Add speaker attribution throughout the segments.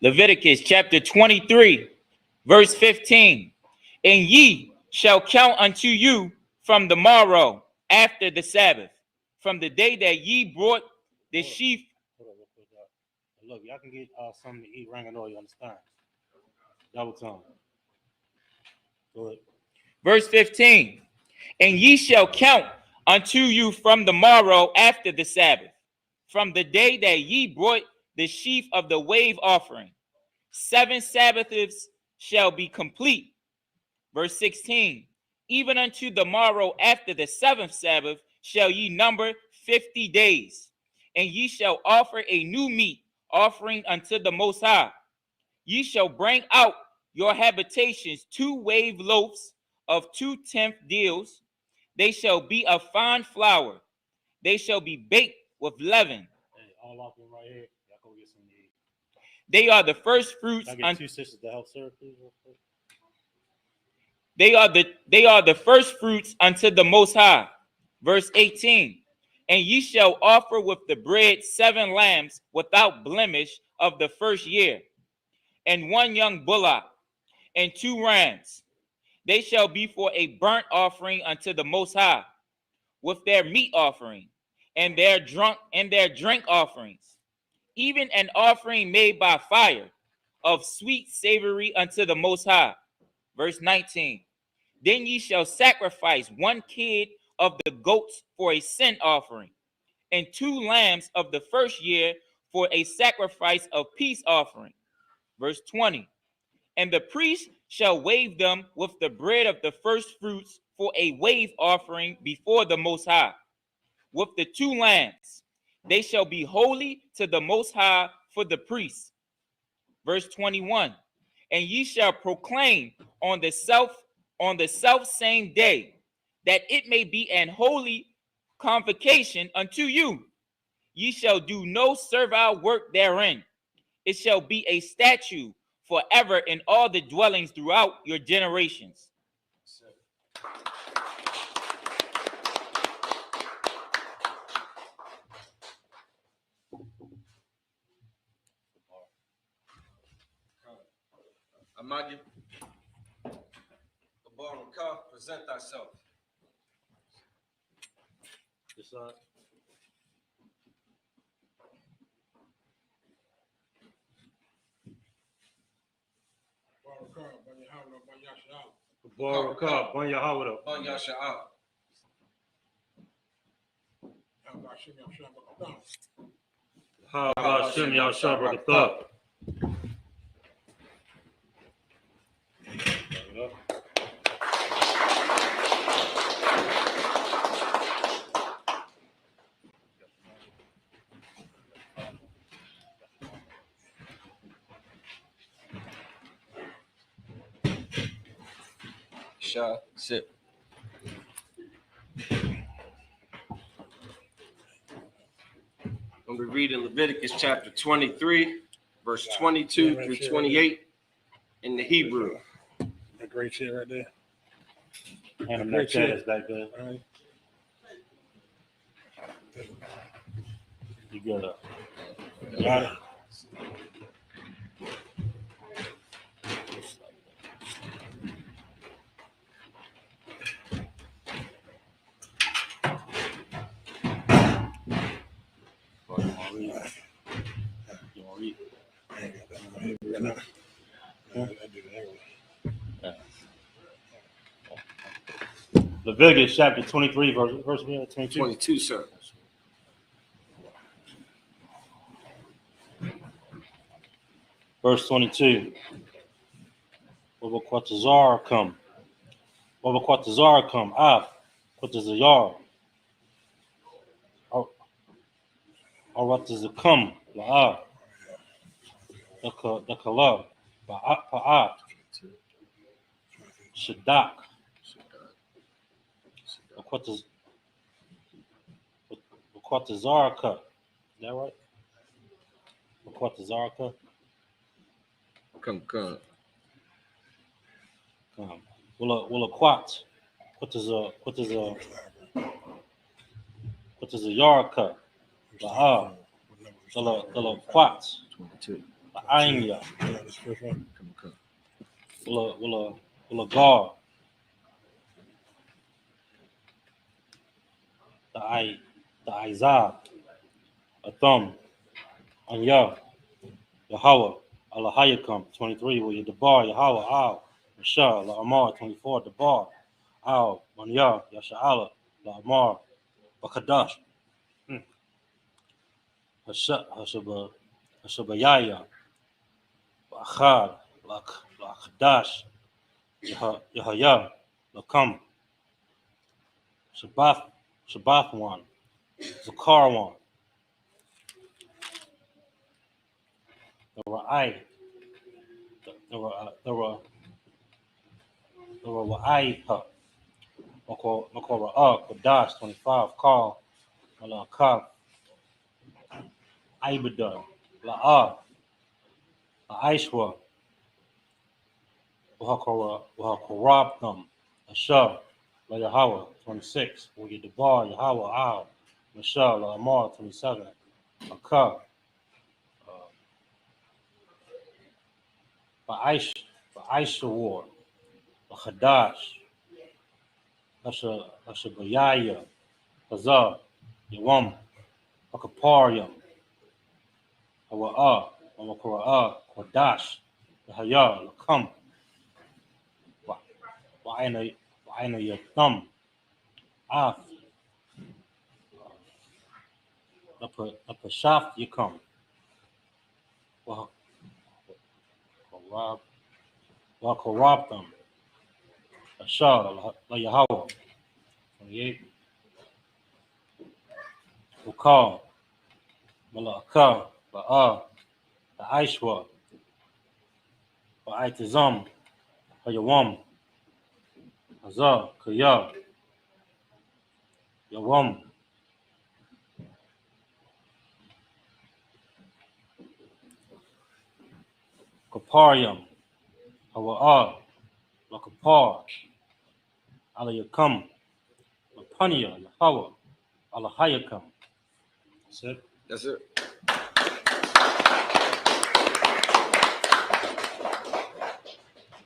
Speaker 1: Leviticus chapter 23, verse 15. And ye shall count unto you from the morrow after the Sabbath, from the day that ye brought the sheaf.
Speaker 2: Look, y'all can get something to eat, ring oil, you understand? Double tongue. Go ahead.
Speaker 1: Verse 15. And ye shall count unto you from the morrow after the Sabbath, from the day that ye brought the sheaf of the wave offering. 7 Sabbaths shall be complete. Verse 16. Even unto the morrow after the 7th Sabbath shall ye number 50 days. And ye shall offer a new meat offering unto the Most High. Ye shall bring out your habitations 2 wave loaves of 2/10 deals. They shall be of fine flour. They shall be baked with leaven.
Speaker 2: Hey, all off them right here. Y'all go get some to eat.
Speaker 1: They are the first fruits.
Speaker 2: Can I get 2 sisters to help serve, please, real quick?
Speaker 1: They are the first fruits unto the Most High. Verse 18. And ye shall offer with the bread 7 lambs without blemish of the first year, and 1 young bullock, and 2 rams. They shall be for a burnt offering unto the Most High, with their meat offering, and their drink offerings, even an offering made by fire, of sweet savory unto the Most High. Verse 19. Then ye shall sacrifice 1 kid of the goats for a sin offering, and 2 lambs of the first year for a sacrifice of peace offering. Verse 20. And the priest shall wave them with the bread of the first fruits for a wave offering before the Most High, with the 2 lambs. They shall be holy to the Most High for the priests. Verse 21. And ye shall proclaim on the self same day, that it may be an holy convocation unto you. Ye shall do no servile work therein. It shall be a statute forever in all the dwellings throughout your generations.
Speaker 3: Amagi, Baraka, present thyself.
Speaker 2: This side. Baraka, Ban Yahweh.
Speaker 3: Ban Yasha'ah.
Speaker 2: How about Shem Yahshua?
Speaker 3: Shah, sit. I'm going to read in Leviticus chapter 23, verse 22 through 28 in the Hebrew.
Speaker 4: That great shit right there.
Speaker 2: And I'm not chairs back there.
Speaker 4: Right.
Speaker 2: You good up.
Speaker 4: Got it.
Speaker 2: You want to read?
Speaker 4: I ain't got that one here right now. I do that anyway.
Speaker 2: Leviticus chapter 23, verse 22.
Speaker 3: 22, sir.
Speaker 2: Verse 22. Wabakwatazar come. Wabakwatazar come. Kwatazar. Aratazar come. La'a. Dakala. Ba'a. Shadak. Wakwatazarka. Is that right? Wakwatazarka.
Speaker 3: Come.
Speaker 2: Will a quat. What is a yarka? The quat.
Speaker 3: 22.
Speaker 2: Anya,
Speaker 4: This first one.
Speaker 2: will a guard. The Isaiah, a thumb, Anya, Yahweh, Allahayakam, 23, will you debar, Yahweh, Al, Mashah, La Amar, 24, debar, Al, Manya, Yasha'ala, La Amar, Bakadash, Hashabayaya, Bachad, La Kadash, Yahaya, Lakam, Shabbath one, Zakar one, the Ra'ai, the Ra'ai, Makora, Kadash, 25, Call, Malakab, Ibada, La'ah, Aishwa, Wahakorabtham, Ashah, La Yahweh, 26, Debar, Yahweh, Al, Mashah, La Amar, 27, Akah, Ba'aishawar, Chadash, Ashabayaya, Hazar, Yawam, Akaparium, Hawa'ah, Amakora'ah, Kodash, Yahaya, Lakam, Wa'ina Yatham, Af, Lapashaf Yakam, Wakorabtham, Ashar, La Yahweh, 28, Ukal, Malakah, Ba'ah, the Aishwa, Ba'aitizam, Hayawam, Hazar, Kaya, Yawam, Kaparium, Hawa'ah, Lakapar, Alayakam, Lapania, Yahweh, Alahayakam. That's it.
Speaker 3: That's it.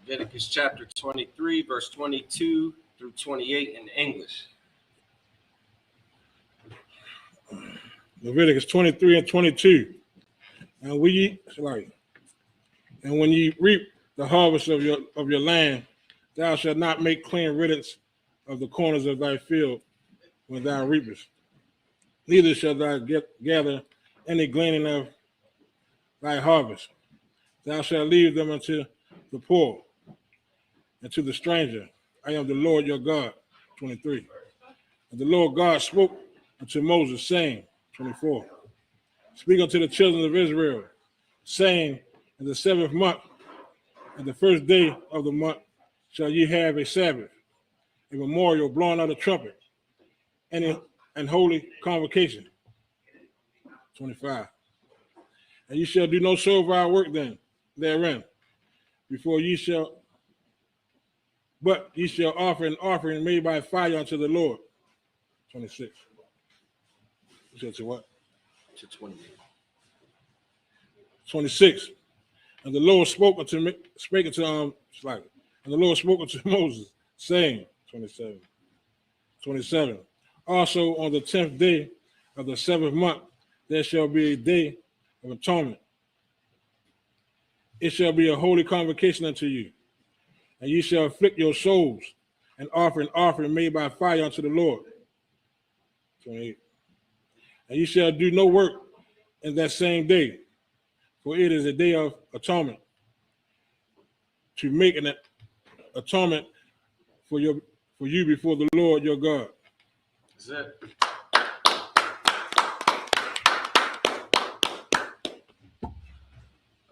Speaker 3: Leviticus chapter 23, verse 22 through 28 in English.
Speaker 4: Leviticus 23 and 22. And when you reap the harvest of your land, thou shalt not make clean riddance of the corners of thy field when thou reapest. Neither shalt thou gather any gleaning of thy harvest. Thou shalt leave them unto the poor and to the stranger. I am the Lord your God. 23. And the Lord God spoke unto Moses, saying, 24. Speak unto the children of Israel, saying, in the 7th month, and the first day of the month, shall ye have a Sabbath, a memorial blowing of the trumpet, and holy convocation. 25. And ye shall do no servile work therein, before ye shall, but ye shall offer an offering made by fire unto the Lord. 26. You said to what?
Speaker 3: To 28.
Speaker 4: 26. And the Lord spoke unto and the Lord spoke unto Moses, saying, 27. 27. Also on the 10th day of the 7th month, there shall be a day of atonement. It shall be a holy convocation unto you, and ye shall afflict your souls and offer an offering made by fire unto the Lord. 28. And ye shall do no work in that same day, for it is a day of atonement, to make an atonement for you before the Lord your God.
Speaker 3: That's it.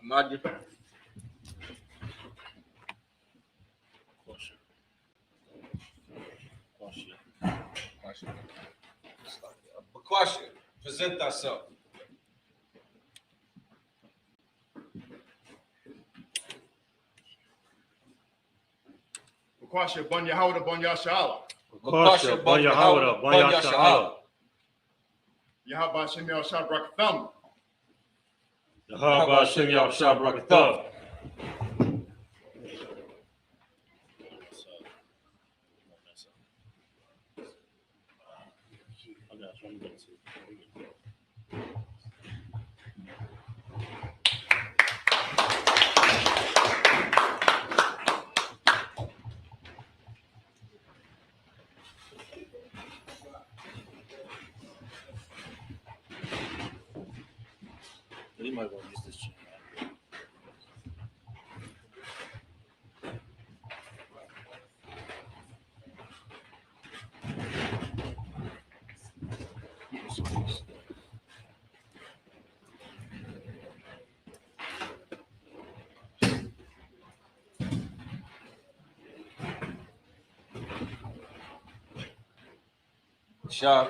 Speaker 3: Imagine. Question. Present thyself.
Speaker 5: Kwasha Bon Yahweh Bon Yasha'ala.
Speaker 2: Kwasha, Bon Yahweh, Bon Yasha'ala.
Speaker 5: Yahweh Shem El Shabrakatham.
Speaker 2: Yahweh Shem Yahushua Barakatah. You might want to use this chair.
Speaker 3: Shah.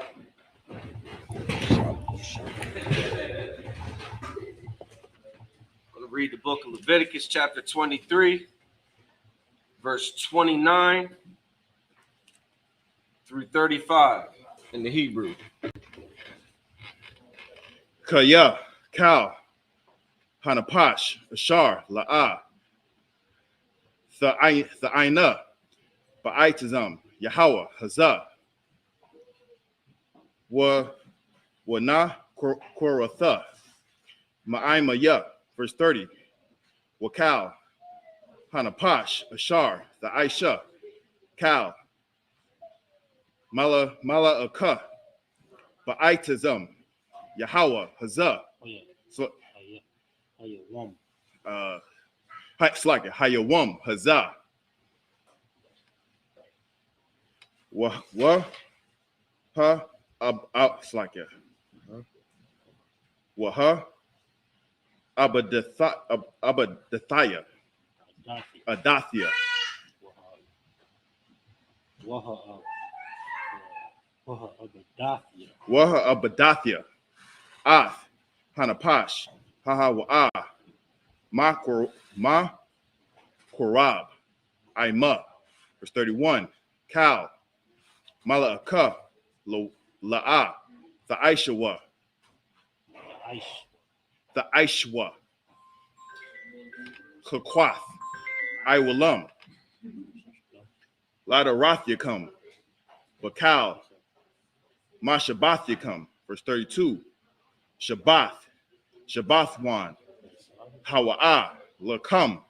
Speaker 3: I'm going to read the book of Leviticus, chapter 23, verse 29 through 35 in the Hebrew.
Speaker 5: Kaya, Kal, Hanapash, Ashar, La'ah, Tha'ina, Ba'itazam, Yahweh, Hazah, Wana, Koratha, Ma'imaya, verse 30, Wakal, Hanapash, Ashar, Tha'isha, Kal, Mala Akah, Ba'itazam, Yahweh, Hazah.
Speaker 2: Oh, yeah.
Speaker 5: So,
Speaker 2: Hayawam.
Speaker 5: it's like it. Hayawam, Hazah. It's like it. Waha, Abadathaya, Adathia.
Speaker 2: Waha Abadathia.
Speaker 5: Waha Abadathia. Ath, Hanapash, Haha Wa'ah, Ma Korab, Ima. Verse 31. Kal, Mala'aka, La'ah, the Aishawa, the Aishwa, Chakwath, Iwalam, Ladarathia come, Bakal, Mashabathia come. Verse 32. Shabbathwan, Hawa'ah, Lakam,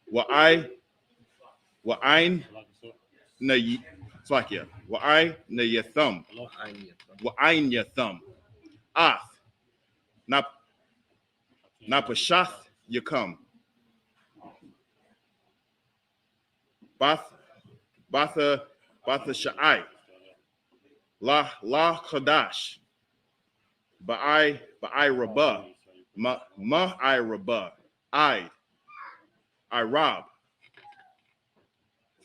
Speaker 5: Wa'ain, Slakia, Wa'ai Nayathum, Wa'ain Yathum, Ath, Napashath Yakam, Batha Sha'ai, La Chadash, Ba'ai Rabah, Ma'ai Rabah, I Rob,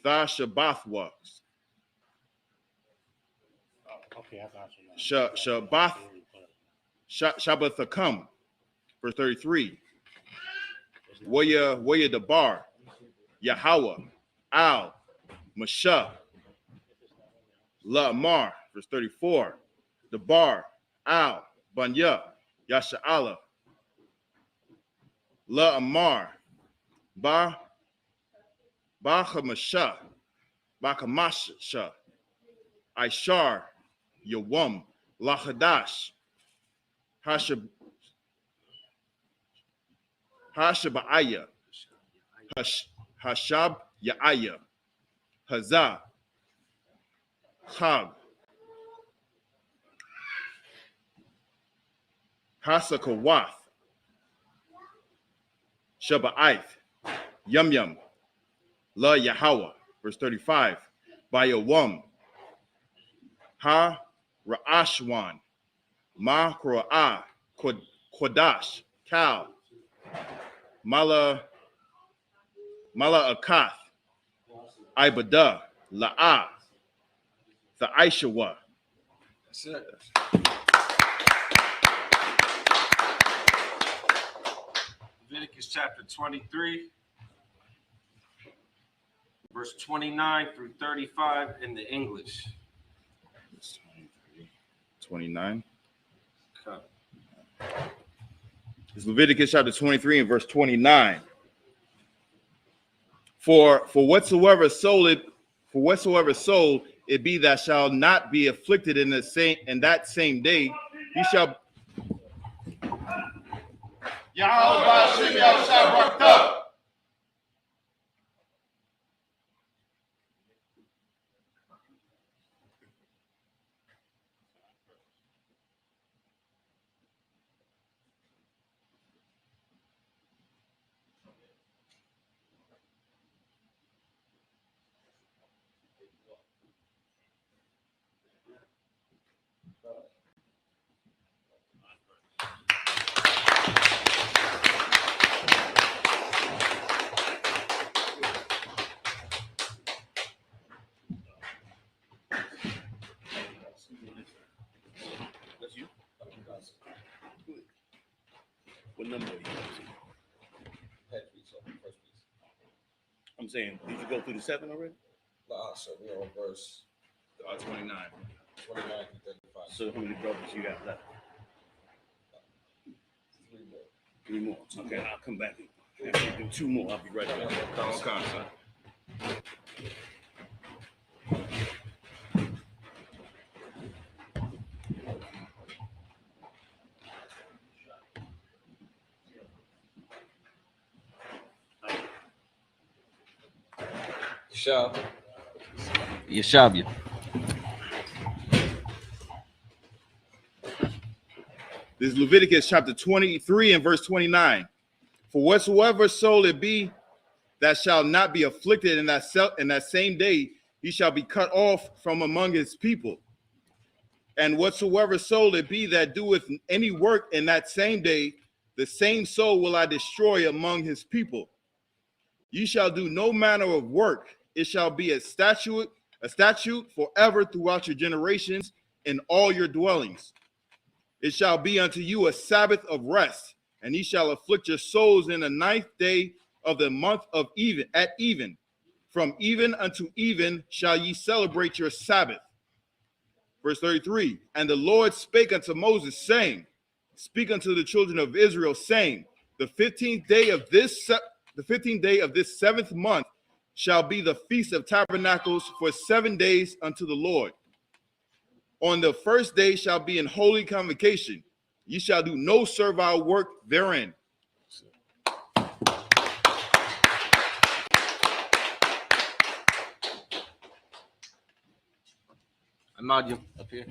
Speaker 5: Tha Shabbathwa,
Speaker 2: Okay, I got you.
Speaker 5: Shabbathakam, verse 33. Waya Dabar, Yahweh, Al, Masha, La'amar, verse 34. Dabar, Al, Banya, Yasha'ala, La'amar, Bachamasha, Bakamasha, Ishar, Yawam, Lachadash, Hashaba'aya, Hashab Ya'aya, Hazah, Chag, Hasakawath, Shaba'ith, Yum, La Yahweh, verse 35, Bayawam, Ha Ra'ashwan, Ma Kra'ah, Kodash, Kal, Mala Akath, Ibada, La'ah, the Aishawa.
Speaker 3: That's it. Leviticus chapter 23, verse 29 through 35 in the English.
Speaker 5: 29.
Speaker 3: Okay.
Speaker 5: It's Leviticus chapter 23 and verse 29. For whatsoever soul it be that shall not be afflicted in that same day, he shall.
Speaker 6: What number are you using? I'm saying, did you go through the 7 already?
Speaker 3: Nah, so we're on verse
Speaker 5: 29.
Speaker 3: 29 to 35.
Speaker 6: So how many brothers you got left?
Speaker 3: 3 more.
Speaker 6: 3 more. Okay, I'll come back. After you do 2 more, I'll be right back.
Speaker 5: Okay, son.
Speaker 3: Yeshabia.
Speaker 5: This is Leviticus chapter 23 and verse 29. For whatsoever soul it be that shall not be afflicted in that same day, he shall be cut off from among his people. And whatsoever soul it be that doeth any work in that same day, the same soul will I destroy among his people. Ye shall do no manner of work. It shall be a statute forever throughout your generations in all your dwellings. It shall be unto you a Sabbath of rest, and ye shall afflict your souls in the 9th day of the month of even, at even. From even unto even shall ye celebrate your Sabbath. Verse 33, and the Lord spake unto Moses, saying, speak unto the children of Israel, saying, the 15th day of this 7th month shall be the feast of tabernacles for 7 days unto the Lord. On the first day shall be an holy convocation. Ye shall do no servile work therein.
Speaker 3: Amadia up here.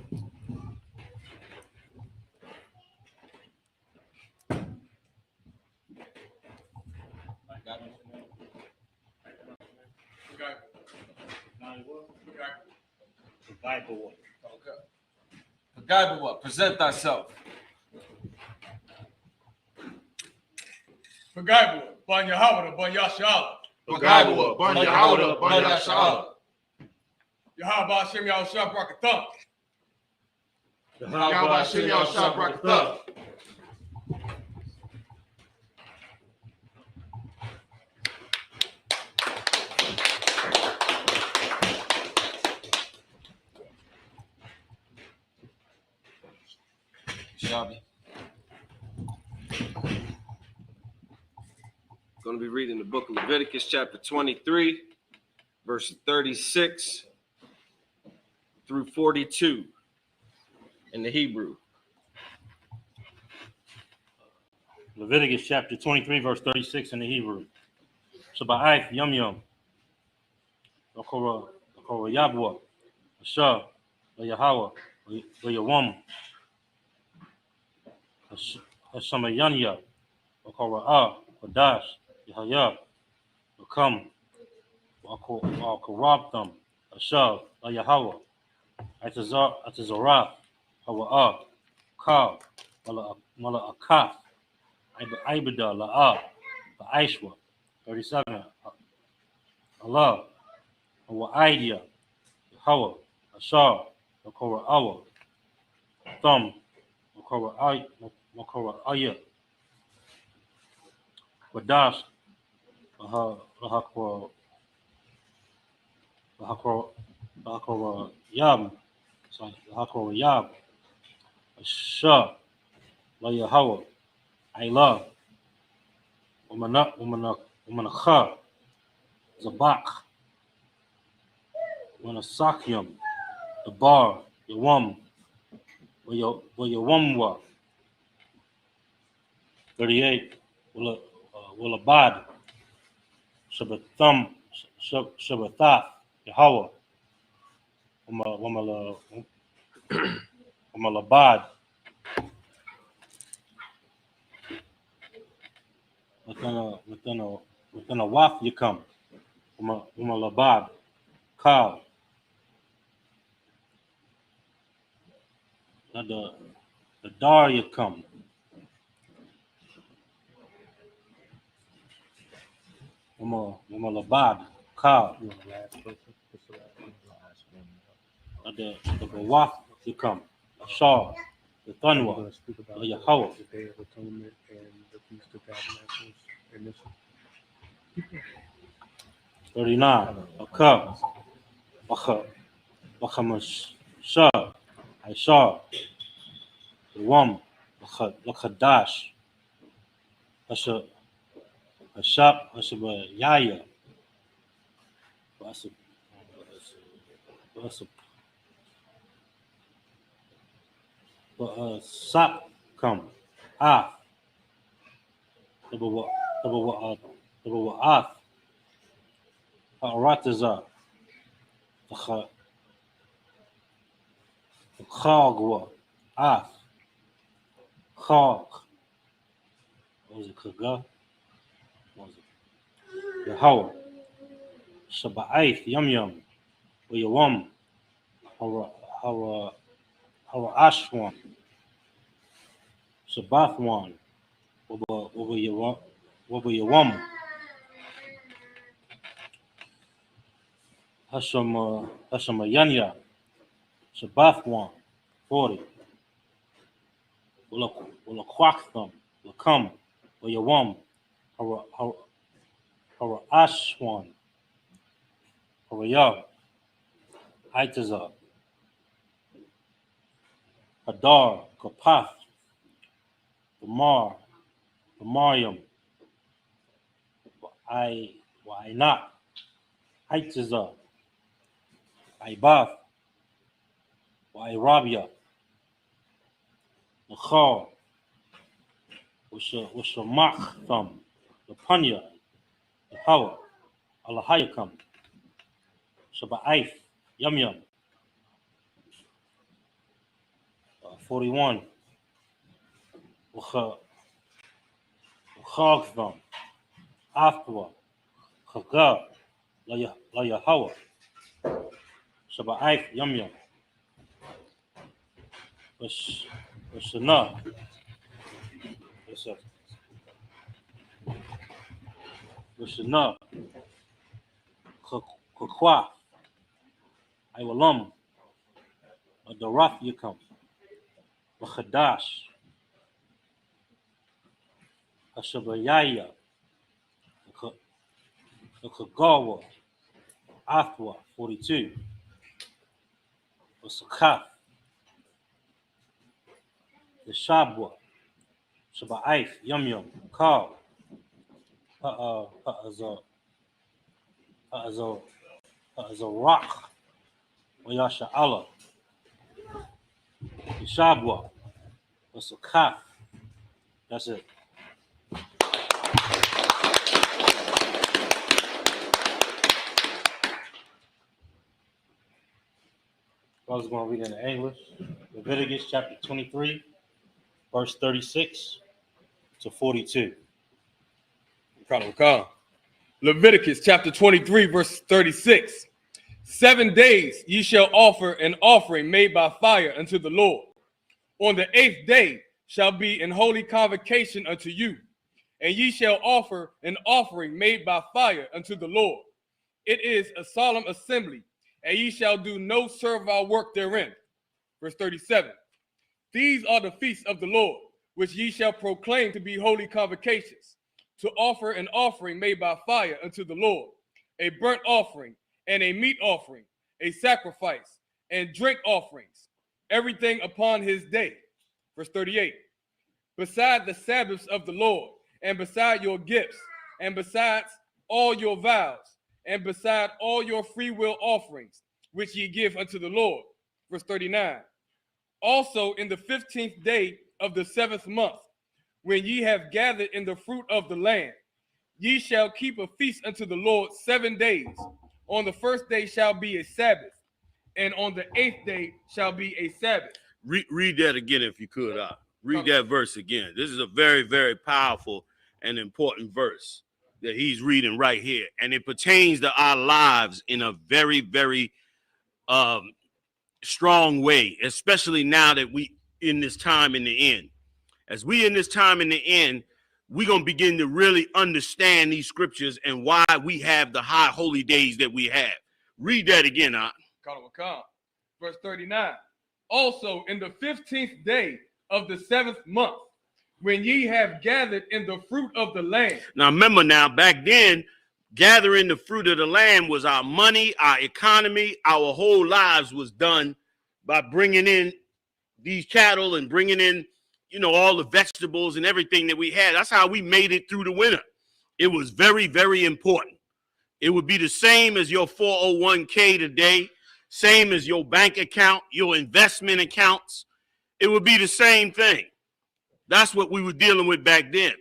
Speaker 3: Pagaibawa, present thyself.
Speaker 7: Pagaibawa, Ban Yahawah, Ban Yashala.
Speaker 3: Pagaibawa, Ban Yahawah, Ban Yashala.
Speaker 7: Yahawah Shem Yahushua Brakatah.
Speaker 3: Yahweh Shem Yahushua Brakatah. Shabi. Going to be reading the book of Leviticus, chapter 23, verses 36 through 42 in the Hebrew.
Speaker 2: Leviticus chapter 23, verse 36 in the Hebrew. Shabbat Yom Yom. Okora Yabwa. Asha. Yahawah. Yawam. Hashamayanya. Okora Wadash. Yahaya. Come. I'll corrupt them. Asha. Yahawah. Atazara. Hawa. Ka. Mala Akaf. Ibada. La'a. Aishwa. 37. Allah. Hawa idea. Hawa. Ashar. Makora Awa. Thumb. Makora Aya. Wadash. Lahakora Yab. Lahakora Yab. Ashar. La Yahawah. Ayla, Umanakha, Zabak, Wanasakyam, the bar, Yawam, where your Wamwa. 38, Willabad, Shabbatham, Shabbathath, Yahweh, Wamalabad, within a waf you come, Wamalabad, Kal, the dar you come, Wamalabad, Kal, the waf you come, Shaw, the Thunwa, the Yahweh.
Speaker 8: The Day of Atonement and the Feast of Tabernacles and this
Speaker 2: 39, a cup, Wachamash, I saw the Wam, Lakadash, a shop, Yaya, Sap come, the Arataza, the Khagwa, Khag, what was it, Kaga? What was it? Yahweh, Shabbaith, Yum, where you Wam, Hara Ashwan, Shabbathwan, what were you Wam, Hashamayanya, Shabbathwan, 40. Will a quack them, will come, will you wum, Hara Ashwan, Hara Yah, Aitaza, Hadar, Kapath, the Mariam, why not, Aitaza, Ibath, why Rabia, the Khal, was a Mach thumb, the Panya, the Hawa, Allahayakam, Shabbaith, Yum, 41, Khagtham, Afwa, Khaga, La Yahweh, Shabbaith, Yum, Shana, Shana, Kakwa, Iwalam, the Rath Yukam, Khadash, Hashabayaya, the Kagawa, Athwa, 42, Sakaf, the Shabwa, Shabbaith, Yum, Kal, as a rock, Yasha Allah, the Shabwa, the Sakaf. That's it. I was going to read it in English. Leviticus chapter 23, verse 36 to 42.
Speaker 7: Leviticus chapter 23, verse 36. 7 days ye shall offer an offering made by fire unto the Lord. On the 8th day shall be an holy convocation unto you, and ye shall offer an offering made by fire unto the Lord. It is a solemn assembly, and ye shall do no servile work therein. Verse 37. These are the feasts of the Lord, which ye shall proclaim to be holy convocations, to offer an offering made by fire unto the Lord, a burnt offering and a meat offering, a sacrifice and drink offerings, everything upon his day. Verse 38. beside the Sabbaths of the Lord, and beside your gifts, and besides all your vows, and beside all your free will offerings, which ye give unto the Lord. Verse 39. Also in the 15th day of the 7th month, when ye have gathered in the fruit of the land, ye shall keep a feast unto the Lord 7 days. On the first day shall be a Sabbath, and on the 8th day shall be a Sabbath.
Speaker 6: Read that again if you could. Read that verse again. This is a very, very powerful and important verse that he's reading right here. And it pertains to our lives in a very, very strong way, especially now that we in this time in the end. As we in this time in the end, we're going to begin to really understand these scriptures and why we have the high holy days that we have. Read that again,
Speaker 7: Verse 39. Also in the 15th day of the 7th month, when ye have gathered in the fruit of the land.
Speaker 6: Now remember now, back then, gathering the fruit of the land was our money, our economy, our whole lives was done by bringing in these cattle and bringing in, you know, all the vegetables and everything that we had. That's how we made it through the winter. It was very, very important. It would be the same as your 401k today, same as your bank account, your investment accounts. It would be the same thing. That's what we were dealing with back then.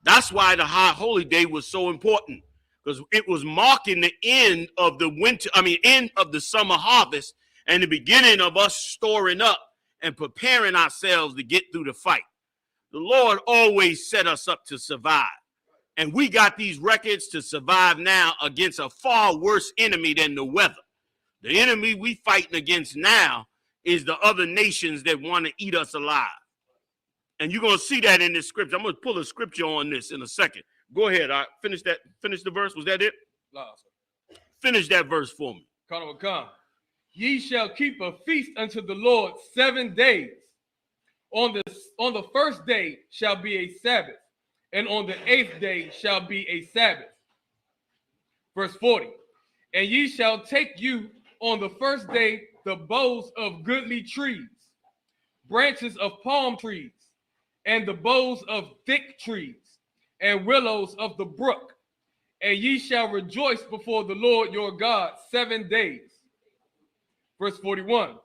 Speaker 6: That's why the high holy day was so important, because it was marking the end of the winter, end of the summer harvest and the beginning of us storing up and preparing ourselves to get through the fight. The Lord always set us up to survive. And we got these records to survive now against a far worse enemy than the weather. The enemy we fighting against now is the other nations that want to eat us alive. And you're going to see that in this scripture. I'm going to pull a scripture on this in a second. Go ahead. Finish the verse. Was that it? Finish that verse for me.
Speaker 7: Ye shall keep a feast unto the Lord 7 days. On the first day shall be a Sabbath, and on the 8th day shall be a Sabbath. Verse 40. And ye shall take you on the first day the boughs of goodly trees, branches of palm trees, and the boughs of thick trees, and willows of the brook. And ye shall rejoice before the Lord your God 7 days. Verse 41.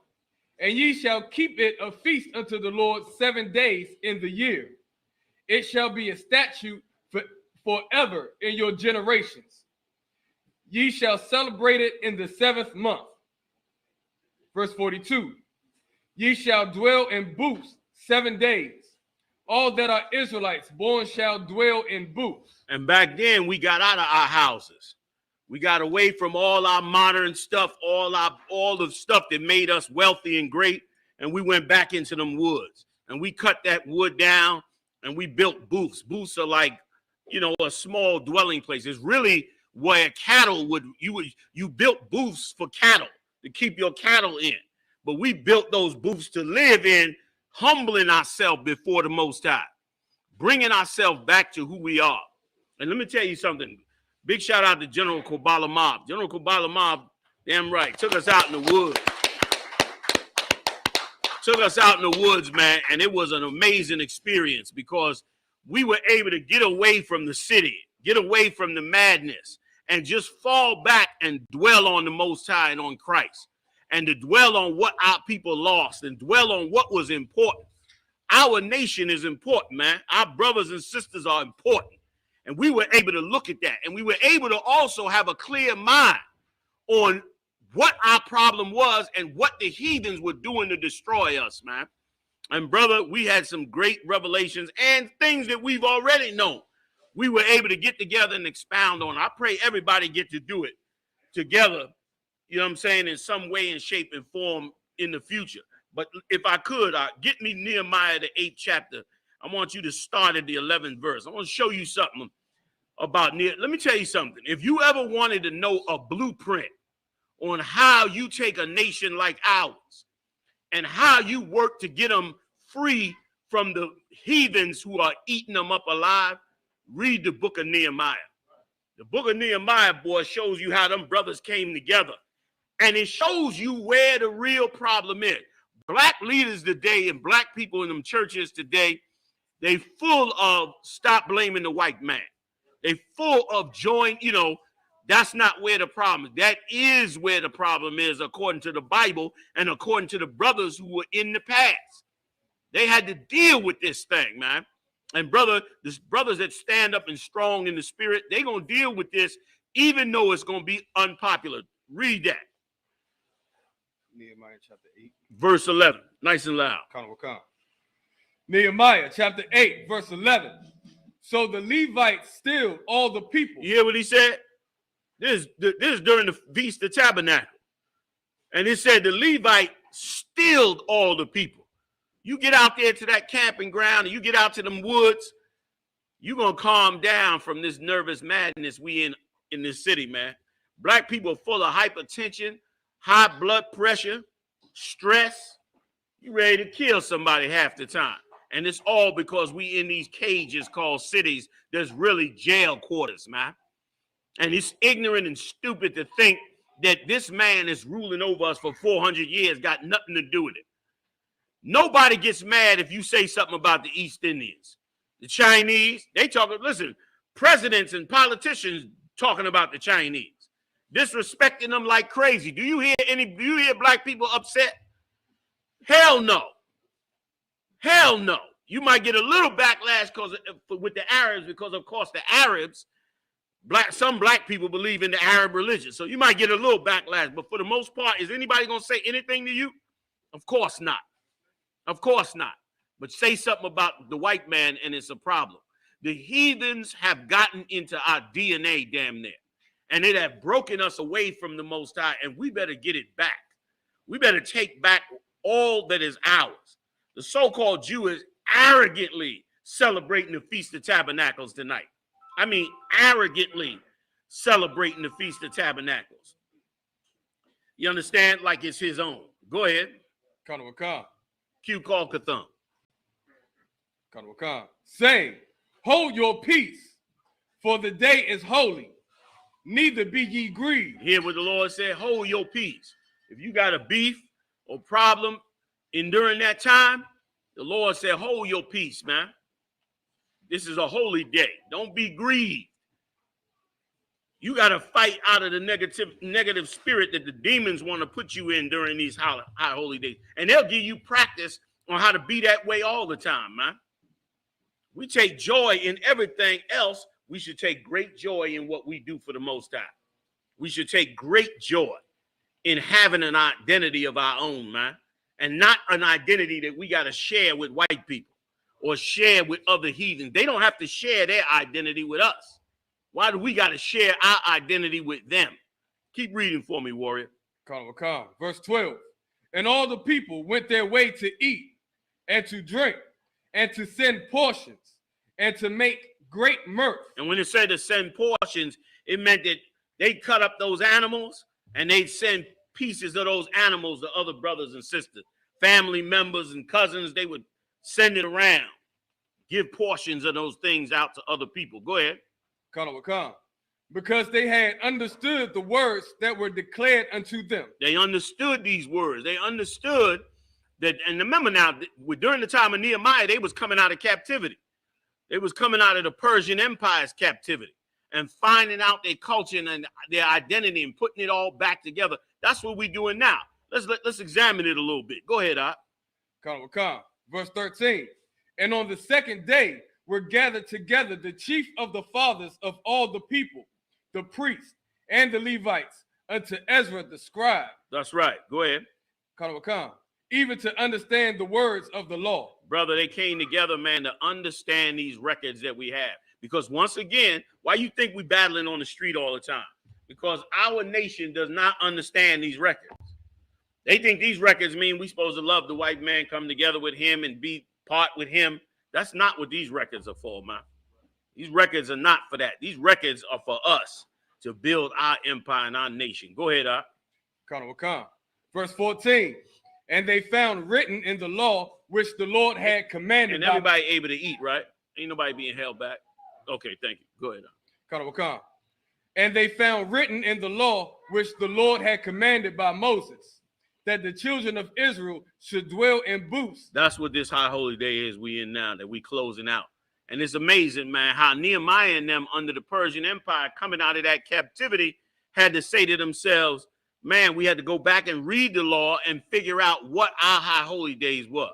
Speaker 7: And ye shall keep it a feast unto the Lord 7 days in the year. It shall be a statute forever in your generations. Ye shall celebrate it in the 7th month. Verse 42. Ye shall dwell in booths 7 days. All that are Israelites born shall dwell in booths.
Speaker 6: And back then we got out of our houses. We got away from all our modern stuff, all the stuff that made us wealthy and great, and we went back into them woods. And we cut that wood down and we built booths. Booths are like, you know, a small dwelling place. It's really where cattle you built booths for cattle to keep your cattle in. But we built those booths to live in, humbling ourselves before the Most High, bringing ourselves back to who we are. And let me tell you something. Big shout out to General Kobala Mob. General Kobala Mob, damn right, took us out in the woods. Took us out in the woods, man, and it was an amazing experience because we were able to get away from the city, get away from the madness, and just fall back and dwell on the Most High and on Christ, and to dwell on what our people lost and dwell on what was important. Our nation is important, man. Our brothers and sisters are important. And we were able to look at that. And we were able to also have a clear mind on what our problem was and what the heathens were doing to destroy us, man. And brother, we had some great revelations and things that we've already known. We were able to get together and expound on. I pray everybody get to do it together, you know what I'm saying, in some way and shape and form in the future. But if I could, get me Nehemiah, the 8th chapter. I want you to start at the 11th verse. I want to show you something about Nehemiah. Let me tell you something. If you ever wanted to know a blueprint on how you take a nation like ours and how you work to get them free from the heathens who are eating them up alive, read the book of Nehemiah. The book of Nehemiah, boy, shows you how them brothers came together. And it shows you where the real problem is. Black leaders today and black people in them churches today They full of stop blaming the white man. They full of join, you know, that's not where the problem is. That is where the problem is, according to the Bible and according to the brothers who were in the past. They had to deal with this thing, man. And brothers that stand up and strong in the spirit, they're going to deal with this, even though it's going to be unpopular. Read that.
Speaker 3: Nehemiah chapter 8.
Speaker 6: Verse 11. Nice and loud.
Speaker 7: Nehemiah chapter 8, verse 11. So the Levites stilled all the people.
Speaker 6: You hear what he said? This is during the Feast of Tabernacles. And it said the Levite stilled all the people. You get out there to that camping ground and you get out to them woods, you're going to calm down from this nervous madness we in this city, man. Black people are full of hypertension, high blood pressure, stress. You ready to kill somebody half the time. And it's all because we in these cages called cities. There's really jail quarters, man. And it's ignorant and stupid to think that this man is ruling over us for 400 years, got nothing to do with it. Nobody gets mad if you say something about the East Indians. The Chinese, they talking, listen, presidents and politicians talking about the Chinese, disrespecting them like crazy. Do you hear black people upset? Hell no. Hell no. You might get a little backlash with the Arabs because, of course, the Arabs, some black people believe in the Arab religion. So you might get a little backlash. But for the most part, is anybody going to say anything to you? Of course not. Of course not. But say something about the white man and it's a problem. The heathens have gotten into our DNA damn near. And it have broken us away from the Most High. And we better get it back. We better take back all that is ours. The so-called Jew is arrogantly celebrating the Feast of Tabernacles tonight. I mean, arrogantly celebrating the Feast of Tabernacles. You understand? Like it's his own. Go ahead. Q call Katham.
Speaker 7: Saying, hold your peace, for the day is holy. Neither be ye grieved.
Speaker 6: Hear what the Lord said? Hold your peace. If you got a beef or problem during that time, the Lord said, hold your peace, man. This is a holy day. Don't be grieved. You got to fight out of the negative spirit that the demons want to put you in during these high holy days. And they'll give you practice on how to be that way all the time, man. We take joy in everything else. We should take great joy in what we do for the Most High. We should take great joy in having an identity of our own, man. And not an identity that we got to share with white people or share with other heathens. They don't have to share their identity with us. Why do we got to share our identity with them? Keep reading for me, warrior.
Speaker 7: Verse 12. And all the people went their way to eat and to drink and to send portions and to make great mirth.
Speaker 6: And when it said to send portions, it meant that they cut up those animals and they'd send pieces of those animals to other brothers and sisters, family members and cousins. They would send it around, give portions of those things out to other people. Go ahead.
Speaker 7: Because they had understood the words that were declared unto them.
Speaker 6: They understood these words. They understood that, and remember now, during the time of Nehemiah, they was coming out of captivity. They was coming out of the Persian Empire's captivity and finding out their culture and their identity and putting it all back together. That's what we're doing now. Let's examine it a little bit. Go ahead, Op.
Speaker 7: Verse 13. And on the second day were gathered together the chief of the fathers of all the people, the priests and the Levites, unto Ezra the scribe.
Speaker 6: That's right. Go ahead.
Speaker 7: Even to understand the words of the law.
Speaker 6: Brother, they came together, man, to understand these records that we have. Because once again, why you think we battling on the street all the time? Because our nation does not understand these records. They think these records mean we supposed to love the white man, come together with him and be part with him. That's not what these records are for, man. These records are not for that. These records are for us to build our empire and our nation. Go ahead, Op.
Speaker 7: Verse 14. And they found written in the law which the Lord had commanded.
Speaker 6: And everybody able to eat, right? Ain't nobody being held back. Okay, thank you. Go ahead.
Speaker 7: And they found written in the law which the Lord had commanded by Moses, that the children of Israel should dwell in booths.
Speaker 6: That's what this high holy day is we in now, that we closing out. And it's amazing, man, how Nehemiah and them under the Persian Empire coming out of that captivity had to say to themselves, man, we had to go back and read the law and figure out what our high holy days were.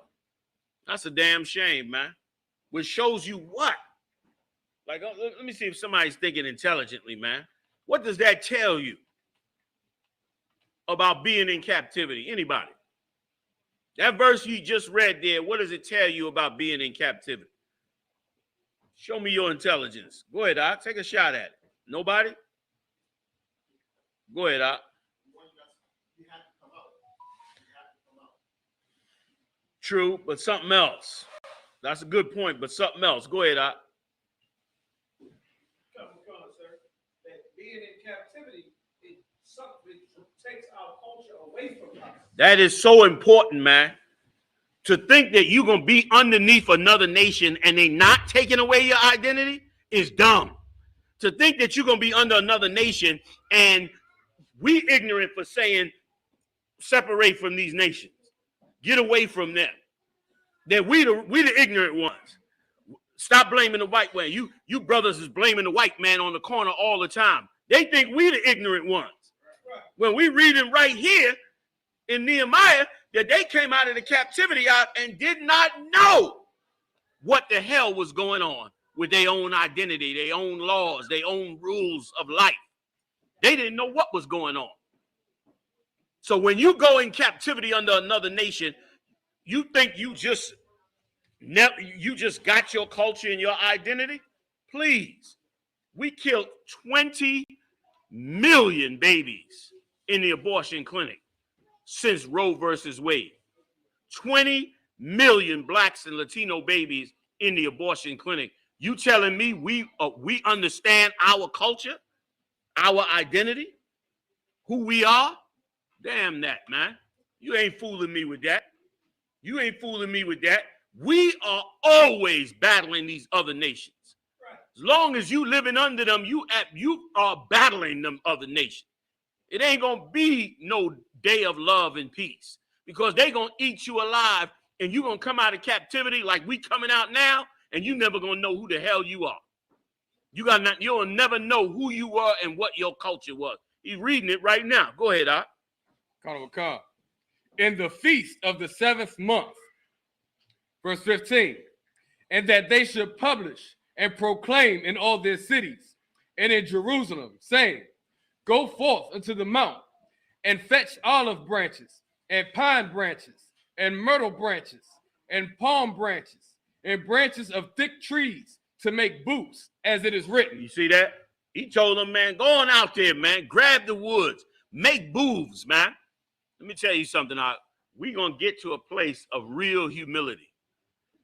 Speaker 6: That's a damn shame, man. Which shows you what? Like, let me see if somebody's thinking intelligently, man. What does that tell you about being in captivity? Anybody? That verse you just read there, what does it tell you about being in captivity? Show me your intelligence. Go ahead, Doc. Take a shot at it. Nobody? Go ahead, Doc. True, but something else. That's a good point, but something else. Go ahead, Doc.
Speaker 9: Being in captivity, it takes our culture away from us.
Speaker 6: That is so important, man. To think that you're going to be underneath another nation and they not taking away your identity is dumb. To think that you're going to be under another nation and we ignorant for saying separate from these nations. Get away from them. That we the ignorant ones. Stop blaming the white man. You brothers is blaming the white man on the corner all the time. They think we the ignorant ones. When we reading right here in Nehemiah that they came out of the captivity out and did not know what the hell was going on with their own identity, their own laws, their own rules of life. They didn't know what was going on. So when you go in captivity under another nation, you think you just got your culture and your identity? Please. We killed 20 million babies in the abortion clinic since Roe versus Wade. 20 million blacks and Latino babies in the abortion clinic. You telling me we understand our culture, our identity, who we are? Damn that, man. You ain't fooling me with that. You ain't fooling me with that. We are always battling these other nations. As long as you living under them, you are battling them other nations. It ain't going to be no day of love and peace because they going to eat you alive and you going to come out of captivity like we coming out now and you never going to know who the hell you are. You'll never know who you were and what your culture was. He's reading it right now. Go ahead, Doc.
Speaker 7: In the feast of the 7th month, verse 15, and that they should publish and proclaim in all their cities and in Jerusalem, saying, go forth unto the mount and fetch olive branches and pine branches and myrtle branches and palm branches and branches of thick trees to make booths, as it is written.
Speaker 6: You see that? He told them, man, go on out there, man. Grab the woods. Make booths, man. Let me tell you something. We're going to get to a place of real humility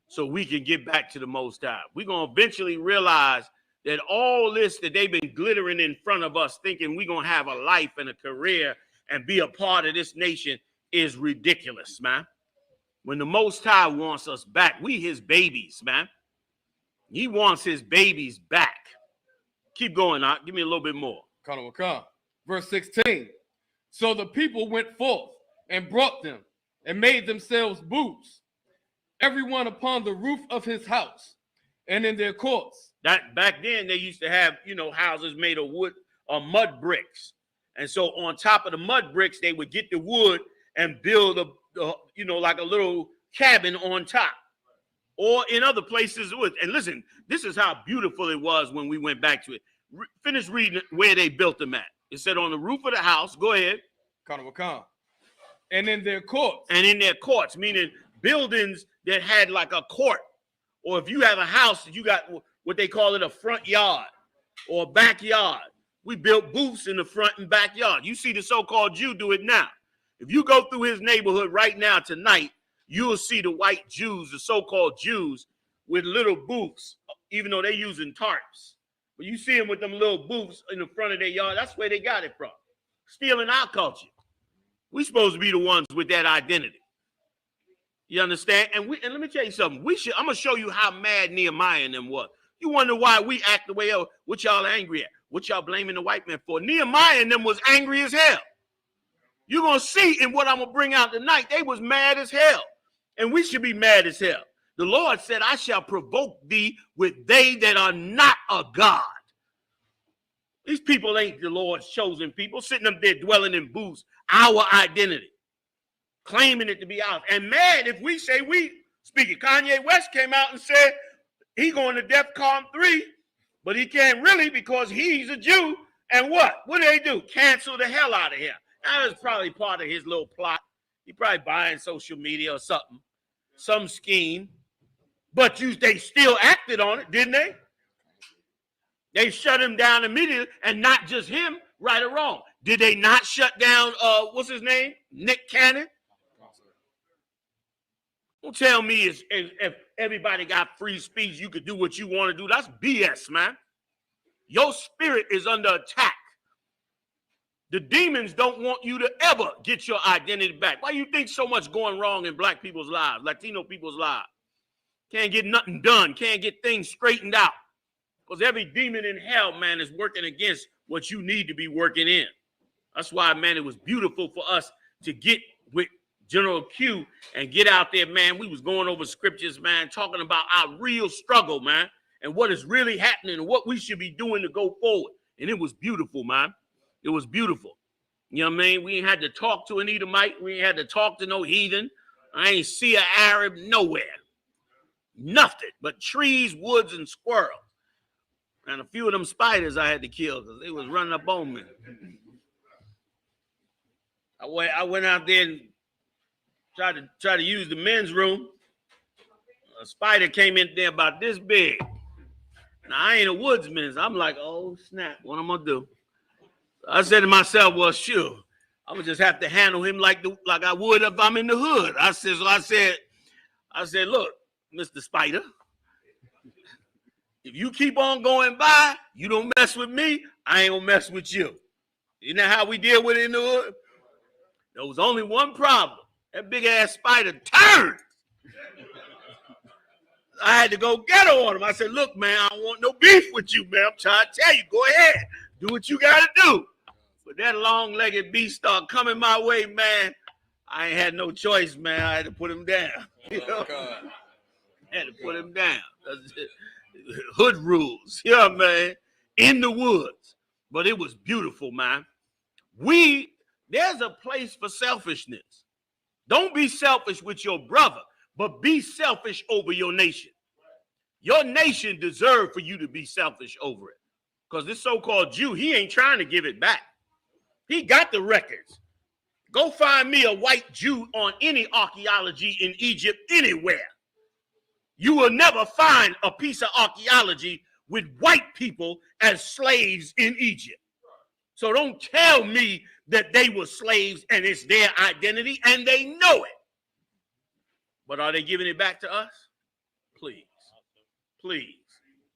Speaker 6: so we can get back to the Most High. We're going to eventually realize that all this that they've been glittering in front of us, thinking we're going to have a life and a career and be a part of this nation is ridiculous, man. When the Most High wants us back, we his babies, man. He wants his babies back. Keep going, Give me a little bit more.
Speaker 7: Verse 16. So the people went forth and brought them and made themselves booths, everyone upon the roof of his house and in their courts.
Speaker 6: That back then they used to have, houses made of wood or mud bricks. And so on top of the mud bricks, they would get the wood and build like a little cabin on top. Or in other places wood. And listen, this is how beautiful it was when we went back to it. Finish reading where they built them at. It said on the roof of the house. Go ahead.
Speaker 7: And in their courts.
Speaker 6: And in their courts, meaning buildings that had like a court. Or if you have a house, you got what they call it a front yard or a backyard. We built booths in the front and backyard. You see the so-called Jew do it now. If you go through his neighborhood right now tonight, you'll see the white Jews, the so-called Jews, with little booths, even though they're using tarps. But you see them with them little booths in the front of their yard. That's where they got it from. Stealing our culture. We're supposed to be the ones with that identity. You understand? And let me tell you something. I'm going to show you how mad Nehemiah and them was. You wonder why we act the way what y'all angry at. What y'all blaming the white man for? Nehemiah and them was angry as hell. You're going to see in what I'm going to bring out tonight, they was mad as hell. And we should be mad as hell. The Lord said, I shall provoke thee with they that are not a God. These people ain't the Lord's chosen people, sitting up there dwelling in booths, our identity, claiming it to be ours. And mad if we say we speak it. Kanye West came out and said he going to DEFCON 3, but he can't really because he's a Jew. And what? What do they do? Cancel the hell out of him. That was probably part of his little plot. He probably buying social media or something, some scheme. But they still acted on it, didn't they? They shut him down immediately, and not just him, right or wrong. Did they not shut down, what's his name? Nick Cannon? Don't tell me if everybody got free speech, you could do what you want to do. That's BS, man. Your spirit is under attack. The demons don't want you to ever get your identity back. Why do you think so much going wrong in black people's lives, Latino people's lives? Can't get nothing done. Can't get things straightened out. Because every demon in hell, man, is working against what you need to be working in. That's why, man, it was beautiful for us to get with General Q and get out there, man. We was going over scriptures, man, talking about our real struggle, man, and what is really happening and what we should be doing to go forward. And it was beautiful, man. It was beautiful. You know what I mean? We ain't had to talk to an Edomite. We ain't had to talk to no heathen. I ain't see an Arab nowhere. Nothing but trees, woods, and squirrels. And a few of them spiders I had to kill because they was running up on me. I went out there and tried to use the men's room. A spider came in there about this big. Now, I ain't a woodsman. So I'm like, oh, snap. What I'm going to do? I said to myself, well, sure. I'm going to just have to handle him like I would if I'm in the hood. I said, look, Mr. Spider, if you keep on going by, you don't mess with me, I ain't gonna mess with you. You know how we deal with it in the hood? There was only one problem. That big ass spider turned. I had to go get on him. I said, look, man, I don't want no beef with you, man. I'm trying to tell you, go ahead. Do what you gotta do. But that long-legged beast started coming my way, man. I ain't had no choice, man. I had to put him down. You know? Had to put him down. Hood rules, yeah, man, in the woods. But it was beautiful, man. There's a place for selfishness. Don't be selfish with your brother, but be selfish over your nation. Your nation deserves for you to be selfish over it. Because this so-called Jew, he ain't trying to give it back. He got the records. Go find me a white Jew on any archaeology in Egypt anywhere. You will never find a piece of archaeology with white people as slaves in Egypt. So don't tell me that they were slaves and it's their identity and they know it. But are they giving it back to us? Please. Please.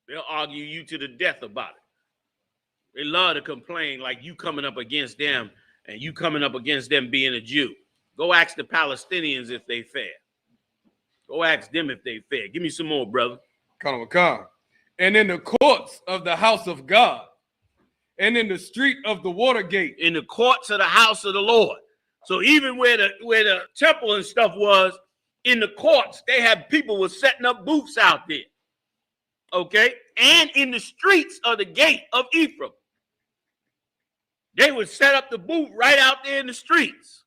Speaker 6: They'll argue you to the death about it. They love to complain like you coming up against them and you coming up against them being a Jew. Go ask the Palestinians if they fair. Go ask them if they fair. Give me some more, brother.
Speaker 7: And in the courts of the house of God, and in the street of the water gate.
Speaker 6: In the courts of the house of the Lord. So even where the temple and stuff was, in the courts, they had people was setting up booths out there. Okay? And in the streets of the gate of Ephraim. They would set up the booth right out there in the streets.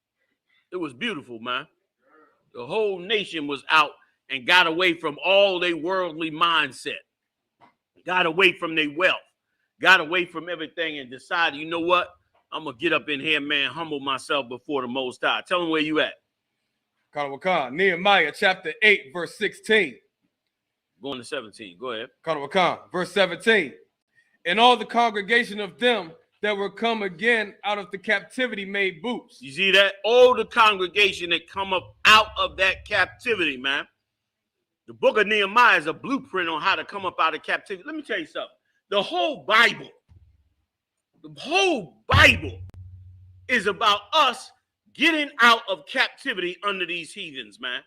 Speaker 6: It was beautiful, man. The whole nation was out and got away from all their worldly mindset. Got away from their wealth. Got away from everything and decided, you know what? I'm going to get up in here, man, humble myself before the Most High. Tell them where you at.
Speaker 7: Nehemiah chapter 8, verse 16.
Speaker 6: Going to 17. Go ahead.
Speaker 7: Verse 17. And all the congregation of them that were come again out of the captivity made booths.
Speaker 6: You see that? All the congregation that come up out of that captivity, man. The book of Nehemiah is a blueprint on how to come up out of captivity. Let me tell you something. The whole Bible is about us getting out of captivity under these heathens, man.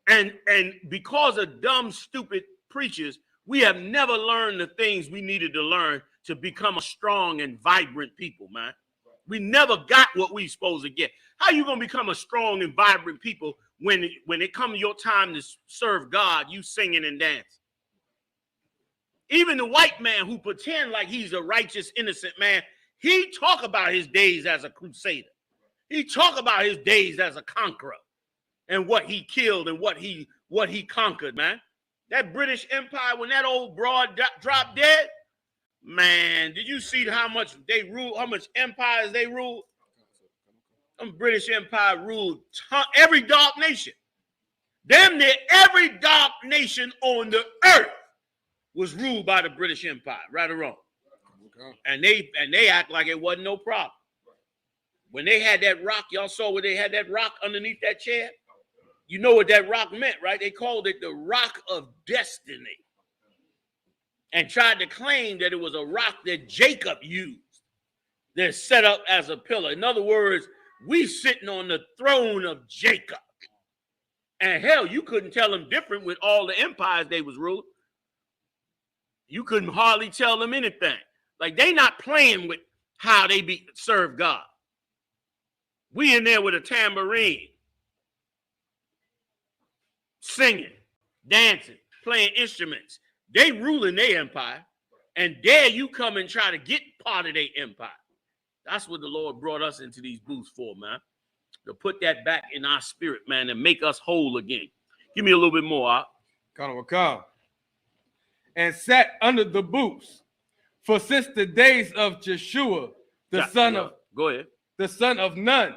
Speaker 6: And because of dumb, stupid preachers, we have never learned the things we needed to learn to become a strong and vibrant people, man. We never got what we supposed to get. How you gonna become a strong and vibrant people when it comes your time to serve God, you singing and dancing? Even the white man who pretend like he's a righteous, innocent man, he talk about his days as a crusader. He talk about his days as a conqueror and what he killed and what he conquered, man. That British Empire, when that old broad dropped dead, man, did you see how much they ruled, how much empires they ruled? British Empire ruled every dark nation. Damn near every dark nation on the earth was ruled by the British Empire, right or wrong. And they act like it wasn't no problem. When they had that rock, y'all saw where they had that rock underneath that chair? You know what that rock meant, right? They called it the rock of destiny and tried to claim that it was a rock that Jacob used that's set up as a pillar. In other words, we sitting on the throne of Jacob. And hell, you couldn't tell them different with all the empires they was ruling. You couldn't hardly tell them anything. Like, they not playing with how they serve God. We in there with a tambourine, singing, dancing, playing instruments. They ruling their empire, and dare you come and try to get part of their empire. That's what the Lord brought us into these booths for, man. To put that back in our spirit, man, and make us whole again. Give me a little bit more.
Speaker 7: Come. And sat under the booths, for since the days of Joshua, the son of Nun,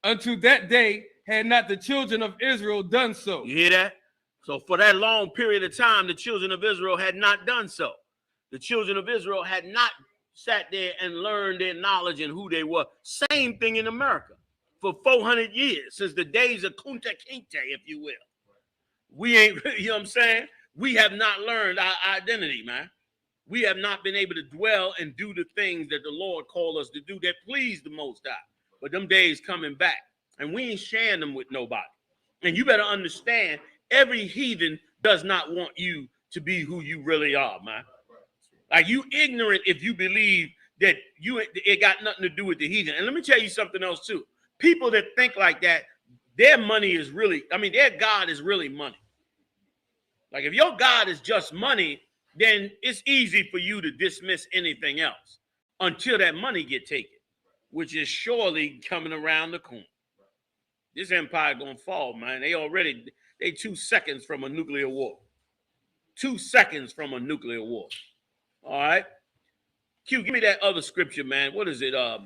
Speaker 7: unto that day had not the children of Israel done so.
Speaker 6: You hear that? So for that long period of time, the children of Israel had not done so. The children of Israel had not sat there and learned their knowledge and who they were. Same thing in America for 400 years, since the days of Kunta Kinte, if you will. We ain't, you know what I'm saying? We have not learned our identity, man. We have not been able to dwell and do the things that the Lord called us to do that please the Most High. But them days coming back, and we ain't sharing them with nobody. And you better understand, every heathen does not want you to be who you really are, man. Like, you ignorant if you believe that it got nothing to do with the heathen. And let me tell you something else too. People that think like that, their money is really, their God is really money. Like, if your God is just money, then it's easy for you to dismiss anything else until that money get taken, which is surely coming around the corner. This empire gonna fall, man. They 2 seconds from a nuclear war. 2 seconds from a nuclear war. All right. Q, give me that other scripture, man. What is it? I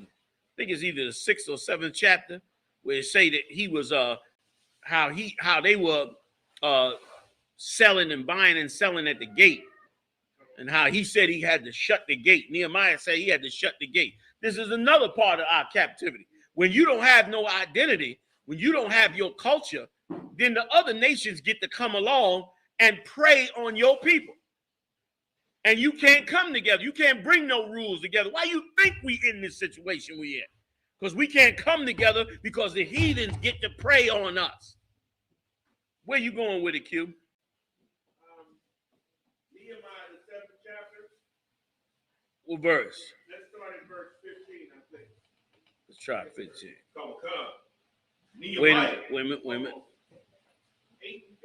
Speaker 6: think it's either the 6th or 7th chapter, where it say that he was how they were selling and buying and selling at the gate, and how he said he had to shut the gate. Nehemiah said he had to shut the gate. This is another part of our captivity. When you don't have no identity, when you don't have your culture, then the other nations get to come along and prey on your people. And you can't come together. You can't bring no rules together. Why you think we in this situation we in? Because we can't come together because the heathens get to prey on us. Where you going with it, Q?
Speaker 9: Nehemiah, the 7th chapter.
Speaker 6: What verse?
Speaker 9: Let's start at verse 15, I think.
Speaker 6: Let's try 15.
Speaker 9: Come.
Speaker 6: Wait
Speaker 9: Nehemiah.
Speaker 6: a minute.
Speaker 9: 8 and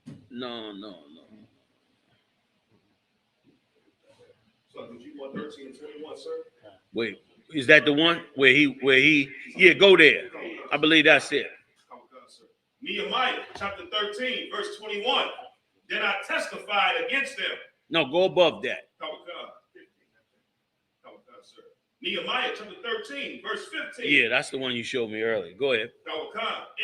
Speaker 9: 15.
Speaker 6: No.
Speaker 9: So did you want 13 and 21, sir?
Speaker 6: Wait, is that the one where he? Yeah, go there. I believe that's it.
Speaker 9: Nehemiah chapter 13, verse 21. Then I testified against them.
Speaker 6: No, go above that.
Speaker 9: Nehemiah chapter 13, verse 15.
Speaker 6: Yeah, that's the one you showed me earlier. Go ahead.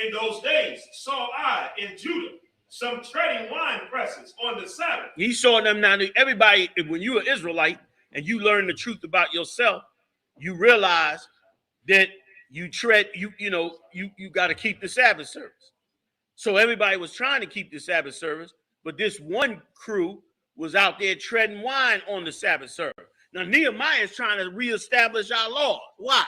Speaker 9: In those days saw I in Judah some treading wine presses on the Sabbath.
Speaker 6: He saw them now. Everybody, when you're an Israelite and you learn the truth about yourself, you realize that you got to keep the Sabbath service. So everybody was trying to keep the Sabbath service, but this one crew was out there treading wine on the Sabbath service. Now, Nehemiah is trying to reestablish our laws. Why?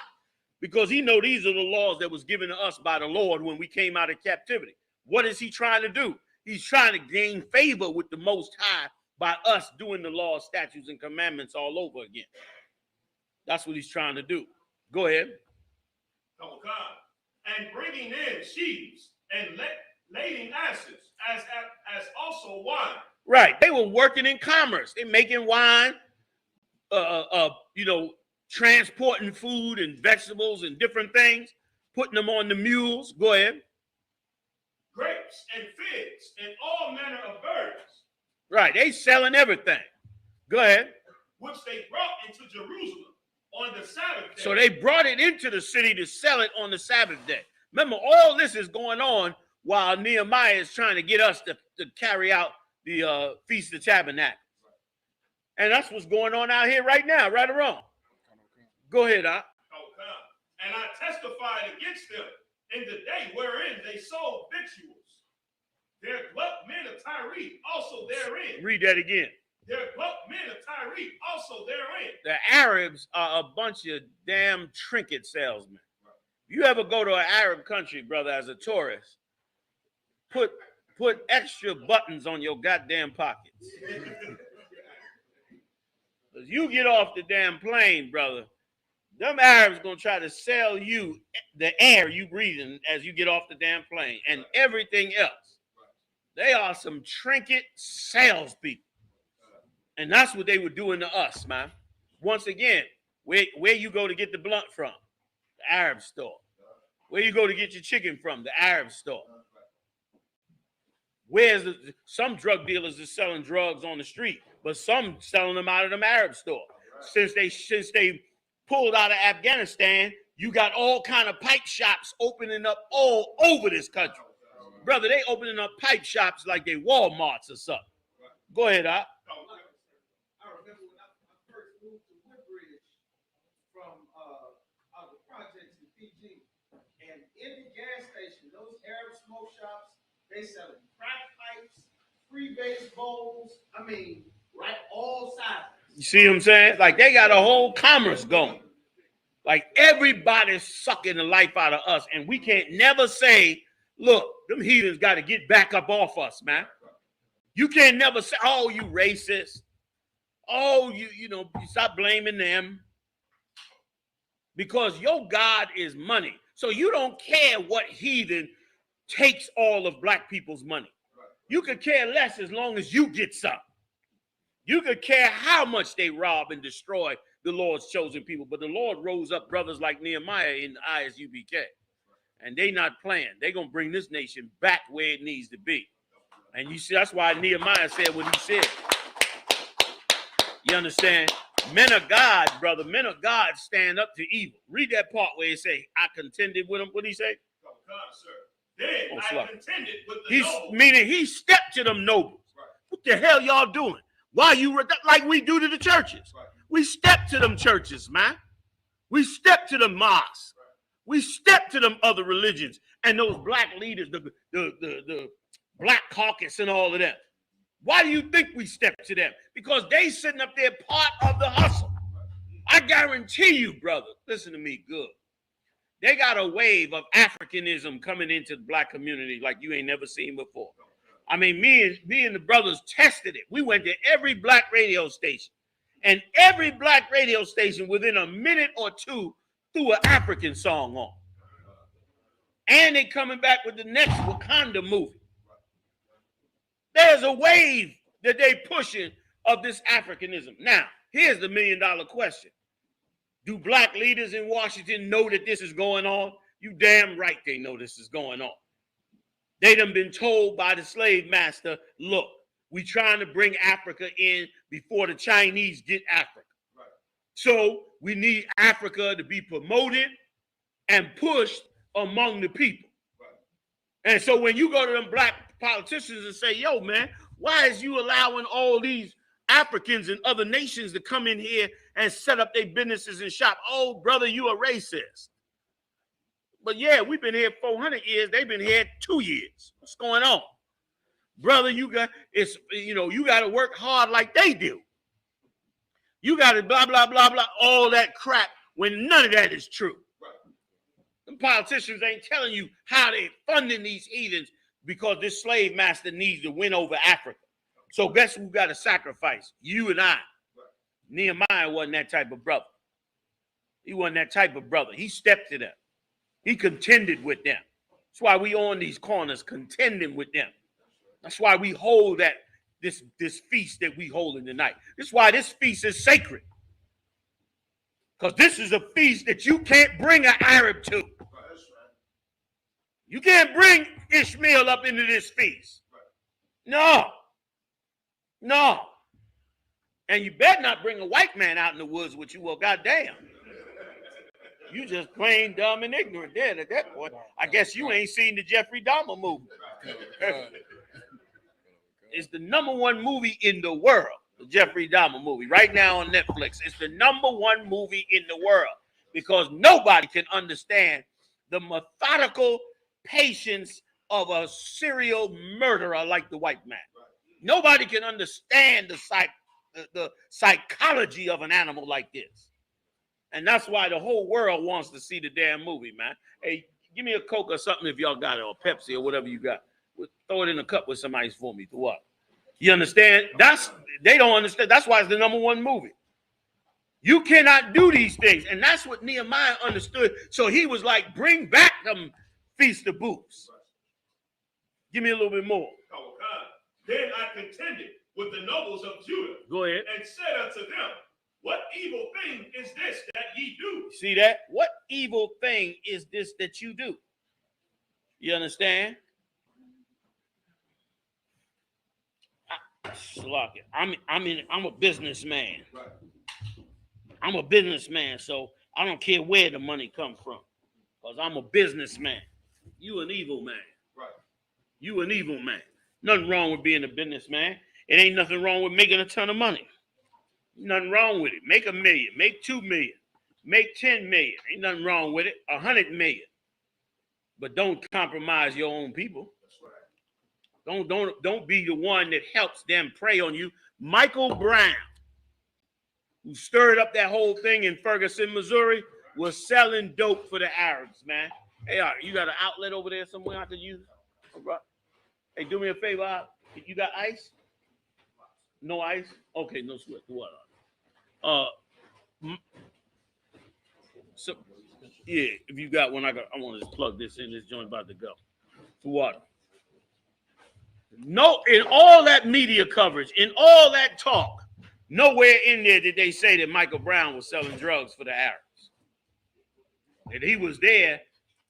Speaker 6: Because he know these are the laws that was given to us by the Lord when we came out of captivity. What is he trying to do? He's trying to gain favor with the Most High by us doing the laws, statutes, and commandments all over again. That's what he's trying to do. Go ahead.
Speaker 10: And bringing in sheaves and lading asses, as also wine.
Speaker 6: Right. They were working in commerce. They're making wine, transporting food and vegetables and different things, putting them on the mules. Go ahead.
Speaker 10: Grapes and figs and all manner of birds.
Speaker 6: Right. They selling everything. Go ahead.
Speaker 10: Which they brought into Jerusalem on the Sabbath day.
Speaker 6: So they brought it into the city to sell it on the Sabbath day. Remember, all this is going on while Nehemiah is trying to get us to carry out the Feast of Tabernacles. And that's what's going on out here right now, right or wrong. Go ahead, Ak.
Speaker 10: And I testified against them in the day wherein they sold victuals. There dwelt men of Tyre also therein.
Speaker 6: Read that again.
Speaker 10: There dwelt men of Tyre also therein.
Speaker 6: The Arabs are a bunch of damn trinket salesmen. You ever go to an Arab country, brother, as a tourist, put extra buttons on your goddamn pockets. Because you get off the damn plane, brother, them Arabs gonna try to sell you the air you breathing as you get off the damn plane and everything else. They are some trinket salespeople. And that's what they were doing to us, man. Once again, where you go to get the blunt from? The Arab store. Where you go to get your chicken from? The Arab store. Some drug dealers are selling drugs on the street, but some selling them out of them Arab store. Since they pulled out of Afghanistan, you got all kind of pipe shops opening up all over this country. Brother, they opening up pipe shops like they Walmarts or something. Go ahead, Op.
Speaker 9: I remember when I first moved to Woodbridge from out the projects in PG, and in the gas station, those Arab smoke shops, they selling crack pipes, freebase bowls. I mean, like all sizes.
Speaker 6: You see what I'm saying? Like they got a whole commerce going. Like everybody's sucking the life out of us, and we can't never say, look, them heathens got to get back up off us, man. You can't never say, oh, you racist. Oh, you stop blaming them. Because your God is money. So you don't care what heathen takes all of black people's money. You could care less as long as you get some. You could care how much they rob and destroy the Lord's chosen people. But the Lord rose up brothers like Nehemiah in the I.S.U.P.K. And they not playing. They're going to bring this nation back where it needs to be. And you see, that's why Nehemiah said what he said. You understand? Men of God, brother, men of God stand up to evil. Read that part where he say, I contended with him. What did he say?
Speaker 10: Then I contended with the nobles.
Speaker 6: Meaning he stepped to them nobles. Right. What the hell y'all doing? Why you like we do to the churches? Right. We step to them churches, man. We step to the mosques. Right. We step to them other religions and those black leaders, the black caucus and all of that. Why do you think we step to them? Because they sitting up there part of the hustle. I guarantee you, brother, listen to me good. They got a wave of Africanism coming into the black community like you ain't never seen before. I mean, me and the brothers tested it. We went to every black radio station. And every black radio station within a minute or two threw an African song on. And they coming back with the next Wakanda movie. There's a wave that they pushing of this Africanism. Now, here's the $1 million question. Do black leaders in Washington know that this is going on? You damn right they know this is going on. They done been told by the slave master, look, we trying to bring Africa in before the Chinese get Africa. Right. So we need Africa to be promoted and pushed among the people. Right. And so when you go to them black politicians and say, yo, man, why is you allowing all these Africans and other nations to come in here and set up their businesses and shop? Oh, brother, you a racist. But yeah, we've been here 400 years. They've been here 2 years. What's going on? Brother, you got to work hard like they do. You got to blah, blah, blah, blah, all that crap when none of that is true. Right. The politicians ain't telling you how they funding these heathens because this slave master needs to win over Africa. So guess who got to sacrifice? You and I. Right. Nehemiah wasn't that type of brother. He wasn't that type of brother. He stepped to them. He contended with them. That's why we on these corners contending with them. That's why we hold that this feast that we holding tonight. This is why this feast is sacred. Because this is a feast that you can't bring an Arab to. You can't bring Ishmael up into this feast. No. No. And you better not bring a white man out in the woods with you. Well, goddamn. You just plain dumb and ignorant then at that point. I guess you ain't seen the Jeffrey Dahmer movie. It's the #1 movie in the world, the Jeffrey Dahmer movie, right now on Netflix. It's the #1 movie in the world because nobody can understand the methodical patience of a serial murderer like the white man. Nobody can understand the psychology of an animal like this. And that's why the whole world wants to see the damn movie, man. Hey, give me a Coke or something if y'all got it, or Pepsi or whatever you got. Throw it in a cup with some ice for me. To what? You understand? They don't understand. That's why it's the #1 movie. You cannot do these things. And that's what Nehemiah understood. So he was like, bring back them Feast of Booths. Give me a little bit more.
Speaker 10: Then I contended with the nobles of Judah.
Speaker 6: Go ahead.
Speaker 10: And said unto them, what evil thing is this that ye do?
Speaker 6: See that? What evil thing is this that you do? You understand? I'm a businessman. I'm a businessman, so I don't care where the money comes from. Because I'm a businessman. You an evil man.
Speaker 10: Right.
Speaker 6: You an evil man. Nothing wrong with being a businessman. It ain't nothing wrong with making a ton of money. Nothing wrong with it. Make $1 million, make $2 million, make 10 million. Ain't nothing wrong with it. 100 million. But don't compromise your own people. That's right. Don't be the one that helps them prey on you. Michael Brown, who stirred up that whole thing in Ferguson, Missouri, was selling dope for the Arabs, man. Hey, you got an outlet over there somewhere I could use? All right. Hey, do me a favor. You got ice? No ice? Okay, no sweat. What? So yeah, if you got one, I want to just plug this in. This joint about to go. For water. No, in all that media coverage, in all that talk, nowhere in there did they say that Michael Brown was selling drugs for the Arabs. And he was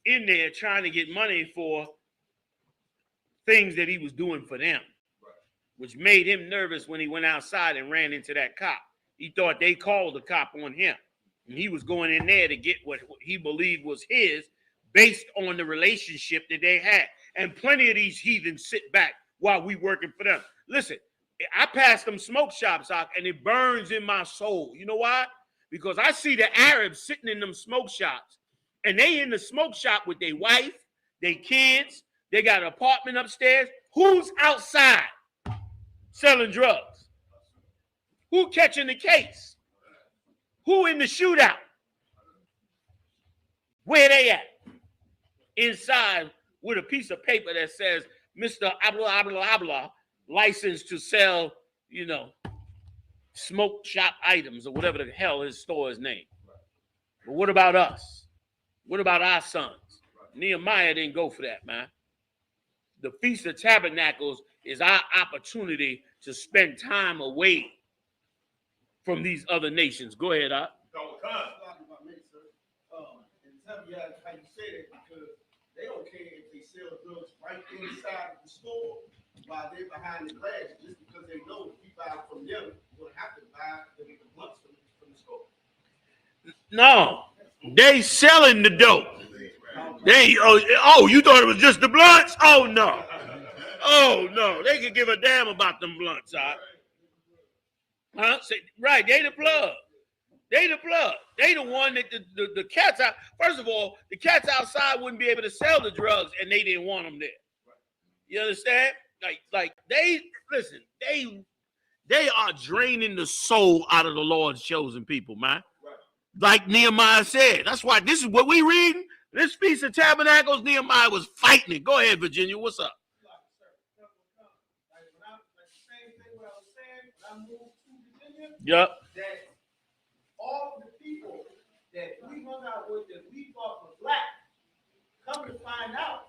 Speaker 6: in there trying to get money for things that he was doing for them, which made him nervous when he went outside and ran into that cop. He thought they called the cop on him. And he was going in there to get what he believed was his based on the relationship that they had. And plenty of these heathens sit back while we working for them. Listen, I pass them smoke shops out and it burns in my soul. You know why? Because I see the Arabs sitting in them smoke shops and they in the smoke shop with their wife, their kids. They got an apartment upstairs. Who's outside selling drugs? Who catching the case? Who in the shootout? Where they at? Inside with a piece of paper that says, Mr. Abla, licensed to sell, smoke shop items or whatever the hell his store is named. But what about us? What about our sons? Nehemiah didn't go for that, man. The Feast of Tabernacles is our opportunity to spend time away from these other nations. Go ahead, Art.
Speaker 9: Tell me how you say that because they don't care if they sell drugs right inside of the store while they're behind the glass just because they know if you buy from them, you're going to have to buy the blunts from the store.
Speaker 6: No, they selling the dope. You thought it was just the blunts? Oh no. They could give a damn about them blunts, huh? Right, they the plug. They the plug. They the one that the cats out. First of all, the cats outside wouldn't be able to sell the drugs, and they didn't want them there. You understand? Like they listen. They are draining the soul out of the Lord's chosen people, man. Like Nehemiah said. That's why this is what we reading. This Feast of Tabernacles, Nehemiah was fighting it. Go ahead, Virginia. What's up?
Speaker 9: Yep.
Speaker 6: Yep.
Speaker 9: That all the people that we hung out with that we thought were black. Come to find out,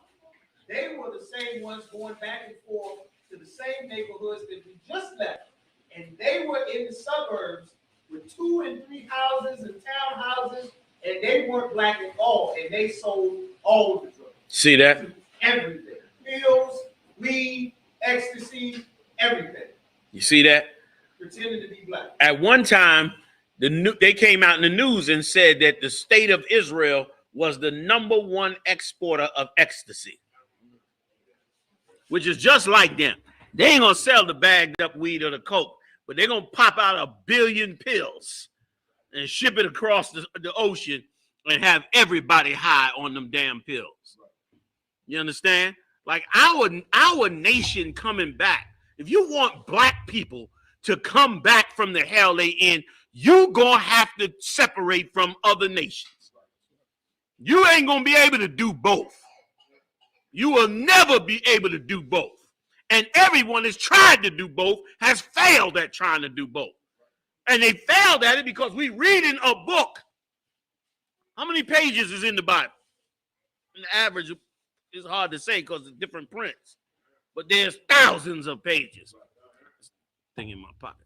Speaker 9: they were the same ones going back and forth to the same neighborhoods that we just left. And they were in the suburbs with 2 and 3 houses and townhouses, and they weren't black at all. And they sold all the drugs.
Speaker 6: See that?
Speaker 9: Everything. Pills, weed, ecstasy, everything.
Speaker 6: You see that?
Speaker 9: Pretending to be black.
Speaker 6: At one time, they came out in the news and said that the state of Israel was the #1 exporter of ecstasy, which is just like them. They ain't gonna sell the bagged up weed or the coke, but they're gonna pop out 1 billion pills and ship it across the ocean and have everybody high on them damn pills. You understand? Like our nation coming back. If you want black people to come back from the hell they in, you gonna have to separate from other nations. You ain't gonna be able to do both. You will never be able to do both. And everyone that's tried to do both has failed at trying to do both. And they failed at it because we reading a book. How many pages is in the Bible? On the average, it's hard to say because it's different prints. But there's thousands of pages. Thing in my pocket.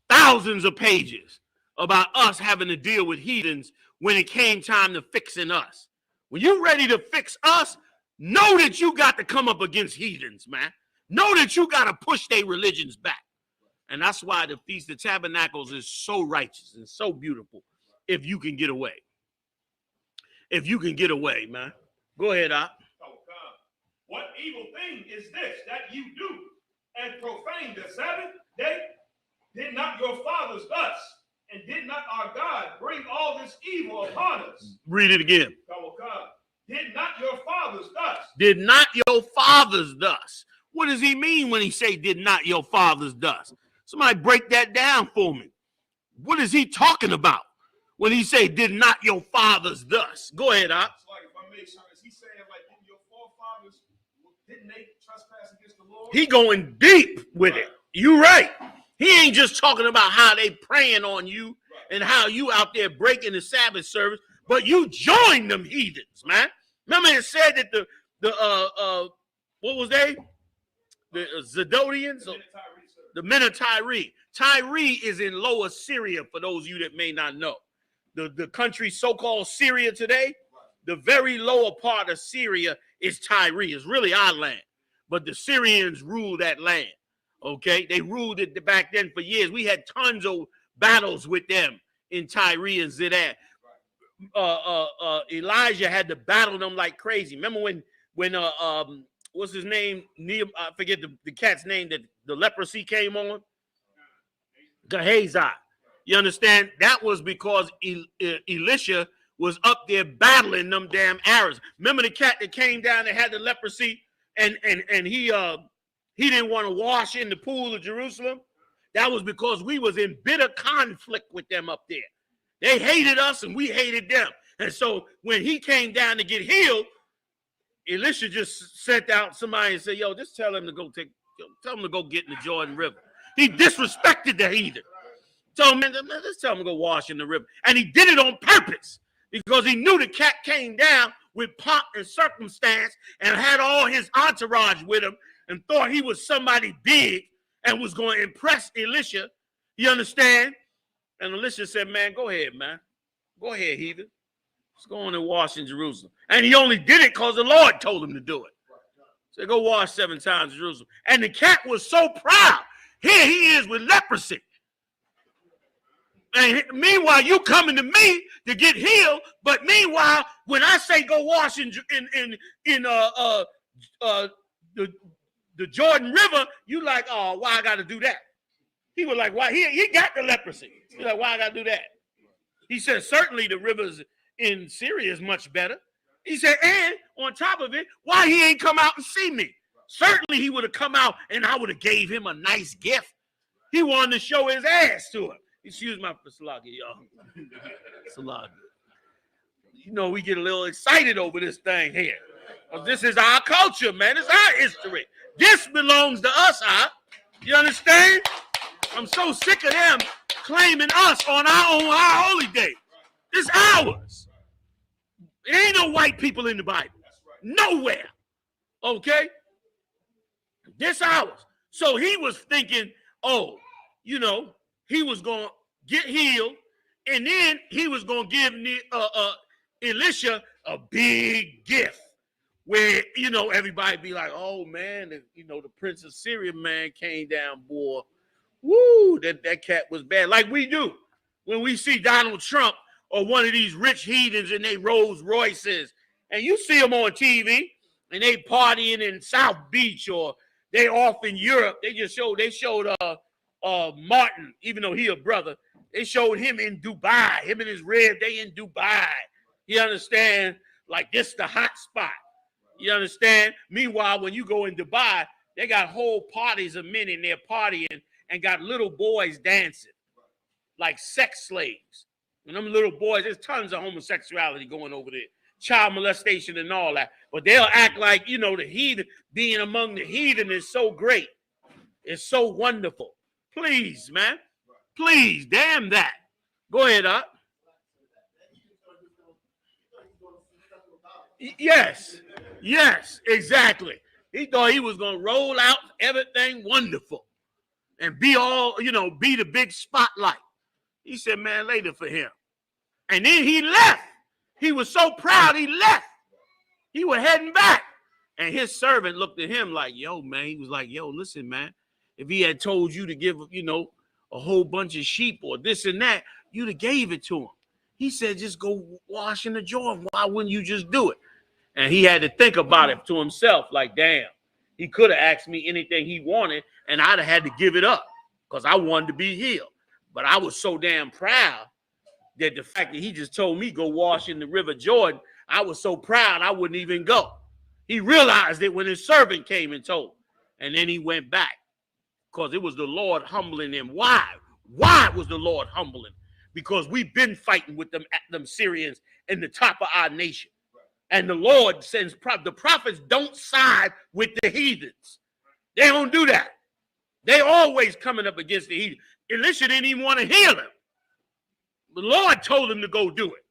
Speaker 6: Thousands of pages about us having to deal with heathens when it came time to fixing us. When you're ready to fix us, know that you got to come up against heathens, man. Know that you got to push their religions back. And that's why the Feast of Tabernacles is so righteous and so beautiful if you can get away. If you can get away, man. Go ahead, Op.
Speaker 10: Oh, God. What evil thing is this that you do and profane the Sabbath day? Did not your fathers thus, and did not our God bring all this evil upon us?
Speaker 6: Read it again.
Speaker 10: Oh, God. Did not your fathers thus?
Speaker 6: Did not your fathers thus? What does he mean when he say did not your fathers thus? Somebody break that down for me. What is he talking about when he say did not your fathers thus? Go ahead, Op.
Speaker 10: It's like, if I make sure, is he saying like didn't your forefathers, didn't they trespass against the Lord?
Speaker 6: He going deep with it. You right. He ain't just talking about how they praying on you and how you out there breaking the Sabbath service, but you join them heathens, man. Remember it said that the what was they? The Zidonians? The men of Tyre. Tyre is in Lower Syria, for those of you that may not know. The country so-called Syria today, the very lower part of Syria is Tyre. It's really our land. But the Syrians ruled that land. Okay, they ruled it back then for years. We had tons of battles with them in Tyre and Zidon. Elijah had to battle them like crazy. Remember when what's his name? I forget the cat's name that the leprosy came on. Gehazi. You understand? That was because Elisha was up there battling them damn Arabs. Remember the cat that came down and had the leprosy, and he didn't want to wash in the pool of Jerusalem? That was because we was in bitter conflict with them up there. They hated us and we hated them. And so when he came down to get healed, Elisha just sent out somebody and said, yo, just tell him to go get in the Jordan River. He disrespected the heathen. So man, let's tell him to go wash in the river. And he did it on purpose because he knew the cat came down with pomp and circumstance and had all his entourage with him and thought he was somebody big and was going to impress Elisha. You understand? And Elisha said, man, go ahead, man. Go ahead, heathen. Let's go on and wash in Jerusalem. And he only did it because the Lord told him to do it. So go wash 7 times in Jerusalem. And the cat was so proud. Here he is with leprosy. And meanwhile, you coming to me to get healed. But meanwhile, when I say go wash in the Jordan River, you like, oh, why I got to do that? He was like, why? He got the leprosy. He's like, why I got to do that? He said, certainly the rivers in Syria is much better. He said, and on top of it, why he ain't come out and see me? Certainly he would have come out and I would have gave him a nice gift. He wanted to show his ass to him. Excuse my Salagi, y'all. Salagi. You know, we get a little excited over this thing here. This is our culture, man. It's our history. This belongs to us, huh? You understand? I'm so sick of them claiming us on our holy day. It's ours. There ain't no white people in the Bible. Nowhere. Okay? This ours. So he was thinking, oh, you know, he was going to get healed, and then he was going to give Elisha a big gift where, you know, everybody be like, oh, man, you know, the Prince of Syria, man, came down, boy. Woo, that cat was bad. Like we do when we see Donald Trump or one of these rich heathens in their Rolls Royces, and you see them on TV, and they partying in South Beach or they off in Europe. They showed Martin, even though he a brother, they showed him in Dubai. Him and his rib, they in Dubai. You understand? Like this the hot spot. You understand? Meanwhile, when you go in Dubai, they got whole parties of men in there partying and got little boys dancing like sex slaves. And them little boys, there's tons of homosexuality going over there. Child molestation and all that. But they'll act like, you know, the heathen, being among the heathen is so great. It's so wonderful. Please, man. Please, damn that. Go ahead, Up. Yes. Yes, exactly. He thought he was going to roll out everything wonderful and be all, you know, be the big spotlight. He said, man, later for him. And then he left. He was so proud he left. He was heading back. And his servant looked at him like, yo, man. He was like, yo, listen, man. If he had told you to give, you know, a whole bunch of sheep or this and that, you'd have gave it to him. He said, just go wash in the Jordan. Why wouldn't you just do it? And he had to think about it to himself like, damn, he could have asked me anything he wanted and I'd have had to give it up because I wanted to be healed. But I was so damn proud that the fact that he just told me go wash in the River Jordan, I was so proud I wouldn't even go. He realized it when his servant came and told him. And then he went back because it was the Lord humbling him. Why? Why was the Lord humbling? Because we've been fighting with them Syrians in the top of our nation. And the Lord sends the prophets don't side with the heathens. They don't do that. They always coming up against the heathen. Elisha didn't even want to heal him. The Lord told him to go do it.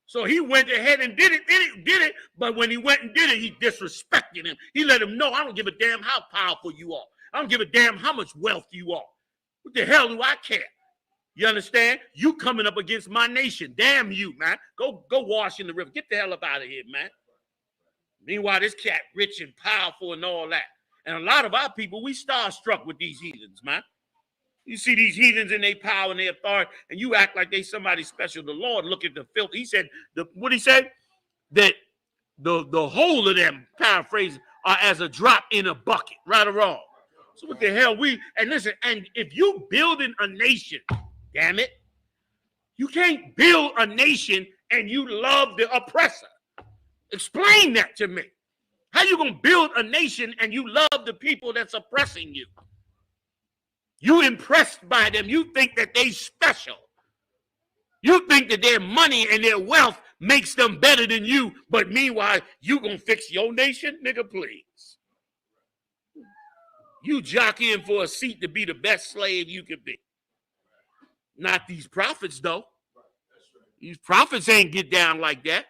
Speaker 6: So he went ahead and did it. But when he went and did it, he disrespected him. He let him know, I don't give a damn how powerful you are. I don't give a damn how much wealth you are. What the hell do I care? You understand? You coming up against my nation. Damn you, man. Go wash in the river. Get the hell up out of here, man. Meanwhile, this cat rich and powerful and all that. And a lot of our people, we starstruck with these heathens, man. You see these heathens in their power and their authority, and you act like they somebody special. The Lord look at the filth. He said, what he said? That the whole of them, paraphrasing, are as a drop in a bucket, right or wrong. So what the hell and listen, and if you building a nation, damn it, you can't build a nation and you love the oppressor. Explain that to me. How you gonna build a nation and you love the people that's oppressing you? You impressed by them. You think that they special. You think that their money and their wealth makes them better than you, but meanwhile, you gonna fix your nation? Nigga, please. You jockeying for a seat to be the best slave you could be. Not these prophets, though. These prophets ain't get down like that.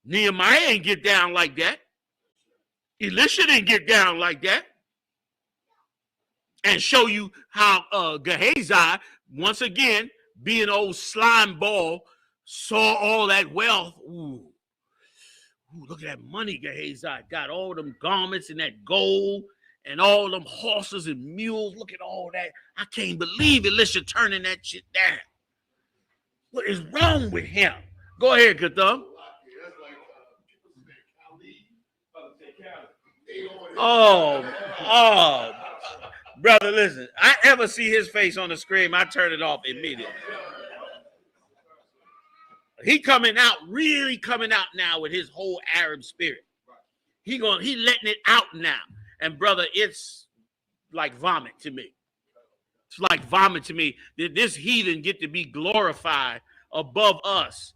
Speaker 6: Nehemiah ain't get down like that. Elisha didn't get down like that. And show you how Gehazi, once again, being old slime ball, saw all that wealth. Ooh, look at that money Gehazi got. All them garments and that gold and all them horses and mules. Look at all that. I can't believe Elisha turning that shit down. What is wrong with him? Go ahead, Katham. Oh. Brother, listen, I ever see his face on the screen, I turn it off immediately. He really coming out now with his whole Arab spirit. He letting it out now. And brother, it's like vomit to me. It's like vomit to me that this heathen get to be glorified above us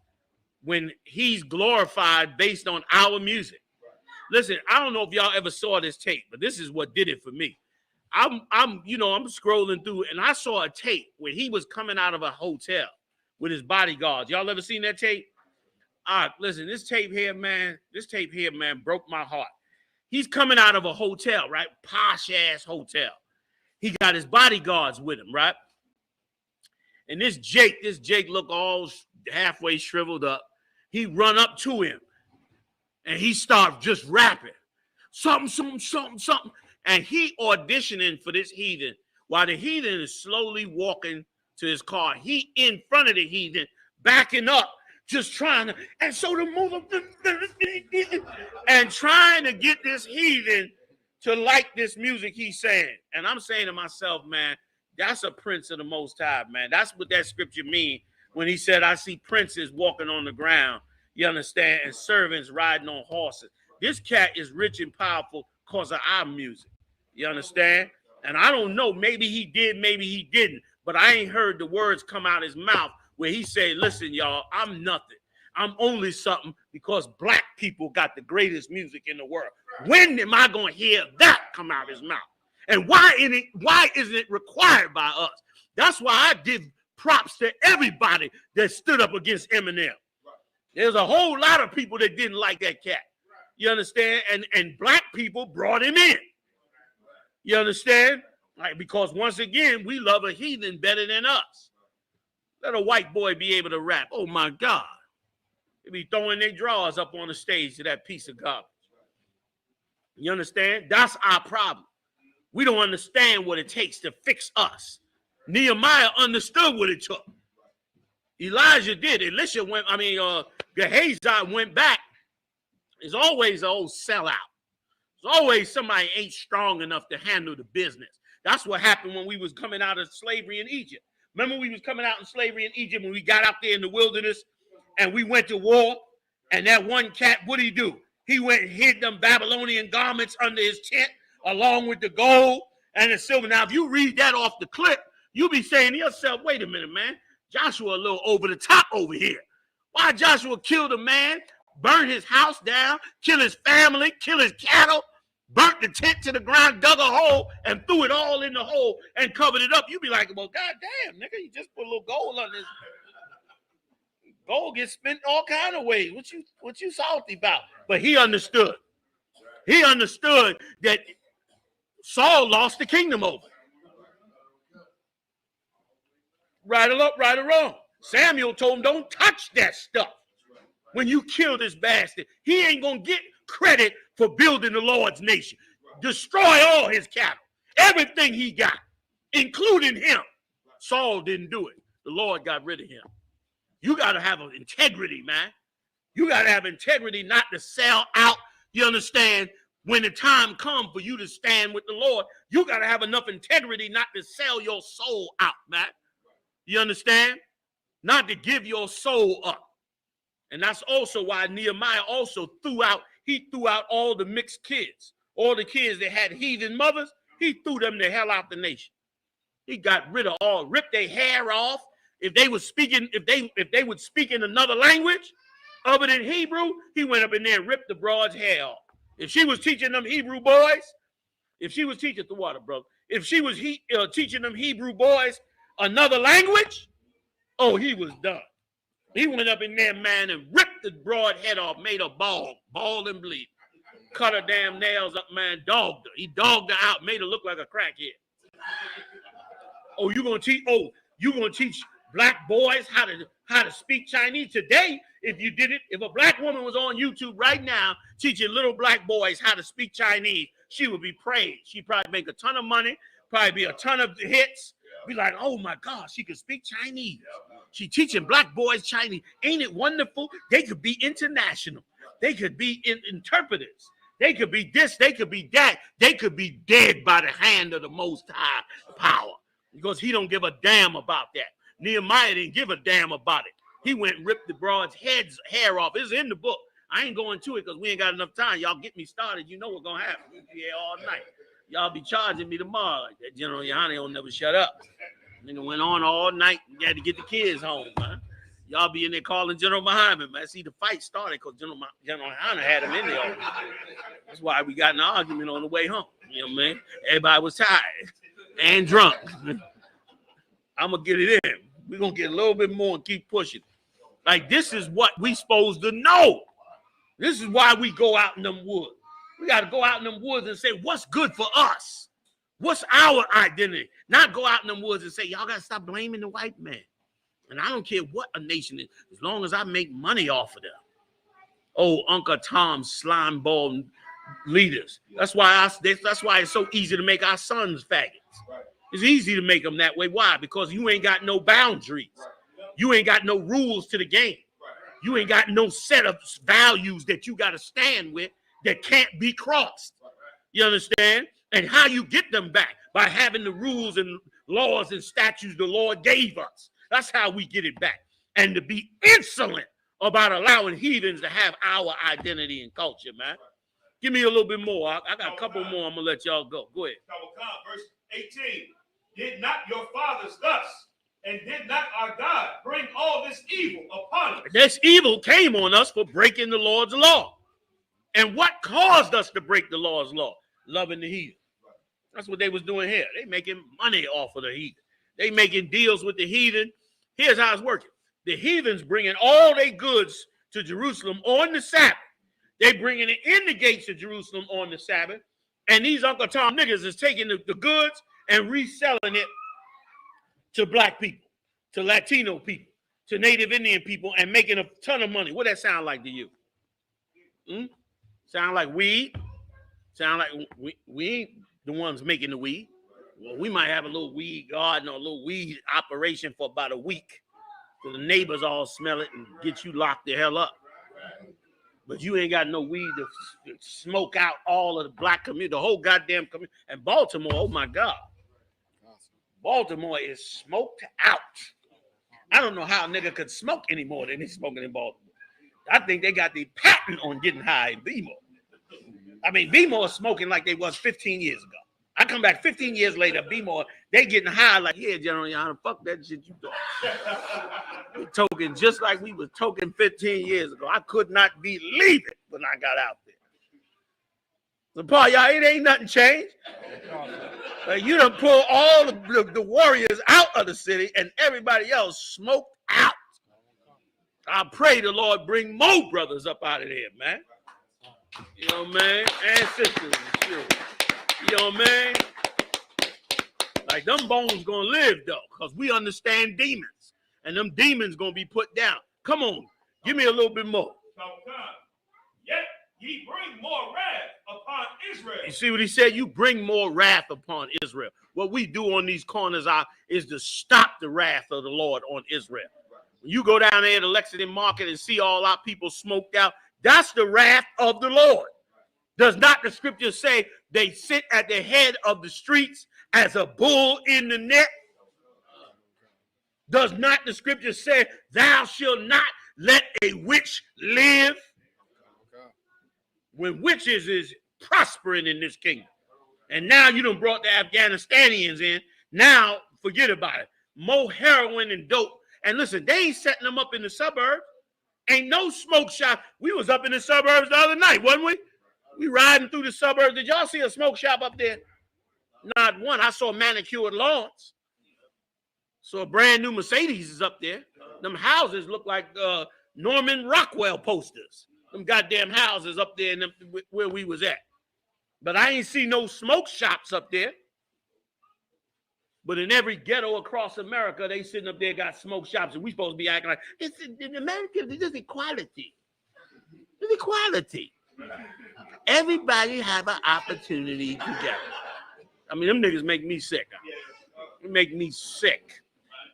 Speaker 6: when he's glorified based on our music. Listen, I don't know if y'all ever saw this tape, but this is what did it for me. I'm scrolling through and I saw a tape where he was coming out of a hotel with his bodyguards. Y'all ever seen that tape? Listen, this tape here, man, broke my heart. He's coming out of a hotel, right? Posh ass hotel. He got his bodyguards with him, right? And this Jake look all halfway shriveled up. He run up to him and he start just rapping. Something. And he auditioning for this heathen while the heathen is slowly walking to his car. He in front of the heathen, backing up, just trying to, and so to move up and trying to get this heathen to like this music he's saying. And I'm saying to myself, man, that's a prince of the Most High, man. That's what that scripture mean when he said, I see princes walking on the ground, you understand, and servants riding on horses. This cat is rich and powerful because of our music, you understand? And I don't know, maybe he did, maybe he didn't, but I ain't heard the words come out his mouth where he said, listen, y'all, I'm nothing. I'm only something because black people got the greatest music in the world. When am I going to hear that come out of his mouth? And why isn't it required by us? That's why I give props to everybody that stood up against Eminem. There's a whole lot of people that didn't like that cat. You understand? And black people brought him in. You understand? Like, because once again, we love a heathen better than us. Let a white boy be able to rap. Oh my God. They be throwing their drawers up on the stage to that piece of garbage. You understand? That's our problem. We don't understand what it takes to fix us. Nehemiah understood what it took. Elijah did. Gehazi went back. There's always an old sellout. There's always somebody ain't strong enough to handle the business. That's what happened when we was coming out of slavery in Egypt. Remember we was coming out in slavery in Egypt when we got out there in the wilderness and we went to war, and that one cat, what'd he do? He went and hid them Babylonian garments under his tent along with the gold and the silver. Now, if you read that off the clip, you'll be saying to yourself, wait a minute, man, Joshua a little over the top over here. Why Joshua killed a man, burn his house down, kill his family, kill his cattle, burnt the tent to the ground, dug a hole, and threw it all in the hole and covered it up? You'd be like, well, goddamn, nigga, you just put a little gold on this. Gold gets spent all kind of ways. What you salty about? But he understood. He understood that Saul lost the kingdom over. Right or wrong. Samuel told him, don't touch that stuff. When you kill this bastard, he ain't going to get credit for building the Lord's nation. Destroy all his cattle. Everything he got, including him. Saul didn't do it. The Lord got rid of him. You got to have integrity, man. You got to have integrity not to sell out, you understand, when the time comes for you to stand with the Lord. You got to have enough integrity not to sell your soul out, man. You understand? Not to give your soul up. And that's also why Nehemiah also threw out all the mixed kids. All the kids that had heathen mothers, he threw them the hell out the nation. He got rid of all, ripped their hair off. If they would speak in another language other than Hebrew, he went up in there and ripped the broad's hair off. If she was teaching them Hebrew boys, if she was teaching the water, bro, if she was teaching them Hebrew boys another language, oh, he was done. He went up in there, man, and ripped the broad head off, made her bald and bleed. Cut her damn nails up, man, dogged her. He dogged her out, made her look like a crackhead. Oh, you gonna teach black boys how to speak Chinese today? If a black woman was on YouTube right now teaching little black boys how to speak Chinese, she would be praised. She'd probably make a ton of money, probably be a ton of hits. Be like, oh my God, she could speak Chinese. She teaching black boys Chinese. Ain't it wonderful? They could be international. They could be interpreters. They could be this. They could be that. They could be dead by the hand of the Most High power, because he don't give a damn about that. Nehemiah didn't give a damn about it. He went and ripped the broad's hair off. It's in the book. I ain't going to it because we ain't got enough time. Y'all get me started. You know what's going to happen. We'll be here all night. Y'all be charging me tomorrow like that. General YAHANNA don't never shut up. Nigga went on all night. You had to get the kids home, man. Y'all be in there calling General Muhammad, man. See, the fight started because General YAHANNA had him in there. That's why we got in an argument on the way home. You know what I mean? Everybody was tired and drunk. I'm going to get it in. We're going to get a little bit more and keep pushing. Like, this is what we supposed to know. This is why we go out in them woods. We got to go out in them woods and say, what's good for us? What's our identity? Not go out in them woods and say, y'all got to stop blaming the white man. And I don't care what a nation is, as long as I make money off of them. Oh, Uncle Tom's slime ball leaders. That's why it's so easy to make our sons faggots. It's easy to make them that way. Why? Because you ain't got no boundaries. You ain't got no rules to the game. You ain't got no set of values that you got to stand with that can't be crossed. You understand? And how you get them back? By having the rules and laws and statutes the Lord gave us. That's how we get it back. And to be insolent about allowing heathens to have our identity and culture, man. Give me a little bit more. I got a couple more. I'm going to let y'all go. Go ahead.
Speaker 10: Verse 18. Did not your fathers thus, and did not our God bring all this evil upon us?
Speaker 6: This evil came on us for breaking the Lord's law. And what caused us to break the Lord's law? Loving the heathen. That's what they was doing here. They making money off of the heathen. They making deals with the heathen. Here's how it's working. The heathens bringing all their goods to Jerusalem on the Sabbath. They bringing it in the gates of Jerusalem on the Sabbath. And these Uncle Tom niggas is taking the goods and reselling it to black people, to Latino people, to Native Indian people, and making a ton of money. What that sound like to you? Sound like weed? Sound like we ain't the ones making the weed. Well, we might have a little weed garden or a little weed operation for about a week. So the neighbors all smell it and get you locked the hell up. But you ain't got no weed to smoke out all of the black community, the whole goddamn community. And Baltimore, oh my God. Baltimore is smoked out. I don't know how a nigga could smoke anymore than he's smoking in Baltimore. I think they got the patent on getting high in B-more. I mean, B-more is smoking like they was 15 years ago. I come back 15 years later, B-more, they getting high like, yeah, General YAHANNA, fuck that shit you doing. We token just like we was token 15 years ago. I could not believe it when I got out there. So, Paul, y'all, it ain't nothing changed. Like, you done pull all the warriors out of the city and everybody else smoked out. I pray the Lord bring more brothers up out of there, man. You know what I mean? And sisters, sure. You know what I mean? Like, them bones gonna live, though, because we understand demons. And them demons gonna be put down. Come on, give me a little bit more.
Speaker 10: Yet ye bring more wrath upon Israel.
Speaker 6: You see what he said? You bring more wrath upon Israel. What we do on these corners is to stop the wrath of the Lord on Israel. When you go down there to Lexington Market and see all our people smoked out, that's the wrath of the Lord. Does not the scripture say they sit at the head of the streets as a bull in the net? Does not the scripture say, thou shalt not let a witch live? When witches is prospering in this kingdom. And now you done brought the Afghanistanians in. Now, forget about it. More heroin and dope. And listen, they ain't setting them up in the suburbs. Ain't no smoke shop. We was up in the suburbs the other night, wasn't we? We riding through the suburbs. Did y'all see a smoke shop up there? Not one. I saw manicured lawns. So a brand new Mercedes is up there. Them houses look like Norman Rockwell posters. Them goddamn houses up there in where we was at. But I ain't see no smoke shops up there. But in every ghetto across America, they sitting up there got smoke shops, and we supposed to be acting like, in America, there's equality. There's equality. Everybody have an opportunity together. I mean, them niggas make me sick. They make me sick.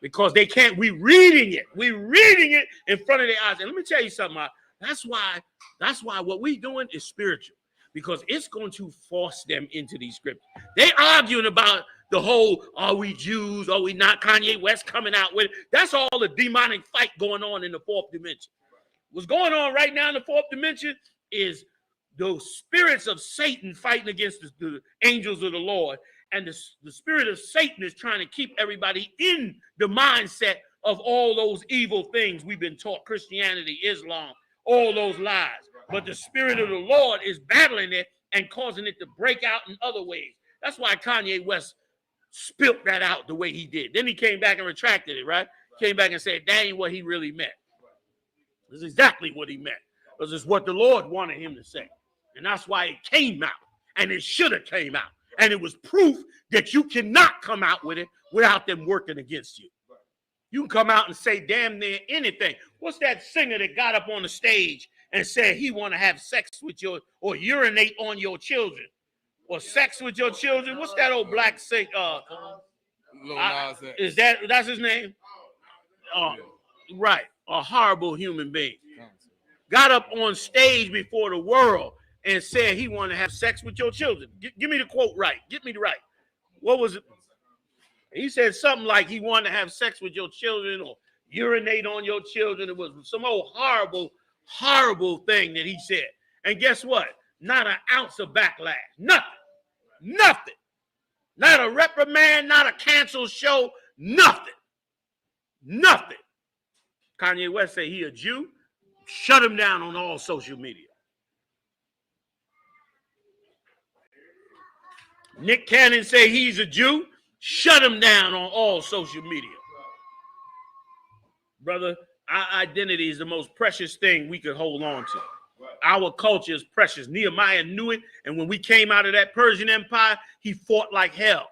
Speaker 6: Because they can't, we reading it in front of their eyes. And let me tell you something, that's why what we doing is spiritual. Because it's going to force them into these scriptures. They arguing about the whole, are we Jews, are we not? Kanye West coming out with it. That's all the demonic fight going on in the fourth dimension. What's going on right now in the fourth dimension is those spirits of Satan fighting against the angels of the Lord. And the spirit of Satan is trying to keep everybody in the mindset of all those evil things we've been taught, Christianity, Islam, all those lies. But the spirit of the Lord is battling it and causing it to break out in other ways. That's why Kanye West spilt that out the way he did. Then he came back and retracted it, right? Came back and said, that ain't what he really meant. This is exactly what he meant. Because it's what the Lord wanted him to say. And that's why it came out. And it should have came out. And it was proof that you cannot come out with it without them working against you. You can come out and say damn near anything. What's that singer that got up on the stage and said he want to have sex with your, or urinate on your children, or sex with your children? What's that old black singer? Is that's his name? Right, a horrible human being. Got up on stage before the world and said he wanted to have sex with your children. Give me the quote right. Get me the right. What was it? He said something like he wanted to have sex with your children or urinate on your children. It was some old horrible, horrible thing that he said. And guess what? Not an ounce of backlash. Nothing. Nothing. Not a reprimand, not a canceled show. Nothing. Nothing. Kanye West say he a Jew. Shut him down on all social media. Nick Cannon say he's a Jew. Shut him down on all social media. Brother, our identity is the most precious thing we could hold on to. Our culture is precious. Nehemiah knew it, and when we came out of that Persian Empire, he fought like hell.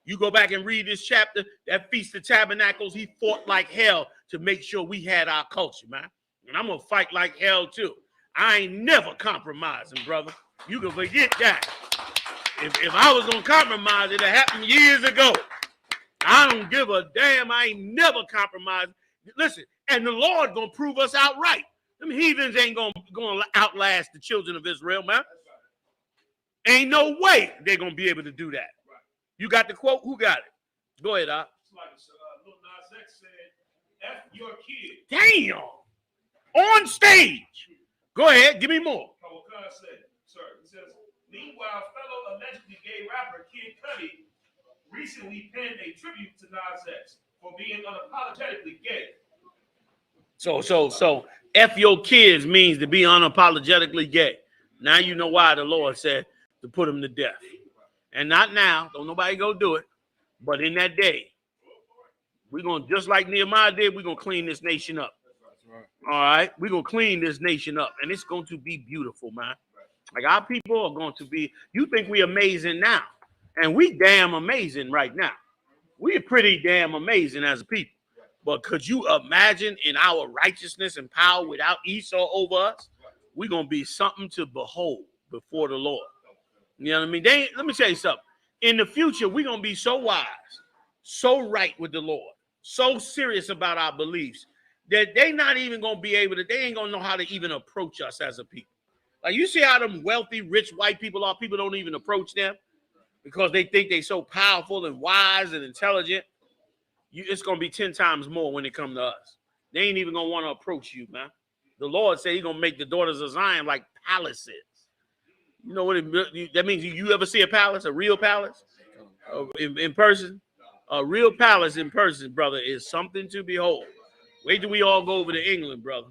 Speaker 6: You go back and read this chapter, that Feast of Tabernacles, he fought like hell to make sure we had our culture, man. And I'm going to fight like hell, too. I ain't never compromising, brother. You can forget that. If I was going to compromise, it happened years ago. I don't give a damn. I ain't never compromised. Listen, and the Lord going to prove us outright. Them heathens ain't going to outlast the children of Israel, man. Ain't no way they're going to be able to do that. You got the quote? Who got it? Go ahead, Doc.
Speaker 10: It's like Lil Nas X said, F your kid.
Speaker 6: Damn. On stage. Go ahead. Give me more.
Speaker 10: Kawakana said, sir, he says, meanwhile, fellow allegedly gay rapper Kid Cudi recently penned a tribute to Nas X for being unapologetically gay.
Speaker 6: So F your kids means to be unapologetically gay. Now you know why the Lord said to put them to death. And not now. Don't nobody go do it. But in that day, we're going to, just like Nehemiah did, we're going to clean this nation up. All right? We're going to clean this nation up. And it's going to be beautiful, man. Like our people are going to be, you think we amazing now. And we damn amazing right now. We're pretty damn amazing as a people. But could you imagine in our righteousness and power without Esau over us? We're going to be something to behold before the Lord. You know what I mean? Let me tell you something. In the future, we're going to be so wise, so right with the Lord, so serious about our beliefs that they not even going to be able to, they ain't going to know how to even approach us as a people. Like you see how them wealthy, rich white people are, people don't even approach them because they think they're so powerful and wise and intelligent. It's going to be 10 times more when it comes to us. They ain't even going to want to approach you, man. The Lord said he's going to make the daughters of Zion like palaces. You know what that means? You ever see a palace, a real palace in person? A real palace in person, brother, is something to behold. Wait till we all go over to England, brother.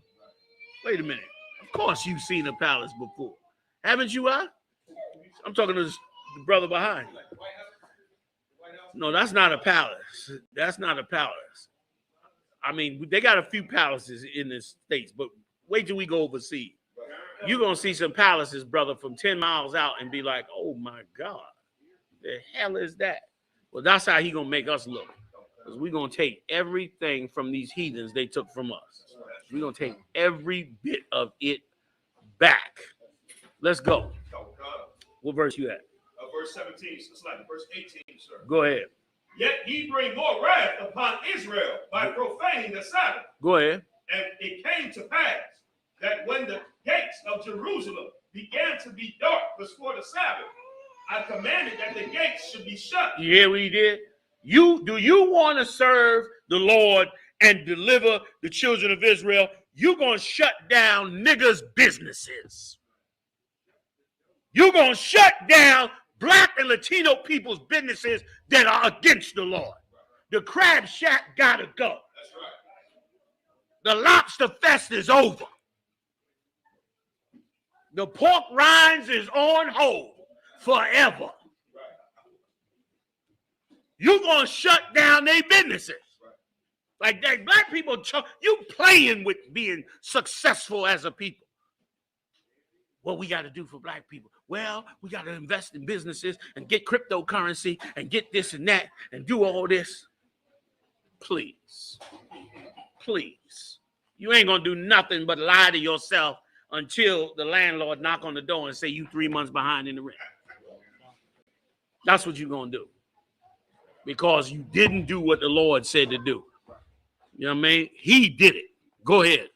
Speaker 6: Wait a minute. Of course you've seen a palace before. Haven't you, I'm talking to the brother behind you. No, that's not a palace. That's not a palace. I mean, they got a few palaces in the States, but wait till we go overseas. You're going to see some palaces, brother, from 10 miles out and be like, oh, my God, the hell is that? Well, that's how he's going to make us look. Because we're going to take everything from these heathens they took from us. We're going to take every bit of it back. Let's go. What verse you at?
Speaker 10: Verse 17, it's like verse 18, sir.
Speaker 6: Go ahead.
Speaker 10: Yet ye bring more wrath upon Israel by profaning the Sabbath.
Speaker 6: Go ahead.
Speaker 10: And it came to pass that when the gates of Jerusalem began to be dark before the Sabbath, I commanded that the gates should be shut.
Speaker 6: You hear what he did? Do you want to serve the Lord and deliver the children of Israel? You're going to shut down niggas' businesses. You're going to shut down Black and Latino people's businesses that are against the Lord. The crab shack got to go. The lobster fest is over. The pork rinds is on hold forever. You're going to shut down their businesses. Like that, black people, you playing with being successful as a people. What we got to do for black people? Well, we got to invest in businesses and get cryptocurrency and get this and that and do all this. Please, please. You ain't going to do nothing but lie to yourself until the landlord knock on the door and say you 3 months behind in the rent. That's what you're going to do. Because you didn't do what the Lord said to do. You know what I mean? He did it. Go ahead.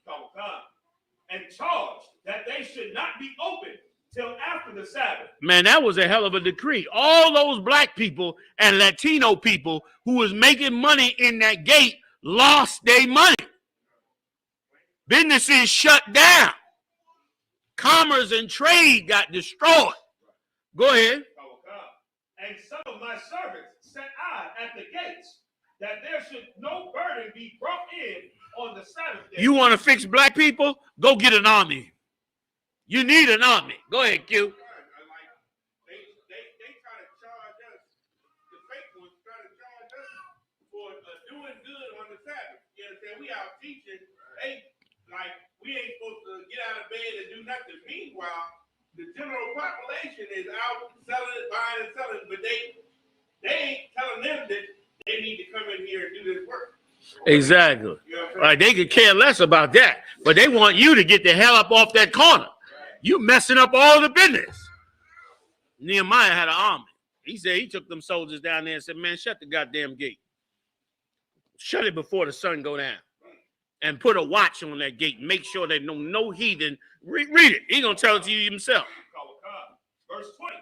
Speaker 10: And charged that they should not be open till after the Sabbath.
Speaker 6: Man, that was a hell of a decree. All those black people and Latino people who was making money in that gate lost their money. Businesses shut down. Commerce and trade got destroyed. Go ahead.
Speaker 10: And some of my servants set I at the gates, that there should no burden be brought in on the Sabbath day.
Speaker 6: You want to fix black people? Go get an army. You need an army. Go ahead, Q.
Speaker 10: They try to charge us, the fake ones try to charge us for doing good on the Sabbath. You understand? We out teaching, hey, like we ain't supposed to get out of bed and do nothing. Meanwhile, the general population is out selling, buying and selling, but they ain't telling them that they need to come in here and do this work.
Speaker 6: Exactly.
Speaker 10: You know
Speaker 6: Right? They could care less about that, but they want you to get the hell up off that corner. You messing up all the business. Nehemiah had an army. He said he took them soldiers down there and said, man, shut the goddamn gate. Shut it before the sun go down. And put a watch on that gate. Make sure that no heathen. Read it. He's going to tell it to you himself.
Speaker 10: Verse 20.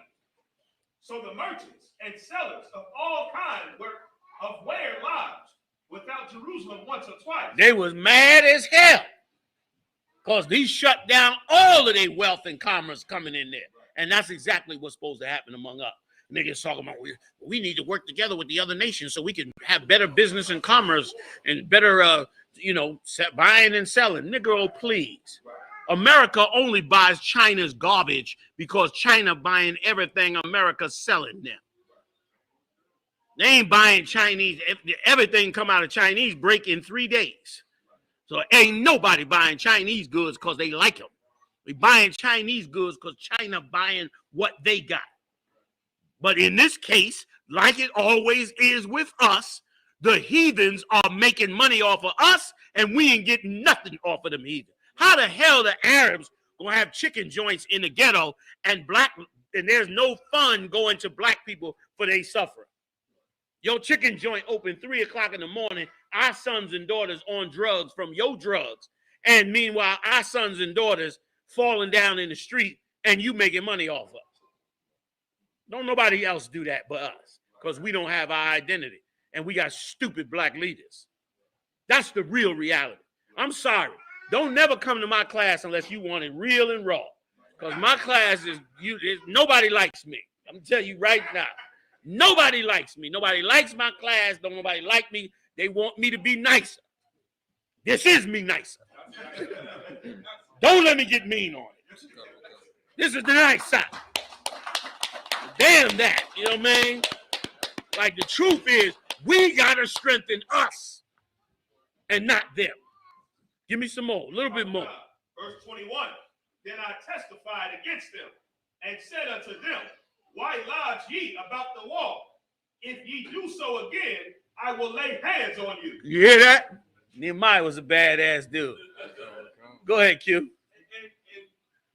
Speaker 10: So the merchants and sellers of all kinds were of where lodged without Jerusalem once or twice.
Speaker 6: They was mad as hell. Because these shut down all of their wealth and commerce coming in there. And that's exactly what's supposed to happen among us. Niggas talking about we need to work together with the other nations so we can have better business and commerce and better, buying and selling. Negro, please. America only buys China's garbage because China buying everything America's selling them. They ain't buying Chinese. Everything come out of Chinese break in 3 days. So ain't nobody buying Chinese goods because they like them. We buying Chinese goods because China buying what they got. But in this case, like it always is with us, the heathens are making money off of us, and we ain't getting nothing off of them heathens. How the hell the Arabs gonna have chicken joints in the ghetto and there's no fun going to black people for they suffering? Your chicken joint open 3 o'clock in the morning. Our sons and daughters on drugs from your drugs. And meanwhile, our sons and daughters falling down in the street and you making money off of us. Don't nobody else do that but us because we don't have our identity and we got stupid black leaders. That's the real reality. I'm sorry. Don't never come to my class unless you want it real and raw because my class nobody likes me. I'm telling you right now. Nobody likes me. Nobody likes my class. Don't nobody like me. They want me to be nicer. This is me nicer. Don't let me get mean on it. This is the nice side. Damn that. You know what I mean? Like the truth is, we got to strengthen us and not them. Give me some more, a little bit more.
Speaker 10: Verse 21. Then I testified against them and said unto them, why lodge ye about the wall? If ye do so again, I will lay hands on you.
Speaker 6: You hear that? Nehemiah was a badass dude. Go ahead, Q.
Speaker 10: And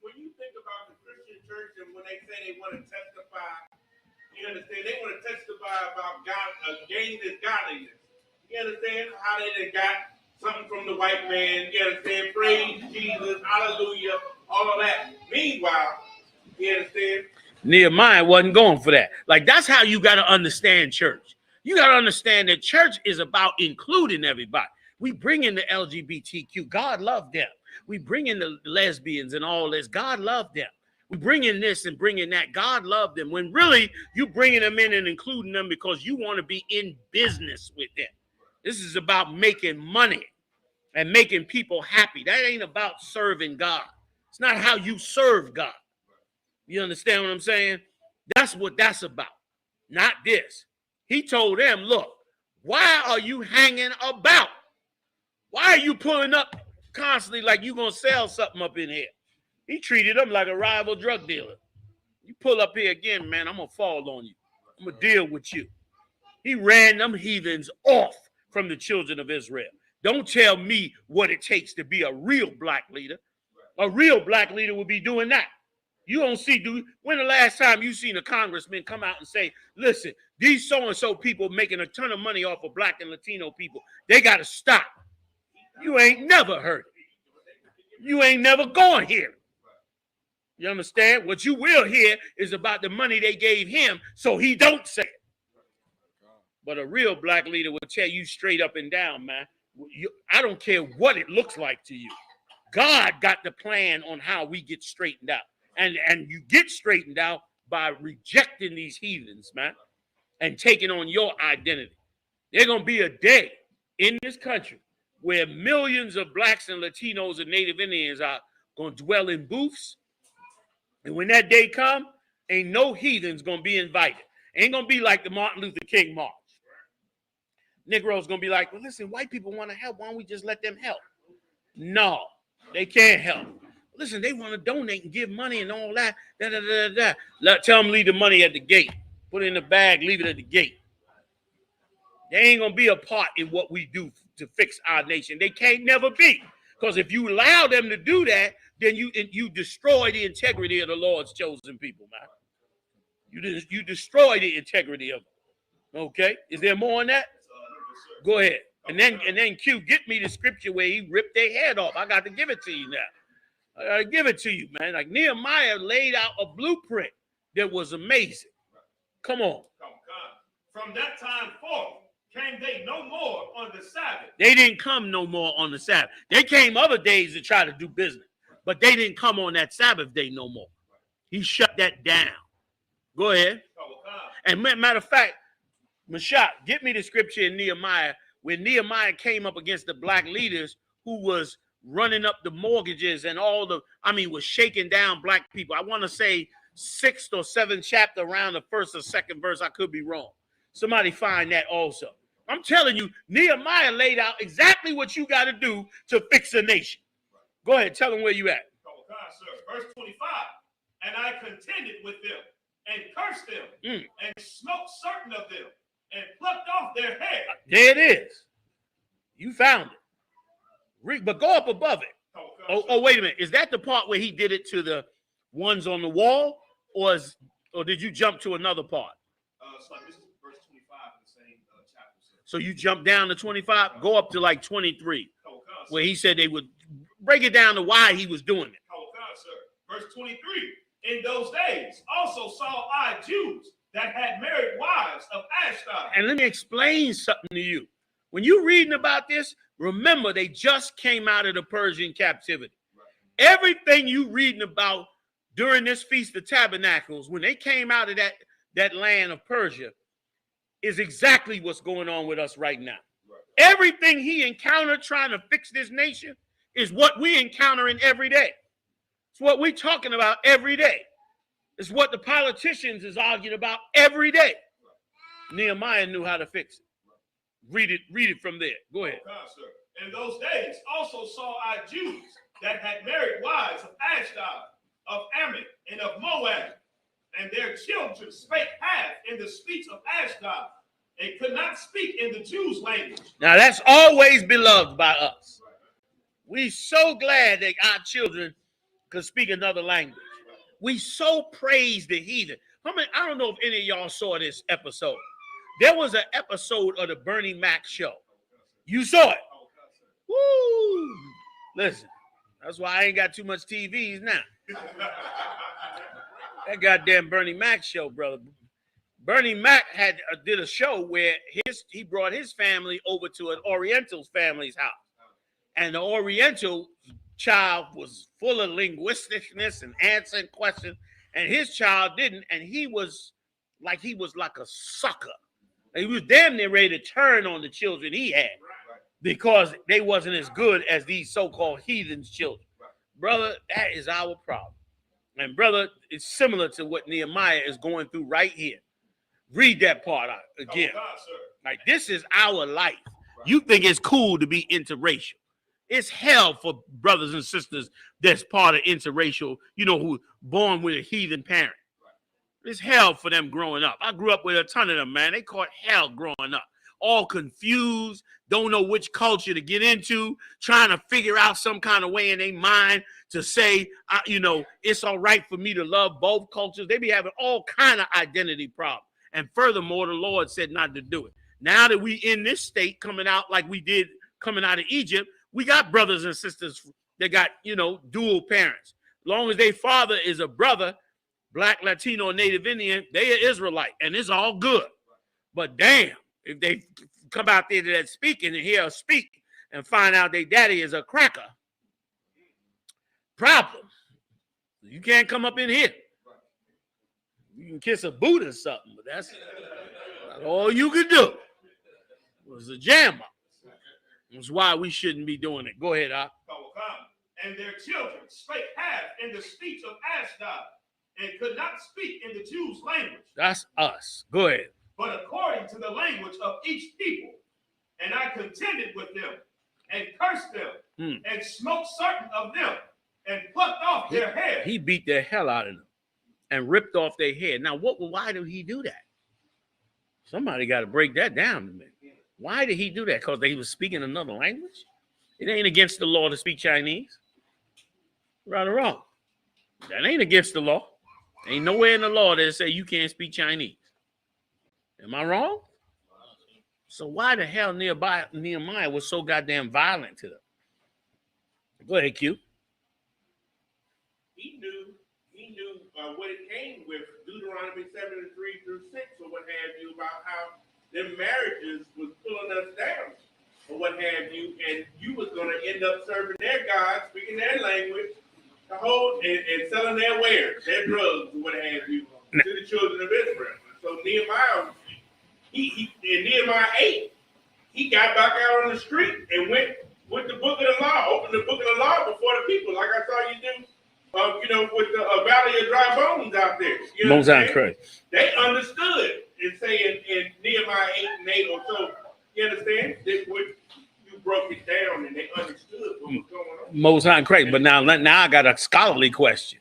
Speaker 10: when you think about the Christian church and when they say they want to testify, you understand, they want to testify about God, gaining this godliness. You understand how they got something from the white man. You understand? Praise Jesus, hallelujah, all of that. Meanwhile, you understand?
Speaker 6: Nehemiah wasn't going for that. Like, that's how you got to understand church. You got to understand that church is about including everybody. We bring in the LGBTQ. God loved them. We bring in the lesbians and all this. God loved them. We bring in this and bring in that. God loved them. When really you bringing them in and including them because you want to be in business with them. This is about making money and making people happy. That ain't about serving God. It's not how you serve God. You understand what I'm saying? That's what that's about, not this. He told them, look, why are you hanging about? Why are you pulling up constantly like you gonna sell something up in here? He treated them like a rival drug dealer. You pull up here again, man, I'm gonna fall on you. I'm gonna deal with you. He ran them heathens off from the children of Israel. Don't tell me what it takes to be a real black leader. A real black leader will be doing that. You don't see, when the last time you seen a congressman come out and say, listen, these so-and-so people making a ton of money off of black and Latino people, they got to stop. You ain't never heard it. You ain't never gonna hear it. You understand? What you will hear is about the money they gave him so he don't say it. But a real black leader will tell you straight up and down, man, I don't care what it looks like to you. God got the plan on how we get straightened out. And you get straightened out by rejecting these heathens, man, and taking on your identity. There's going to be a day in this country where millions of blacks and Latinos and Native Indians are going to dwell in booths. And when that day comes, ain't no heathens going to be invited. Ain't going to be like the Martin Luther King March. Negroes going to be like, well, listen, white people want to help. Why don't we just let them help? No, they can't help. Listen, they want to donate and give money and all that. Tell them leave the money at the gate. Put it in the bag, leave it at the gate. They ain't going to be a part in what we do to fix our nation. They can't never be. Because if you allow them to do that, then you destroy the integrity of the Lord's chosen people, man. You destroy the integrity of them. Okay? Is there more on that? Go ahead. And then Q, get me the scripture where he ripped their head off. I got to give it to you now. I got to give it to you, man. Like Nehemiah laid out a blueprint that was amazing. Come on.
Speaker 10: From that time forth, came they no more on the Sabbath.
Speaker 6: They didn't come no more on the Sabbath. They came other days to try to do business, but they didn't come on that Sabbath day no more. He shut that down. Go ahead. And matter of fact, Mashak, get me the scripture in Nehemiah where Nehemiah came up against the black leaders who was running up the mortgages and was shaking down black people. I want to say 6th or 7th chapter around the 1st or 2nd verse. I could be wrong. Somebody find that also. I'm telling you, Nehemiah laid out exactly what you got to do to fix a nation. Go ahead, tell them where you at.
Speaker 10: Verse 25, and I contended with them and cursed them and smote certain of them and plucked off their hair.
Speaker 6: There it is. You found it. But go up above it. Oh, wait a minute. Is that the part where he did it to the ones on the wall, or did you jump to another part?
Speaker 10: So this is verse 25 of the same chapter.
Speaker 6: So you jump down to 25, go up to like 23, where he said they would break it down to why he was doing it.
Speaker 10: Verse 23, in those days also saw I Jews that had married wives of Ashdod.
Speaker 6: And let me explain something to you. When you're reading about this, remember they just came out of the Persian captivity. Everything you reading about during this Feast of Tabernacles, when they came out of that land of Persia, is exactly what's going on with us right now. Everything he encountered trying to fix this nation is what we encountering every day. It's what we're talking about every day. It's what the politicians is arguing about every day. Nehemiah knew how to fix it. Read it from there. Go ahead.
Speaker 10: In those days also saw I Jews that had married wives of Ashdod, of Ammon, and of Moab, and their children spake half in the speech of Ashdod, and could not speak in the Jews' language.
Speaker 6: Now that's always beloved by us. We so glad that our children could speak another language. We so praise the heathen. I don't know if any of y'all saw this episode. There was an episode of the Bernie Mac show. You saw it. Woo! Listen, that's why I ain't got too much TVs now. That goddamn Bernie Mac show, brother. Bernie Mac did a show where he brought his family over to an Oriental family's house. And the Oriental child was full of linguisticness and answering questions, and his child didn't, and he was like a sucker. He was damn near ready to turn on the children he had because they wasn't as good as these so-called heathens' children. Brother, that is our problem. And brother, it's similar to what Nehemiah is going through right here. Read that part out again. Like, this is our life. You think it's cool to be interracial. It's hell for brothers and sisters that's part of interracial, who born with a heathen parent. It's hell for them growing up. I grew up with a ton of them, man. They caught hell growing up. All confused, don't know which culture to get into, trying to figure out some kind of way in their mind to say, it's all right for me to love both cultures. They be having all kind of identity problems. And furthermore, the Lord said not to do it. Now that we in this state coming out like we did coming out of Egypt, we got brothers and sisters that got, dual parents. Long as their father is a brother, Black, Latino, Native Indian, they are Israelite, and it's all good. But damn, if they come out there to that speaking and hear us speak and find out their daddy is a cracker, problem. You can't come up in here. You can kiss a boot or something, but that's all you can do. It was a jam up. That's why we shouldn't be doing it. Go ahead, Ak.
Speaker 10: And their children spake half in the speech of Ashdod, and could not speak in the Jews' language.
Speaker 6: That's us. Go ahead.
Speaker 10: But according to the language of each people. And I contended with them, and cursed them, and smote certain of them, and plucked off their hair.
Speaker 6: He beat the hell out of them and ripped off their hair. Now, why did he do that? Somebody got to break that down to me. Why did he do that? Because they was speaking another language? It ain't against the law to speak Chinese. Right or wrong? That ain't against the law. Ain't nowhere in the law that say you can't speak Chinese. Am I wrong? So why the hell Nehemiah was so goddamn violent to them? Go ahead, Q.
Speaker 11: He knew what it came with Deuteronomy 7:3 through 6 or what have you about how their marriages was pulling us down or what have you, and you was going to end up serving their God, speaking their language, the whole and selling their wares, their drugs or what have you to the children of Israel. So Nehemiah, he in Nehemiah 8, he got back out on the street and went with the book of the law, opened the book of the law before the people, like I saw you do. With the Valley of Dry Bones out there. You know what I'm saying? They understood and saying in Nehemiah 8:8 or so, you understand? You broke it down and they understood what was going on.
Speaker 6: Most High and correct. But now I got a scholarly question.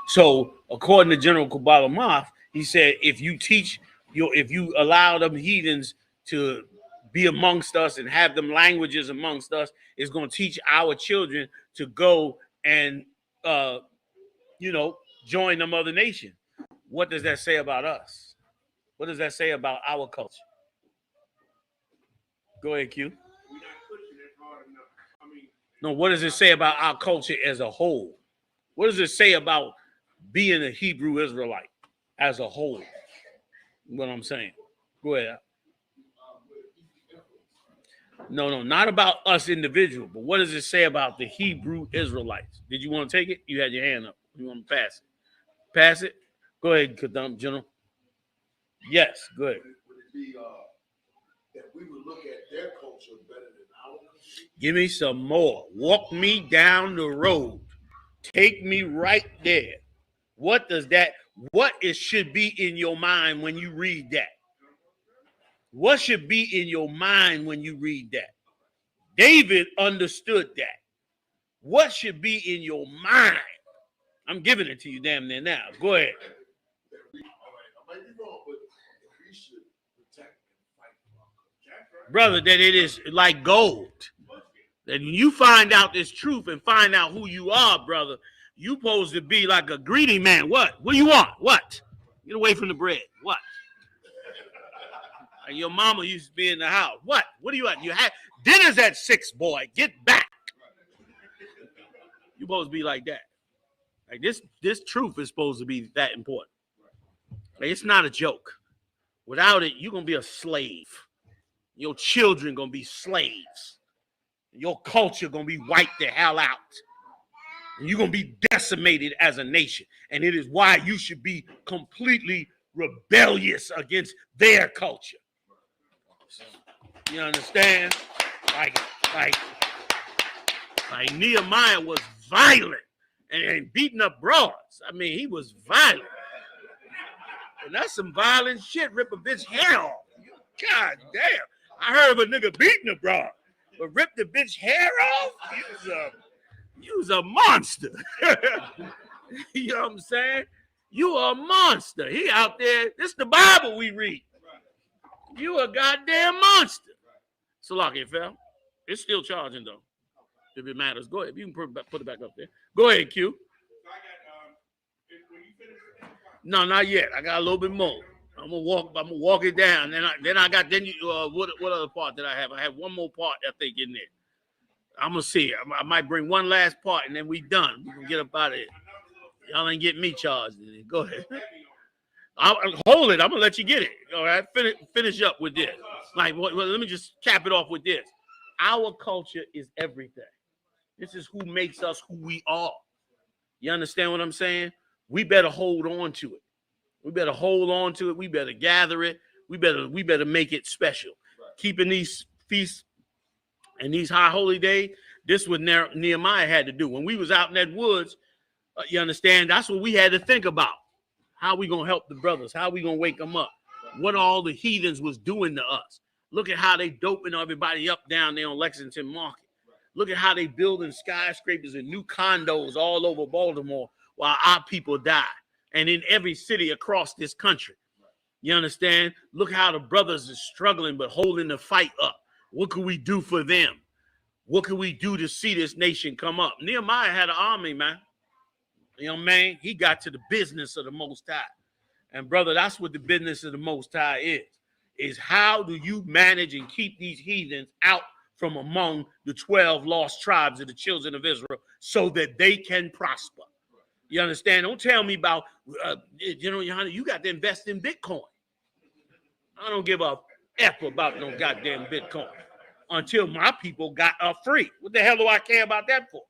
Speaker 6: So according to General Kabbalah Moth, he said if you allow them heathens to be amongst us and have them languages amongst us, it's going to teach our children to go and join them other nation. What does that say about us? What does that say about our culture? Go ahead, Q. No, what does it say about our culture as a whole? What does it say about being a Hebrew Israelite as a whole? What I'm saying. Go ahead. No, not about us individual, but what does it say about the Hebrew Israelites? Did you want to take it? You had your hand up. You want to pass it? Pass it? Go ahead, Kadam, General. Yes, go ahead.
Speaker 12: Would it be that we would look at their culture better than ours?
Speaker 6: Give me some more. Walk me down the road. Take me right there. What should be in your mind when you read that? What should be in your mind when you read that? David understood that. What should be in your mind? I'm giving it to you damn near now. Go ahead.
Speaker 12: I might be wrong, but we should protect and fight for our culture.
Speaker 6: Brother, that it is like gold. That when you find out this truth and find out who you are, brother, you supposed to be like a greedy man. What do you want? What? Get away from the bread. What? Like your mama used to be in the house. What do you want? You had dinner's at 6, boy. Get back. You supposed to be like that. Like this truth is supposed to be that important. Like it's not a joke. Without it, you're gonna be a slave. Your children gonna be slaves. Your culture gonna be wiped the hell out. And you're gonna be decimated as a nation. And it is why you should be completely rebellious against their culture. You understand? Like Nehemiah was violent and beating up broads. I mean, he was violent. And that's some violent shit. Rip a bitch hair off. God damn. I heard of a nigga beating a broad. but rip the bitch hair off? You was a monster. You know what I'm saying? You are a monster. He out there. This is the Bible we read. You a goddamn monster. So lock it, fam. It's still charging though. If it matters, go ahead. You can put it back up there. Go ahead, Q. No, not yet. I got a little bit more. I'm gonna walk it down. What other part did I have? I have one more part, I think, in there. I'm gonna see. I might bring one last part and then we done. We can get up out of here. Y'all ain't getting me charged. Go ahead. I'll hold it. I'm gonna let you get it. All right. Finish up with this. Like, well, let me just cap it off with this. Our culture is everything. This is who makes us who we are. You understand what I'm saying? We better hold on to it. We better hold on to it. We better gather it. We better make it special. Right. Keeping these feasts and these high holy days. This is what Nehemiah had to do. When we was out in that woods, you understand, that's what we had to think about. How we going to help the brothers? How we going to wake them up? What all the heathens was doing to us. Look at how they doping everybody up down there on Lexington Market. Look at how they building skyscrapers and new condos all over Baltimore while our people die. And in every city across this country. You understand? Look how the brothers are struggling but holding the fight up. What can we do for them? What can we do to see this nation come up? Nehemiah had an army, man. You know what I mean? He got to the business of the Most High. And brother, that's what the business of the Most High is how do you manage and keep these heathens out from among the 12 lost tribes of the children of Israel so that they can prosper. You understand? Don't tell me about, YAHANNA, you got to invest in Bitcoin. I don't give a F about no goddamn Bitcoin until my people got free. What the hell do I care about that for?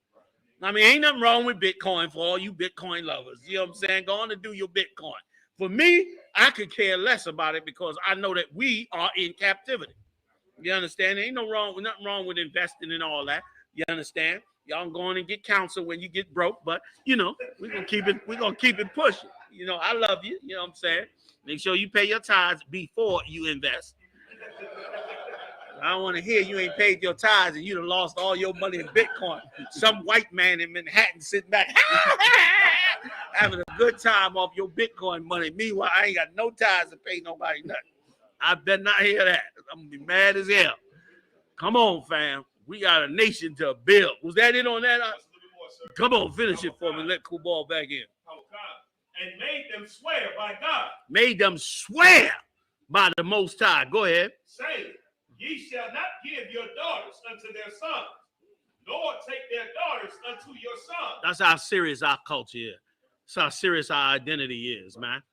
Speaker 6: I mean, ain't nothing wrong with Bitcoin for all you Bitcoin lovers. You know what I'm saying? Go on and do your Bitcoin. For me, I could care less about it because I know that we are in captivity. You understand? There ain't nothing wrong with investing in all that. You understand? Y'all go on and get counsel when you get broke, but we're gonna keep it pushing. I love you. You know what I'm saying? Make sure you pay your tithes before you invest. I don't want to hear you ain't paid your tithes and you done lost all your money in Bitcoin. Some white man in Manhattan sitting back having a good time off your Bitcoin money. Meanwhile, I ain't got no tithes to pay nobody nothing. I better not hear that. I'm gonna be mad as hell. Come on, fam. We got a nation to build. Was that it on that? Come on, finish it for me. Let Kubal back in.
Speaker 10: And made them swear by God.
Speaker 6: Made them swear by the Most High. Go ahead.
Speaker 10: Saying, ye shall not give your daughters unto their sons, nor take their daughters unto your sons.
Speaker 6: That's how serious our culture is. That's how serious our identity is, man.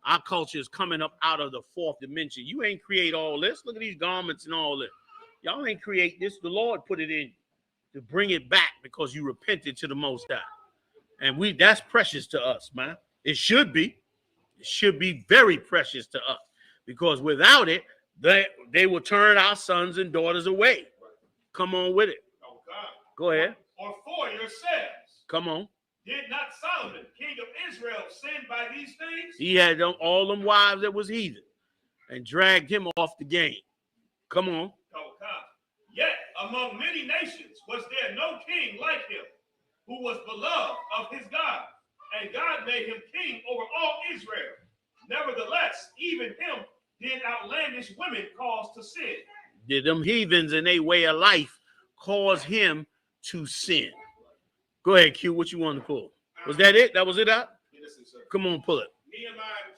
Speaker 6: Our culture is coming up out of the fourth dimension. You ain't create all this. Look at these garments and all this. Y'all ain't create this. The Lord put it in to bring it back because you repented to the Most High. And that's precious to us, man. It should be. It should be very precious to us because without it, they will turn our sons and daughters away. Come on with it. Go ahead.
Speaker 10: Or for yourselves.
Speaker 6: Come on.
Speaker 10: Did not Solomon, king of Israel, sin by these things?
Speaker 6: He had all them wives that was heathen and dragged him off the game. Come on.
Speaker 10: Yet among many nations was there no king like him, who was beloved of his God, and God made him king over all Israel. Nevertheless, even him did outlandish women cause to sin.
Speaker 6: Did them heathens in their way of life cause him to sin? Go ahead, Q. What you want to pull? Was that it? That was it out?
Speaker 11: Yes, sir.
Speaker 6: Come on, pull it.
Speaker 11: Nehemiah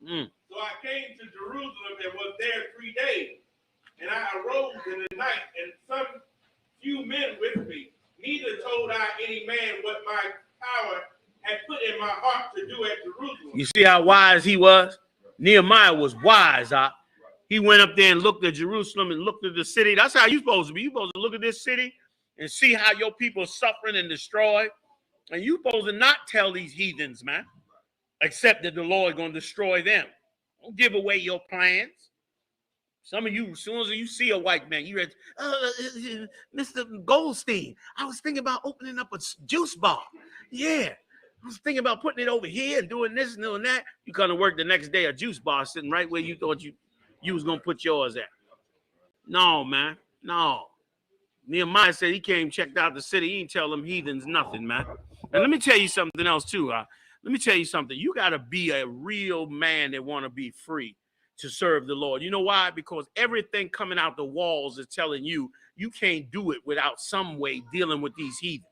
Speaker 11: 2:11. So I came to Jerusalem and was there 3 days. And I arose in the night, and some few men with me. Neither told I any man what my power had put in my heart to do at Jerusalem.
Speaker 6: You see how wise he was? Nehemiah was wise. He went up there and looked at Jerusalem and looked at the city. That's how you're supposed to be. You're supposed to look at this city and see how your people are suffering and destroyed. And you're supposed to not tell these heathens, man, except that the Lord is going to destroy them. Don't give away your plans. Some of you, as soon as you see a white man, you read, Mr. Goldstein, I was thinking about opening up a juice bar. Yeah, I was thinking about putting it over here and doing this and doing that. You come to work the next day, a juice bar sitting right where you thought you was going to put yours at. No, man. No. Nehemiah said he came, checked out the city. He didn't tell them heathens nothing, man. And let me tell you something else, too. Let me tell you something. You got to be a real man that want to be free to serve the Lord. You know why? Because everything coming out the walls is telling you you can't do it without some way dealing with these heathens.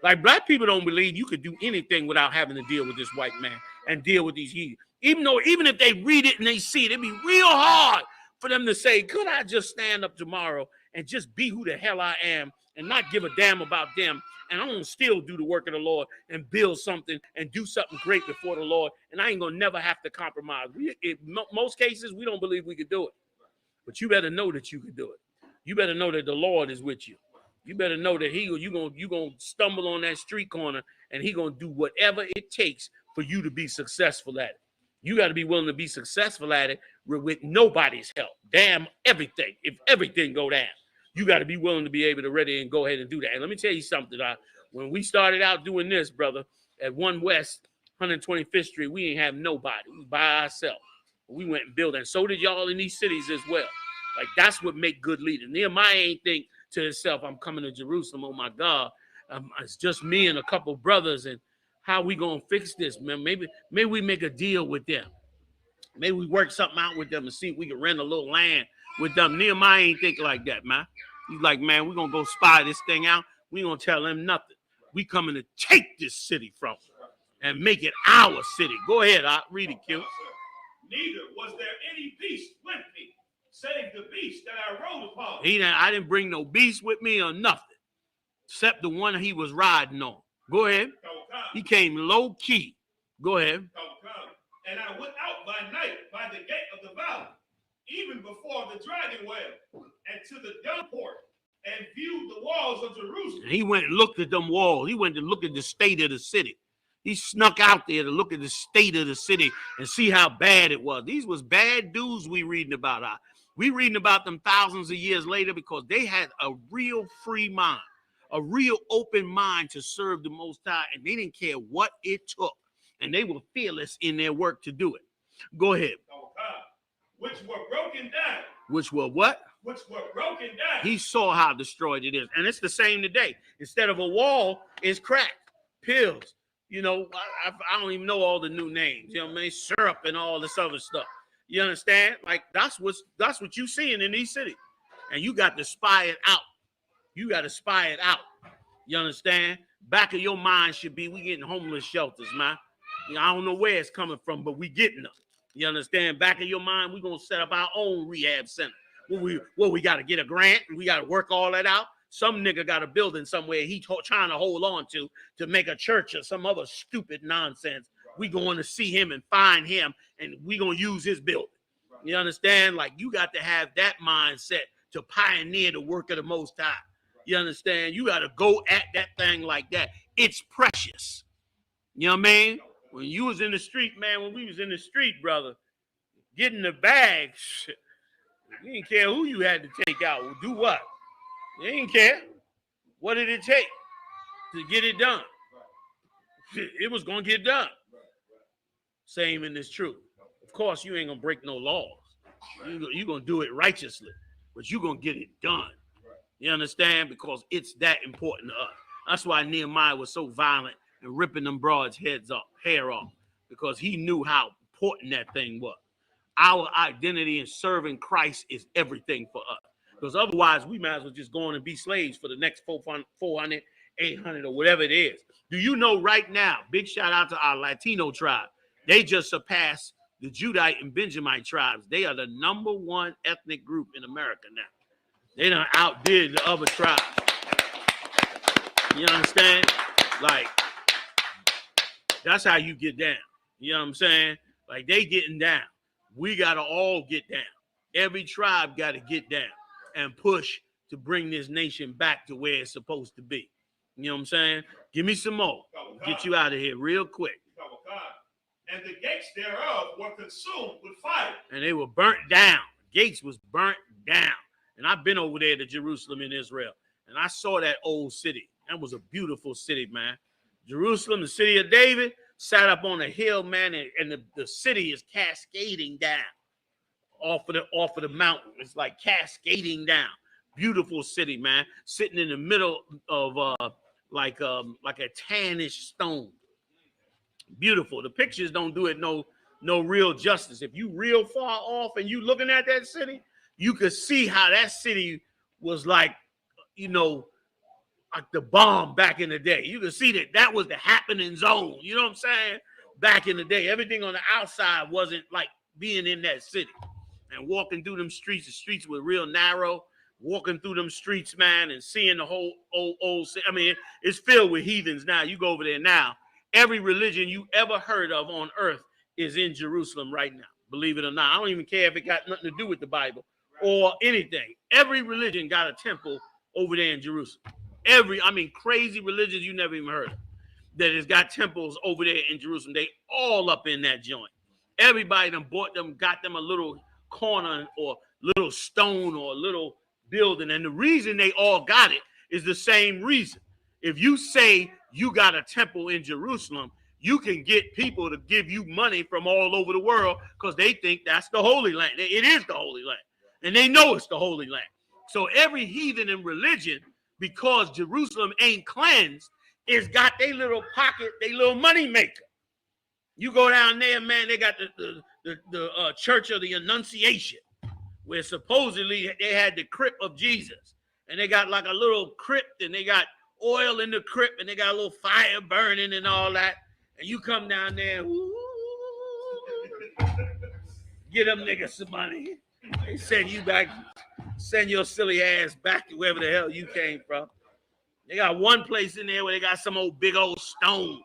Speaker 6: Like, black people don't believe you could do anything without having to deal with this white man and deal with these heathens. Even if they read it and they see it, it'd be real hard for them to say, could I just stand up tomorrow and just be who the hell I am and not give a damn about them, and I'm gonna still do the work of the Lord and build something and do something great before the Lord, and I ain't gonna never have to compromise. In most cases, we don't believe we could do it, but you better know that you could do it. You better know that the Lord is with you. You better know that you gonna stumble on that street corner, and he gonna do whatever it takes for you to be successful at it. You got to be willing to be successful at it with nobody's help. Damn everything. If everything go down, you got to be willing to be able to ready and go ahead and do that. And let me tell you something. When we started out doing this, brother, at 1 West 125th Street, we ain't have nobody. We was by ourselves. We went and built, and so did y'all in these cities as well. Like, that's what make good leaders. Nehemiah ain't think to himself, I'm coming to Jerusalem, oh my God. It's just me and a couple brothers, and how we gonna fix this, man? Maybe we make a deal with them. Maybe we work something out with them and see if we can rent a little land with them. Nehemiah ain't think like that, man. He's like, man, we're gonna go spy this thing out. We ain't gonna tell them nothing. We coming to take this city from them and make it our city. Go ahead, read it, Q.
Speaker 10: Neither was there any beast with me, save the beast that I rode upon.
Speaker 6: I didn't bring no beast with me or nothing, except the one he was riding on. Go ahead. He came low key. Go ahead.
Speaker 10: And I went out by night by the gate of the valley, even before the dragon well, and to the dung port, and viewed the walls of Jerusalem.
Speaker 6: And he went and looked at them walls. He went to look at the state of the city. He snuck out there to look at the state of the city and see how bad it was. These was bad dudes we reading about. We reading about them thousands of years later because they had a real free mind, a real open mind to serve the Most High, and they didn't care what it took, and they were fearless in their work to do it. Go ahead.
Speaker 10: Which were broken down.
Speaker 6: Which were what?
Speaker 10: Which were broken down.
Speaker 6: He saw how destroyed it is, and it's the same today. Instead of a wall, it's cracked, pills. You know, I don't even know all the new names. You know what I mean? Syrup and all this other stuff. You understand? Like, that's what you seeing in these cities, and you got to spy it out. You got to spy it out. You understand? Back of your mind should be, we getting homeless shelters, man. You know, I don't know where it's coming from, but we getting them. You understand? Back of your mind, we're going to set up our own rehab center. We got to get a grant, and we got to work all that out. Some nigga got a building somewhere he trying to hold on to make a church or some other stupid nonsense. We going to see him and find him, and we going to use his building. You understand? Like, you got to have that mindset to pioneer the work of the Most High. You understand? You got to go at that thing like that. It's precious. You know what I mean? When you was in the street, man, when we was in the street, brother, getting the bag, shit, you didn't care who you had to take out. Do what? You didn't care. What did it take to get it done? It was going to get done. Same in this truth. Of course, you ain't going to break no laws. You're going to do it righteously, but you're going to get it done. You understand? Because it's that important to us. That's why Nehemiah was so violent and ripping them broads' hair off, because he knew how important that thing was. Our identity in serving Christ is everything for us. Because otherwise, we might as well just go on and be slaves for the next 400, 800, or whatever it is. Do you know right now, big shout out to our Latino tribe. They just surpassed the Judite and Benjamite tribes. They are the #1 ethnic group in America now. They done outdid the other tribes. You understand? Like, that's how you get down. You know what I'm saying? Like, they getting down. We got to all get down. Every tribe got to get down and push to bring this nation back to where it's supposed to be. You know what I'm saying? Give me some more. Get you out of here real quick.
Speaker 10: And the gates thereof were consumed with fire.
Speaker 6: And they were burnt down. Gates was burnt down. And I've been over there to Jerusalem in Israel, and I saw that old city. That was a beautiful city, man. Jerusalem, the city of David, sat up on a hill, man, and the city is cascading down off of the mountain. It's like cascading down. Beautiful city, man. Sitting in the middle of like a tannish stone. Beautiful. The pictures don't do it no real justice. If you real far off and you looking at that city, you could see how that city was like, you know, like the bomb back in the day. You could see that was the happening zone. You know what I'm saying? Back in the day, everything on the outside wasn't like being in that city. And walking through them streets, the streets were real narrow. Walking through them streets, man, and seeing the whole old city. I mean, it's filled with heathens now. You go over there now. Every religion you ever heard of on earth is in Jerusalem right now. Believe it or not. I don't even care if it got nothing to do with the Bible or anything. Every religion got a temple over there in Jerusalem. Crazy religions you never even heard of that has got temples over there in Jerusalem. They all up in that joint. Everybody done bought them, got them a little corner or little stone or a little building. And the reason they all got it is the same reason. If you say you got a temple in Jerusalem, you can get people to give you money from all over the world because they think that's the Holy Land. It is the Holy Land. And they know it's the Holy Land. So every heathen in religion, because Jerusalem ain't cleansed, is got their little pocket, their little money maker. You go down there, man, they got the Church of the Annunciation, where supposedly they had the crypt of Jesus. And they got like a little crypt, and they got oil in the crypt, and they got a little fire burning and all that. And you come down there, get them niggas some money. They send you back, send your silly ass back to wherever the hell you came from. They got one place in there where they got some old big old stone.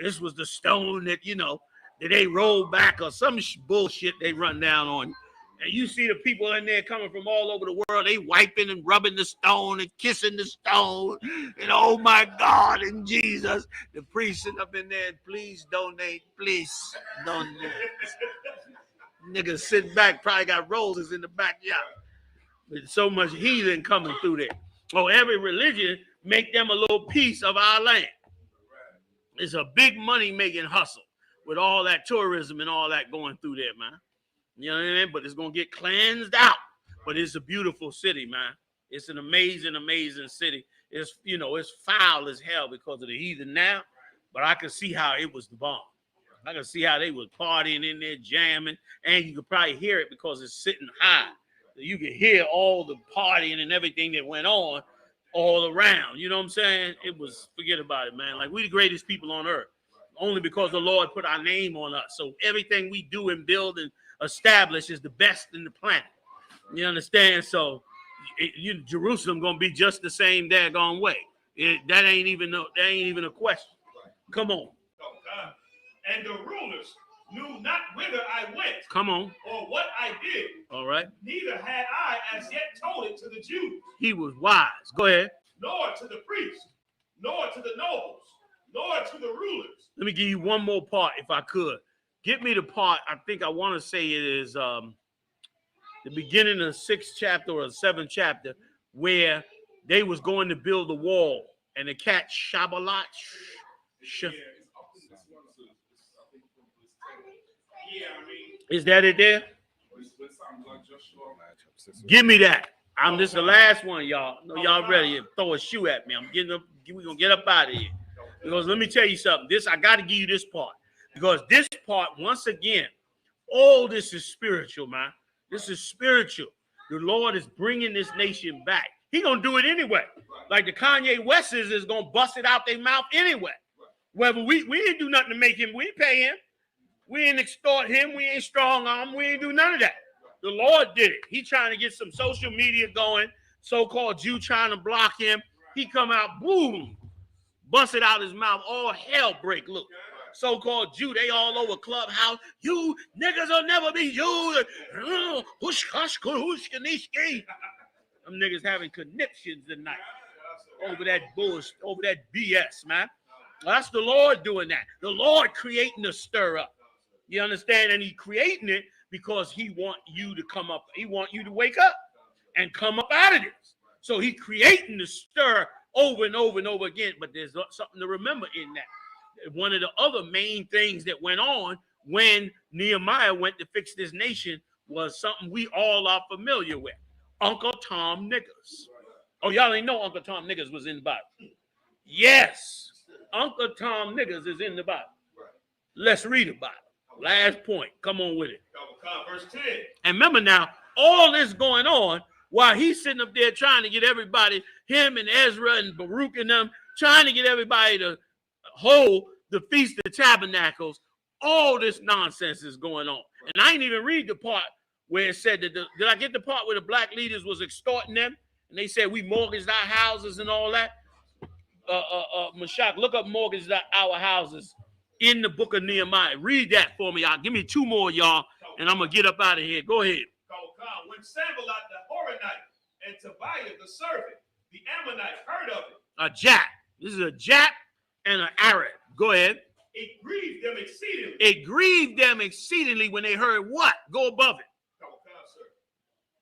Speaker 6: This was the stone that, you know, that they rolled back or some bullshit they run down on you. And you see the people in there coming from all over the world. They wiping and rubbing the stone and kissing the stone. And oh my God, and Jesus. The priest sitting up in there, please donate, please donate. Niggas sitting back, probably got roses in the backyard. With so much heathen coming through there. Oh, every religion make them a little piece of our land. It's a big money-making hustle with all that tourism and all that going through there, man. You know what I mean? But it's going to get cleansed out. But it's a beautiful city, man. It's an amazing, amazing city. It's, you know, it's foul as hell because of the heathen now. But I can see how it was the bomb. I can see how they was partying in there, jamming. And you could probably hear it because it's sitting high. You could hear all the partying and everything that went on all around. You know what I'm saying? It was, forget about it, man. Like, we the greatest people on earth. Only because the Lord put our name on us. So everything we do and build and establish is the best in the planet. You understand? So Jerusalem gonna be just the same daggone way. That ain't even a question. Come on.
Speaker 10: And the rulers knew not whither I went.
Speaker 6: Come on.
Speaker 10: Or what I did.
Speaker 6: All right.
Speaker 10: Neither had I as yet told it to the Jews.
Speaker 6: He was wise. Go ahead.
Speaker 10: Nor to the priests, nor to the nobles, nor to the rulers.
Speaker 6: Let me give you one more part, if I could. Get me the part, I think I want to say it is the beginning of the 6th chapter or the 7th chapter, where they was going to build a wall, and the cat Shabalat. Is that it there? Give me that. This is the last one, y'all. No, y'all ready? Throw a shoe at me. We're gonna get up out of here. Because let me tell you something. I gotta give you this part. Because this part, once again, all this is spiritual, man. This is spiritual. The Lord is bringing this nation back. He gonna do it anyway. Like the Kanye West is gonna bust it out their mouth anyway. Whether we didn't do nothing to make him, we pay him. We ain't extort him. We ain't strong arm. We ain't do none of that. The Lord did it. He trying to get some social media going. So-called Jew trying to block him. He come out, boom, bust it out his mouth. All hell break loose. So-called Jew, they all over Clubhouse. You niggas will never be Jews. Them niggas having conniptions tonight over that bullshit, over that BS, man. That's the Lord doing that. The Lord creating the stir up. You understand? And he creating it because he want you to come up. He want you to wake up and come up out of this. So he creating the stir over and over and over again. But there's something to remember in that. One of the other main things that went on when Nehemiah went to fix this nation was something we all are familiar with. Uncle Tom niggas. Oh, y'all ain't know Uncle Tom Niggas was in the Bible. Yes, Uncle Tom Niggas is in the Bible. Let's read about it. Last point. Come on with it.
Speaker 10: Verse 10.
Speaker 6: And remember now, all this going on while he's sitting up there trying to get everybody, him and Ezra and Baruch and them, trying to get everybody to hold the Feast of Tabernacles. All this nonsense is going on. And I ain't even read the part where it said that, did I get the part where the black leaders was extorting them? And they said we mortgaged our houses and all that. Mashak, look up mortgaged our houses in the book of Nehemiah. Read that for me. Give me 2 more, y'all, and I'm going to get up out of here. Go ahead.
Speaker 10: When Sanballat the Horonite and Tobiah the servant, the Ammonite, heard of it.
Speaker 6: A Jap. This is a Jap and an Arab. Go ahead.
Speaker 10: It grieved them exceedingly.
Speaker 6: It grieved them exceedingly when they heard what? Go above it.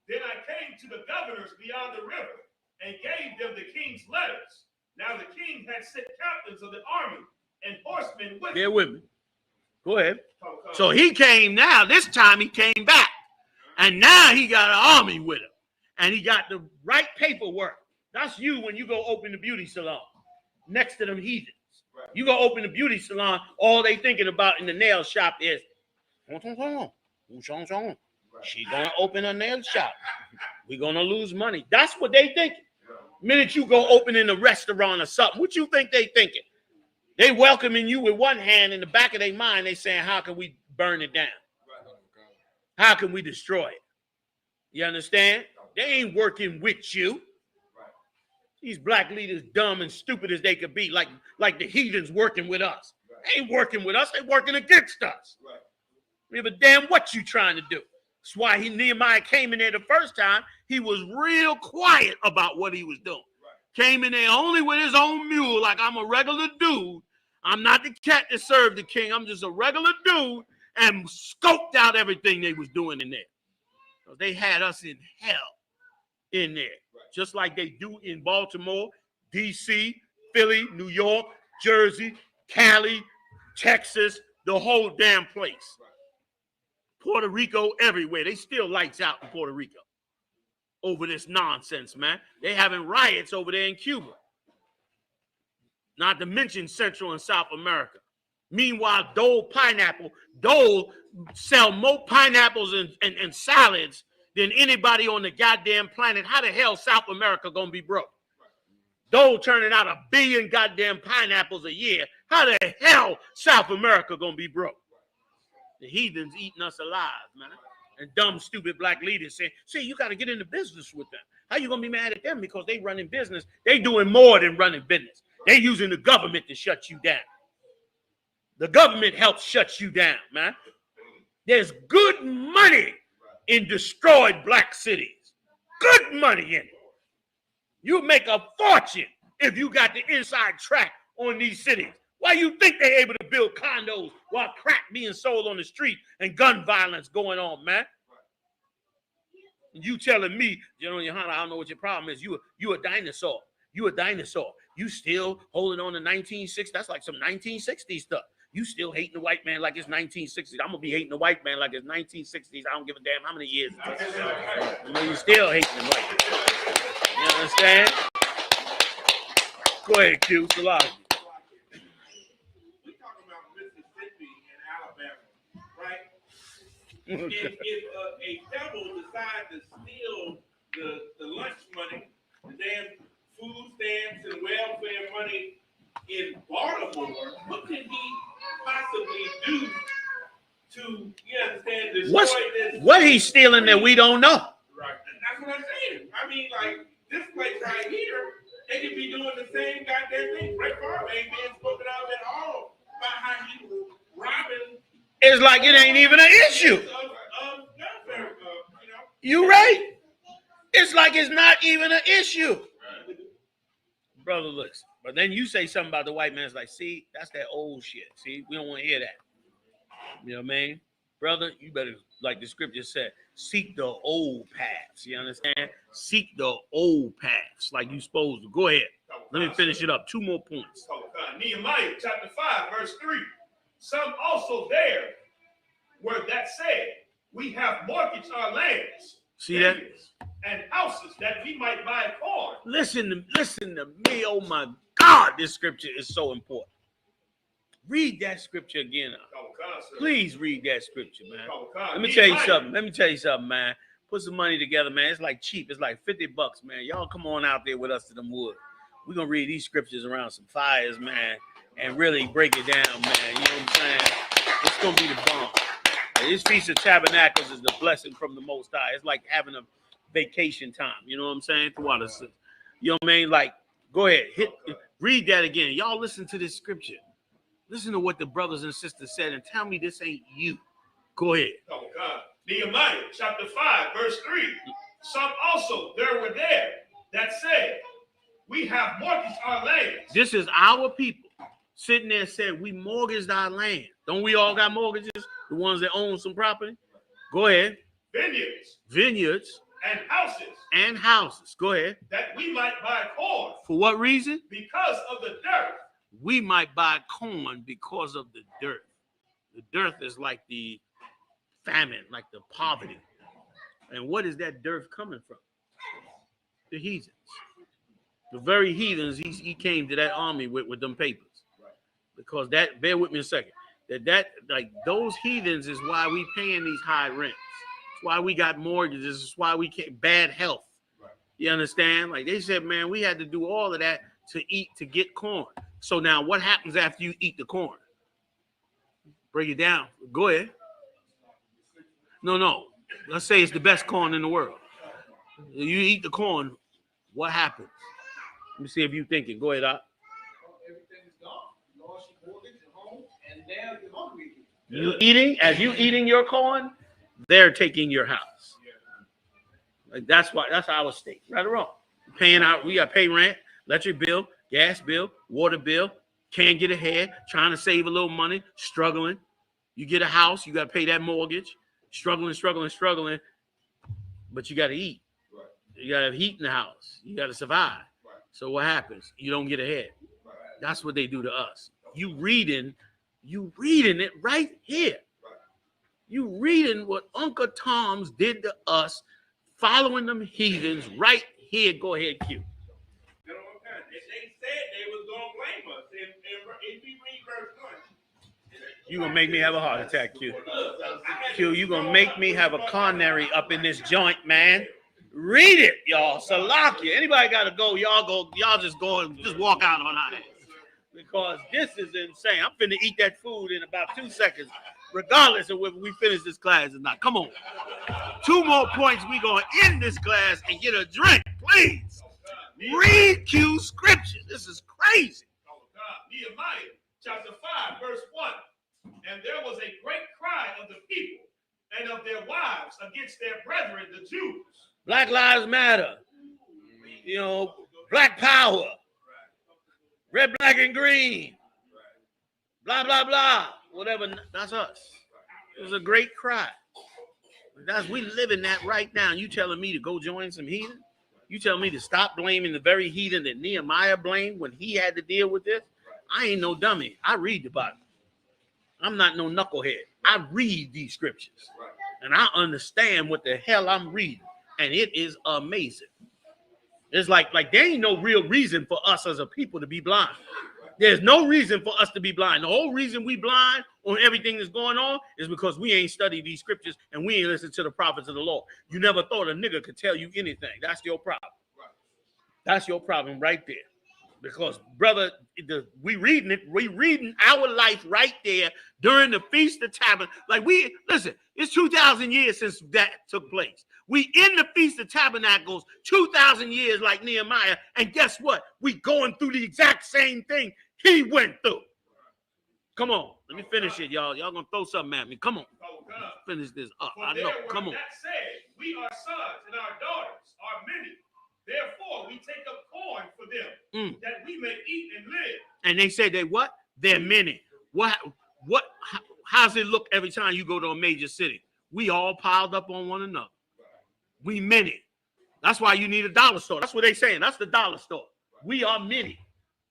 Speaker 10: Then I came to the governors beyond the river and gave them the king's letters. Now the king had sent captains of the army and horsemen with him.
Speaker 6: Bear with me. Go ahead. So he came now. This time he came back. And now he got an army with him. And he got the right paperwork. That's you when you go open the beauty salon next to them heathens. You go open the beauty salon, all they thinking about in the nail shop is, she's going to open a nail shop. We're going to lose money. That's what they thinking. Minute you go open in a restaurant or something, what you think they thinking? They welcoming you with one hand. In the back of their mind, they saying, how can we burn it down? How can we destroy it? You understand? They ain't working with you. These black leaders, dumb and stupid as they could be, like the heathens working with us. They ain't working with us. They working against us. Give a damn what you trying to do. That's why Nehemiah came in there the first time. He was real quiet about what he was doing. Came in there only with his own mule, like I'm a regular dude. I'm not the cat that served the king. I'm just a regular dude, and scoped out everything they was doing in there. So they had us in hell in there, just like they do in Baltimore, D.C., Philly, New York, Jersey, Cali, Texas, the whole damn place. Puerto Rico, everywhere. They still lights out in Puerto Rico over this nonsense, man. They having riots over there in Cuba. Not to mention Central and South America. Meanwhile, Dole sell more pineapples and salads than anybody on the goddamn planet. How the hell South America gonna be broke? Dole turning out 1 billion goddamn pineapples a year. How the hell South America gonna be broke? The heathens eating us alive, man. And dumb, stupid black leaders saying, see, you got to get into business with them. How you going to be mad at them? Because they running business. They doing more than running business. They using the government to shut you down. The government helps shut you down, man. There's good money in destroyed black cities. Good money in it. You make a fortune if you got the inside track on these cities. Why you think they're able to build condos while crack being sold on the street and gun violence going on, man? You telling me, General YAHANNA, I don't know what your problem is. You a dinosaur. You a dinosaur. You still holding on to 1960s. That's like some 1960s stuff. You still hating the white man like it's 1960s. I'm going to be hating the white man like it's 1960s. I don't give a damn how many years it is. I mean, you still hating the white man. You understand? Go ahead, Q. Salah.
Speaker 11: If a devil decides to steal the lunch money, the damn food stamps and welfare money in Baltimore, what can he possibly do to, you understand, destroy this?
Speaker 6: What he's stealing that we don't know.
Speaker 11: Right. That's what I'm saying. I mean, like, this place right here, they could be doing the same goddamn thing. Brett Favre ain't being spoken of at all about how he was robbing.
Speaker 6: It's like it ain't even an issue. You right. It's like it's not even an issue. Brother, looks. But then you say something about the white man. It's like, see, that's that old shit. See, we don't want to hear that. You know what I mean? Brother, you better, like the scripture said, seek the old paths. You understand? Seek the old paths like you supposed to. Go ahead. Let me finish it up. 2 more points.
Speaker 10: Nehemiah chapter 5, verse 3. Some also there were that said, we have mortgaged our lands
Speaker 6: See that?
Speaker 10: And houses that we might buy corn.
Speaker 6: Listen to me. Oh my God, this scripture is so important. Read that scripture again. Please read that scripture, man. Let me tell you something. Man. Put some money together, man. It's like cheap. It's like $50, man. Y'all come on out there with us to the wood. We're gonna read these scriptures around some fires, man, and really break it down, man. You know what I'm saying? It's gonna be the bomb. This Feast of Tabernacles is the blessing from the Most High. It's like having a vacation time. You know what I'm saying? Throughout the, you know what I mean? Like, go ahead, read that again. Y'all listen to this scripture. Listen to what the brothers and sisters said, and tell me this ain't you. Go ahead.
Speaker 10: Oh God. Nehemiah chapter 5, verse 3. Some also there were there that said, we have mortgaged our lands.
Speaker 6: This is our people sitting there said, we mortgaged our land. Don't we all got mortgages? The ones that own some property? Go ahead. Vineyards. And houses. Go ahead.
Speaker 10: That we might buy corn.
Speaker 6: For what reason?
Speaker 10: Because of the dirt.
Speaker 6: We might buy corn because of the dirt. The dirt is like the famine, like the poverty. And what is that dirt coming from? The heathens. The very heathens he came to that army with them papers. Because that, bear with me a second, that like those heathens is why we paying these high rents. It's why we got mortgages. It's why we can't, bad health. You understand? Like they said, man, we had to do all of that to eat, to get corn. So now what happens after you eat the corn? Break it down. Go ahead. No. Let's say it's the best corn in the world. You eat the corn, what happens? Let me see if you're thinking. Go ahead, Doc.
Speaker 9: Everything is gone. You lost your mortgage, your home, and now you're hungry.
Speaker 6: As you eating your corn, they're taking your house. Like that's our state, right or wrong. Paying out, we got to pay rent, electric bill, gas bill, water bill, can't get ahead, trying to save a little money, struggling. You get a house, you got to pay that mortgage, struggling, but you got to eat. You got to have heat in the house. You got to survive. So what happens? You don't get ahead. That's what they do to us. You reading it right here. You reading what Uncle Tom's did to us, following them heathens right here. Go ahead, Q.
Speaker 11: They said they was gonna blame us. If we read verse 1.
Speaker 6: You gonna make me have a heart attack, Q. Q, you gonna make me have a coronary up in this joint, man. Read it, y'all. Salakia. Anybody gotta go? Y'all just go and just walk out on our ass. Because this is insane. I'm finna eat that food in about 2 seconds, regardless of whether we finish this class or not. Come on. 2 more points. We gonna end this class and get a drink, please. Read Q scripture. This is crazy.
Speaker 10: Nehemiah chapter 5, verse 1. And there was a great cry of the people and of their wives against their brethren, the Jews.
Speaker 6: Black Lives Matter. You know, Black Power. Red, black, and green. Blah, blah, blah. Whatever. That's us. It was a great cry. We live in that right now. You telling me to go join some heathen? You telling me to stop blaming the very heathen that Nehemiah blamed when he had to deal with this? I ain't no dummy. I read the Bible. I'm not no knucklehead. I read these scriptures. And I understand what the hell I'm reading. And it is amazing. It's like there ain't no real reason for us as a people to be blind. There's no reason for us to be blind. The whole reason we blind on everything that's going on is because we ain't studied these scriptures and we ain't listened to the prophets of the Lord. You never thought a nigga could tell you anything. That's your problem. That's your problem right there. Because, brother, we reading our life right there during the Feast of Tabernacles. Like listen, it's 2,000 years since that took place. We in the Feast of Tabernacles 2,000 years like Nehemiah, and guess what? We going through the exact same thing he went through. Come on, let me finish it, y'all. Y'all gonna throw something at me. Come on, finish this up. I know. Come on.
Speaker 10: That said, we are sons and our daughters are many. Therefore, we take up corn for them that we may eat and live.
Speaker 6: And they say they what? They're many. How's it look every time you go to a major city? We all piled up on one another. We many. That's why you need a dollar store. That's what they saying. That's the dollar store. We are many.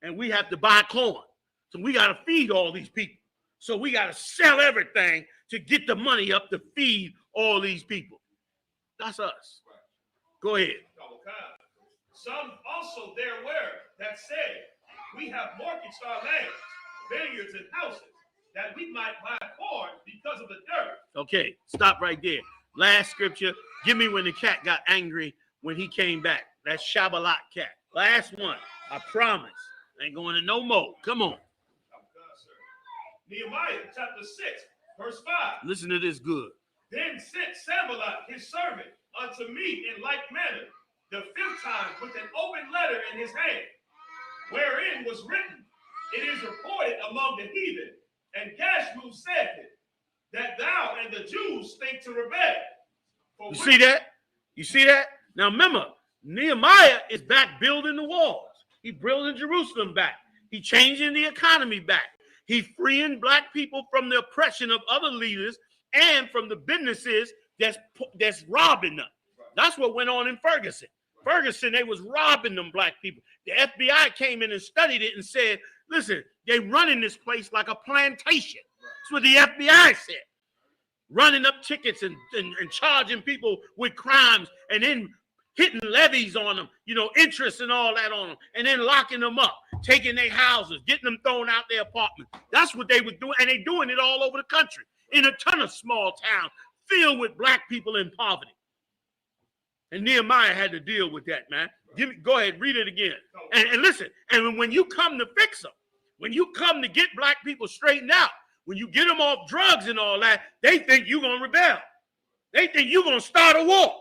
Speaker 6: And we have to buy corn. So we got to feed all these people. So we got to sell everything to get the money up to feed all these people. That's us. Go ahead.
Speaker 10: Some also there were that said, we have mortgaged our lands, vineyards, and houses, that we might buy corn because of the dirt.
Speaker 6: Okay, stop right there. Last scripture. Give me when the cat got angry when he came back. That's Shabbalat cat. Last one. I promise. Ain't going to no more. Come on.
Speaker 10: Nehemiah chapter 6, verse 5.
Speaker 6: Listen to this good.
Speaker 10: Then sent Sanballat his servant unto me in like manner, the fifth time with an open letter in his hand, wherein was written, it is reported among the heathen, and Gashmu said it, that thou and the Jews think to rebel.
Speaker 6: You see that? You see that? Now remember, Nehemiah is back building the walls. He building Jerusalem back. He changing the economy back. He freeing black people from the oppression of other leaders and from the businesses that's robbing them. That's what went on in Ferguson. Ferguson, they was robbing them black people. The FBI came in and studied it and said, listen, they running this place like a plantation. That's what the FBI said. Running up tickets and charging people with crimes and then hitting levies on them, you know, interest and all that on them, and then locking them up, taking their houses, getting them thrown out their apartments. That's what they were doing, and they're doing it all over the country in a ton of small towns filled with black people in poverty. And Nehemiah had to deal with that, man. Go ahead, read it again. And listen, and when you come to fix them, when you come to get black people straightened out, when you get them off drugs and all that, they think you're going to rebel. They think you're going to start a war.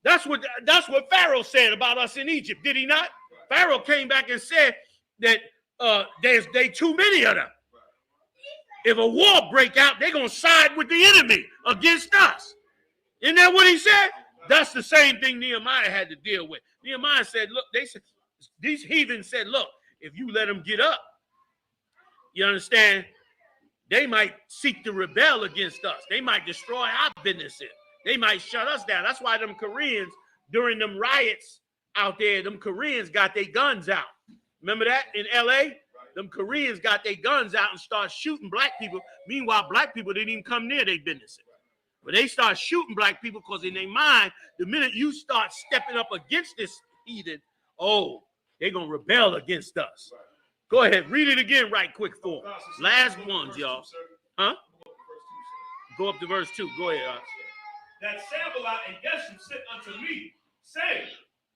Speaker 6: That's what Pharaoh said about us in Egypt, did he not? Pharaoh came back and said that there's too many of them. If a war break out, they're going to side with the enemy against us. Isn't that what he said? That's the same thing Nehemiah had to deal with. Nehemiah said, look, these heathens said, look, if you let them get up, you understand, they might seek to rebel against us. They might destroy our businesses. They might shut us down. That's why them Koreans, during them riots out there, them Koreans got their guns out. Remember that in L.A.? Them Koreans got their guns out and started shooting black people. Meanwhile, black people didn't even come near their businesses. But they start shooting black people because in their mind, the minute you start stepping up against this heathen, oh, they're going to rebel against us. Go ahead. Read it again right quick for them. Last ones, y'all. Huh? Go up to verse 2. Go ahead.
Speaker 10: That Sanballat and Geshem sent unto me, saying,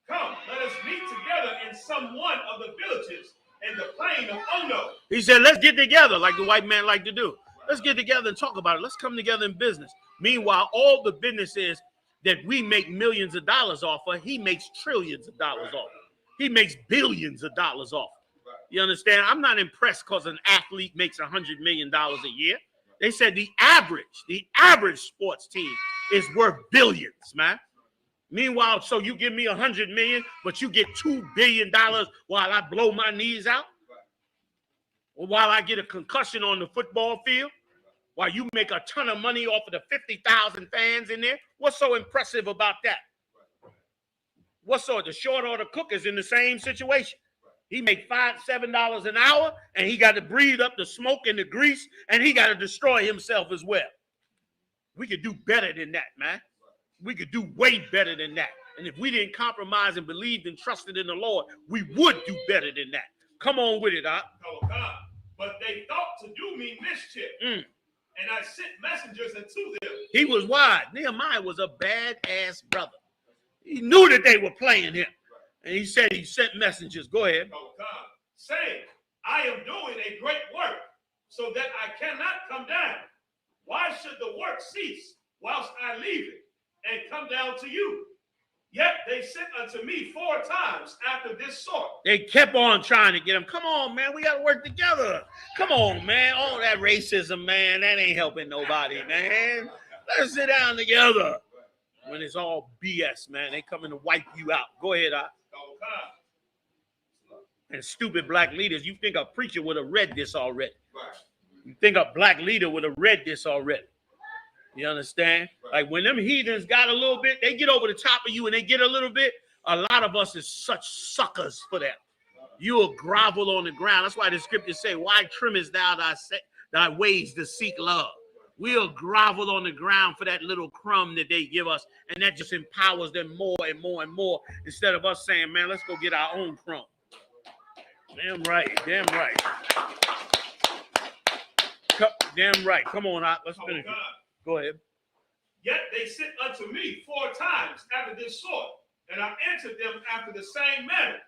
Speaker 10: come, let us meet together in some one of the villages in the plain of Ono.
Speaker 6: He said, let's get together like the white man like to do. Let's get together and talk about it. Let's come together in business. Meanwhile, all the businesses that we make millions of dollars off of, he makes trillions of dollars off. He makes billions of dollars off. You understand? I'm not impressed because an athlete makes $100 million a year. They said the average sports team is worth billions, man. Meanwhile, so you give me $100 million, but you get $2 billion while I blow my knees out? Or while I get a concussion on the football field? While you make a ton of money off of the 50,000 fans in there? What's so impressive about that? What's so? The short order cook is in the same situation. He make $5-7 an hour, and he got to breathe up the smoke and the grease, and he got to destroy himself as well. We could do better than that, man. We could do way better than that. And if we didn't compromise and believed and trusted in the Lord, we would do better than that. Come on with it, Doc.
Speaker 10: Oh, God. But they thought to do me mischief. And I sent messengers unto them.
Speaker 6: He was wise. Nehemiah was a badass brother. He knew that they were playing him. And he said he sent messengers. Go ahead.
Speaker 10: Oh, God. Saying, I am doing a great work, so that I cannot come down. Why should the work cease whilst I leave it and come down to you? Yet they sent unto me 4 times after this sort.
Speaker 6: They kept on trying to get him. Come on, man. We got to work together. Come on, man. All that racism, man, that ain't helping nobody, man. Let's sit down together. When it's all BS, man. They coming to wipe you out. Go ahead, And stupid black leaders, you think a preacher would have read this already. You think a black leader would have read this already. You understand? Like when them heathens got a little bit, they get over the top of you and they get a little bit. A lot of us is such suckers for that. You will grovel on the ground. That's why the scriptures say, why trimmest thou thy ways to seek love? We'll grovel on the ground for that little crumb that they give us, and that just empowers them more and more and more, instead of us saying, man, let's go get our own crumb. Damn right, damn right. Damn right. Come on, let's finish it. Go ahead.
Speaker 10: Yet they sent unto me 4 times after this sort, and I answered them after the same manner.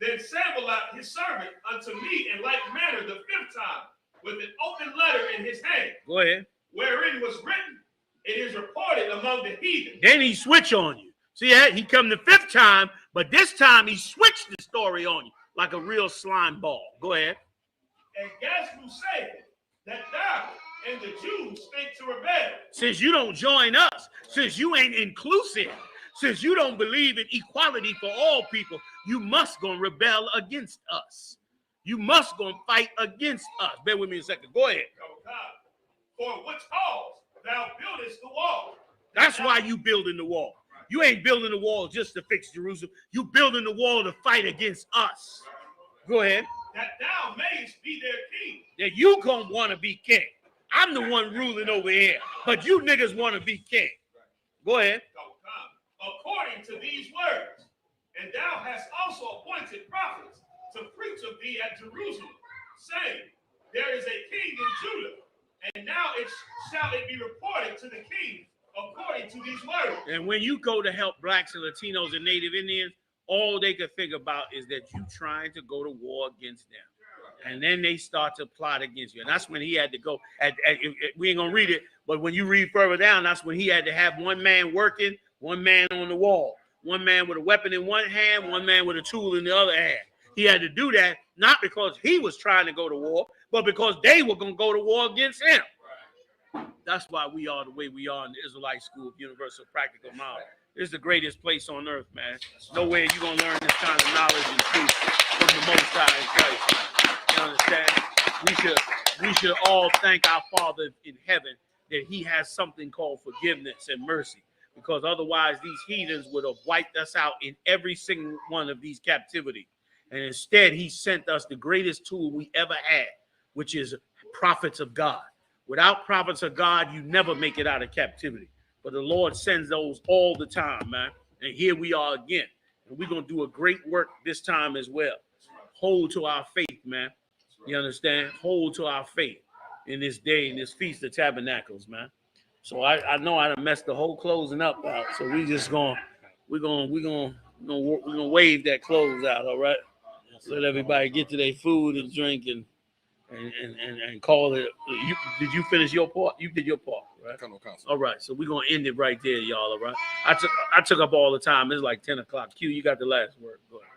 Speaker 10: Then Sanballat his servant unto me in like manner the 5th time, with an open letter in his hand.
Speaker 6: Go ahead.
Speaker 10: Wherein was written, it is reported among the heathen.
Speaker 6: Then he switch on you. See that? He come the 5th time, but this time he switched the story on you like a real slime ball. Go ahead.
Speaker 10: And Gaslu said that thou and the Jews think to rebel.
Speaker 6: Since you don't join us, since you ain't inclusive, since you don't believe in equality for all people, you must go and rebel against us. You must go and fight against us. Bear with me a second. Go ahead.
Speaker 10: For which cause thou buildest the wall.
Speaker 6: That's why you building the wall. You ain't building the wall just to fix Jerusalem. You building the wall to fight against us. Go ahead.
Speaker 10: That thou mayest be their king.
Speaker 6: That you gonna want to be king. I'm the one ruling over here, but you niggas want to be king. Go ahead.
Speaker 10: According to these words, and thou hast also appointed prophets to preach of thee at Jerusalem, saying, there is a king in Judah, and now shall it be reported to the king according to these words.
Speaker 6: And when you go to help blacks and Latinos and Native Indians, all they can think about is that you trying to go to war against them. And then they start to plot against you. And that's when he had to go. We ain't going to read it, but when you read further down, that's when he had to have one man working, one man on the wall, one man with a weapon in one hand, one man with a tool in the other hand. He had to do that, not because he was trying to go to war, but because they were going to go to war against him. That's why we are the way we are in the Israelite School of Universal Practical Knowledge. It's the greatest place on earth, man. Nowhere you're going to learn this kind of knowledge and truth from the Most High in Christ. You understand? We should all thank our Father in heaven that he has something called forgiveness and mercy, because otherwise these heathens would have wiped us out in every single one of these captivities. And instead, he sent us the greatest tool we ever had, which is prophets of God. Without prophets of God, you never make it out of captivity. But the Lord sends those all the time, man. And here we are again. And we're going to do a great work this time as well. Hold to our faith, man. You understand? Hold to our faith in this day, in this Feast of Tabernacles, man. So I know I done messed the whole closing up out. So we're gonna wave that close out, all right? Let everybody get to their food and drink and call it. Did you finish your part? You did your part, right? All right, so we're gonna end it right there, y'all. All right. I took up all the time. It's like 10 o'clock. Q, you got the last word. Go ahead.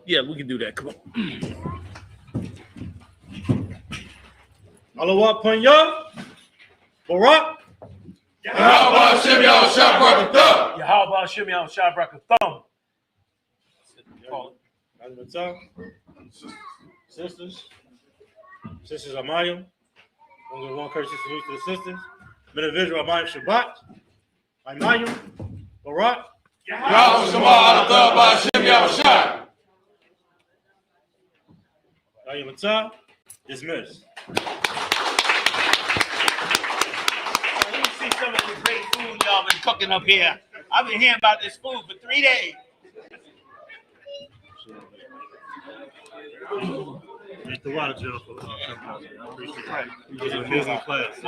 Speaker 6: Yeah, we can do that. Come on.
Speaker 2: Allah Panya, Barak.
Speaker 12: Yahweh Hashem Yahushua
Speaker 2: Yahweh Hashem Yahushua. Sisters Amayim. One courtesy salute to the sisters. Men of Israel, Amayim Shabbat. Amayim, Barak.
Speaker 12: Yahweh Hashem Yahushua.
Speaker 2: Amayim dismissed.
Speaker 6: Let me see some of the great food y'all been cooking up here. I've been hearing about this food for 3 days.
Speaker 2: Thank the water, Joe. He's a music class.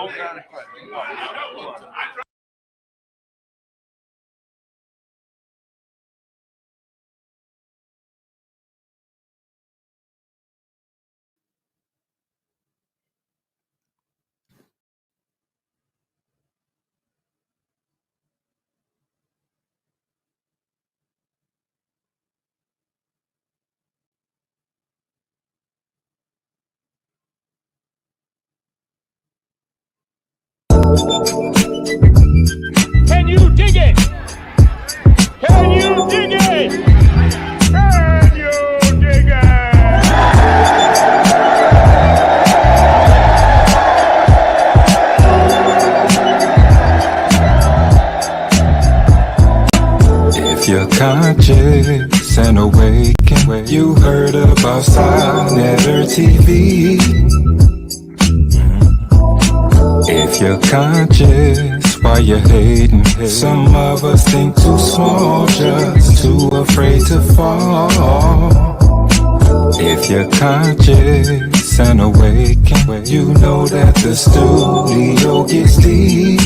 Speaker 1: Can you dig it? Can you dig it? Can you dig it?
Speaker 13: If you're conscious and awakened, you heard about Signetter TV. conscious while you're hating. Some of us think too small, just too afraid to fall. If you're conscious and awakened, you know that the studio gets deep.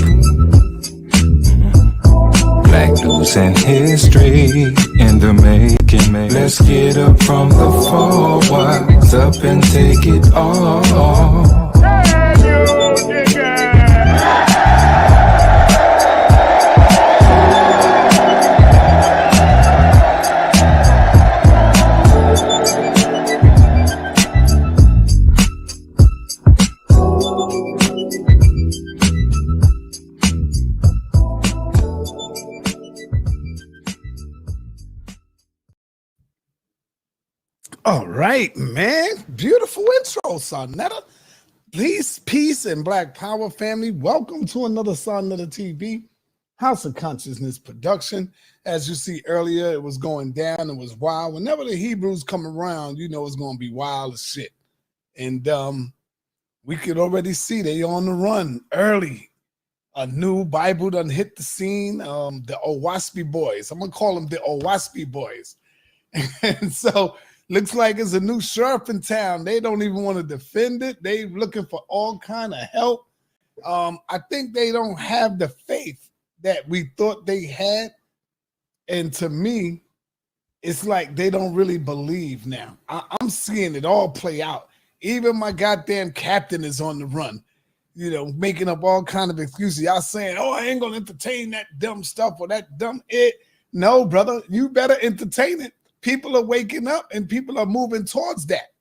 Speaker 13: Black news and history in the making. Let's get up from the fall, wise up and take it all.
Speaker 14: All right, man. Beautiful intro, Sonetta. Peace, and Black Power family. Welcome to another Sonetta TV House of Consciousness production. As you see earlier, it was going down. It was wild. Whenever the Hebrews come around, you know it's going to be wild as shit. And we could already see they on the run early. A new Bible done hit the scene. The I.S.U.P.K boys. I'm going to call them the I.S.U.P.K boys. And so looks like it's a new sheriff in town. They don't even want to defend it. They looking for all kind of help. I think they don't have the faith that we thought they had. And to me, it's like they don't really believe now. I'm seeing it all play out. Even my goddamn captain is on the run, you know, making up all kind of excuses. Y'all saying, oh, I ain't going to entertain that dumb stuff or that dumb it. No, brother, you better entertain it. People are waking up and people are moving towards that.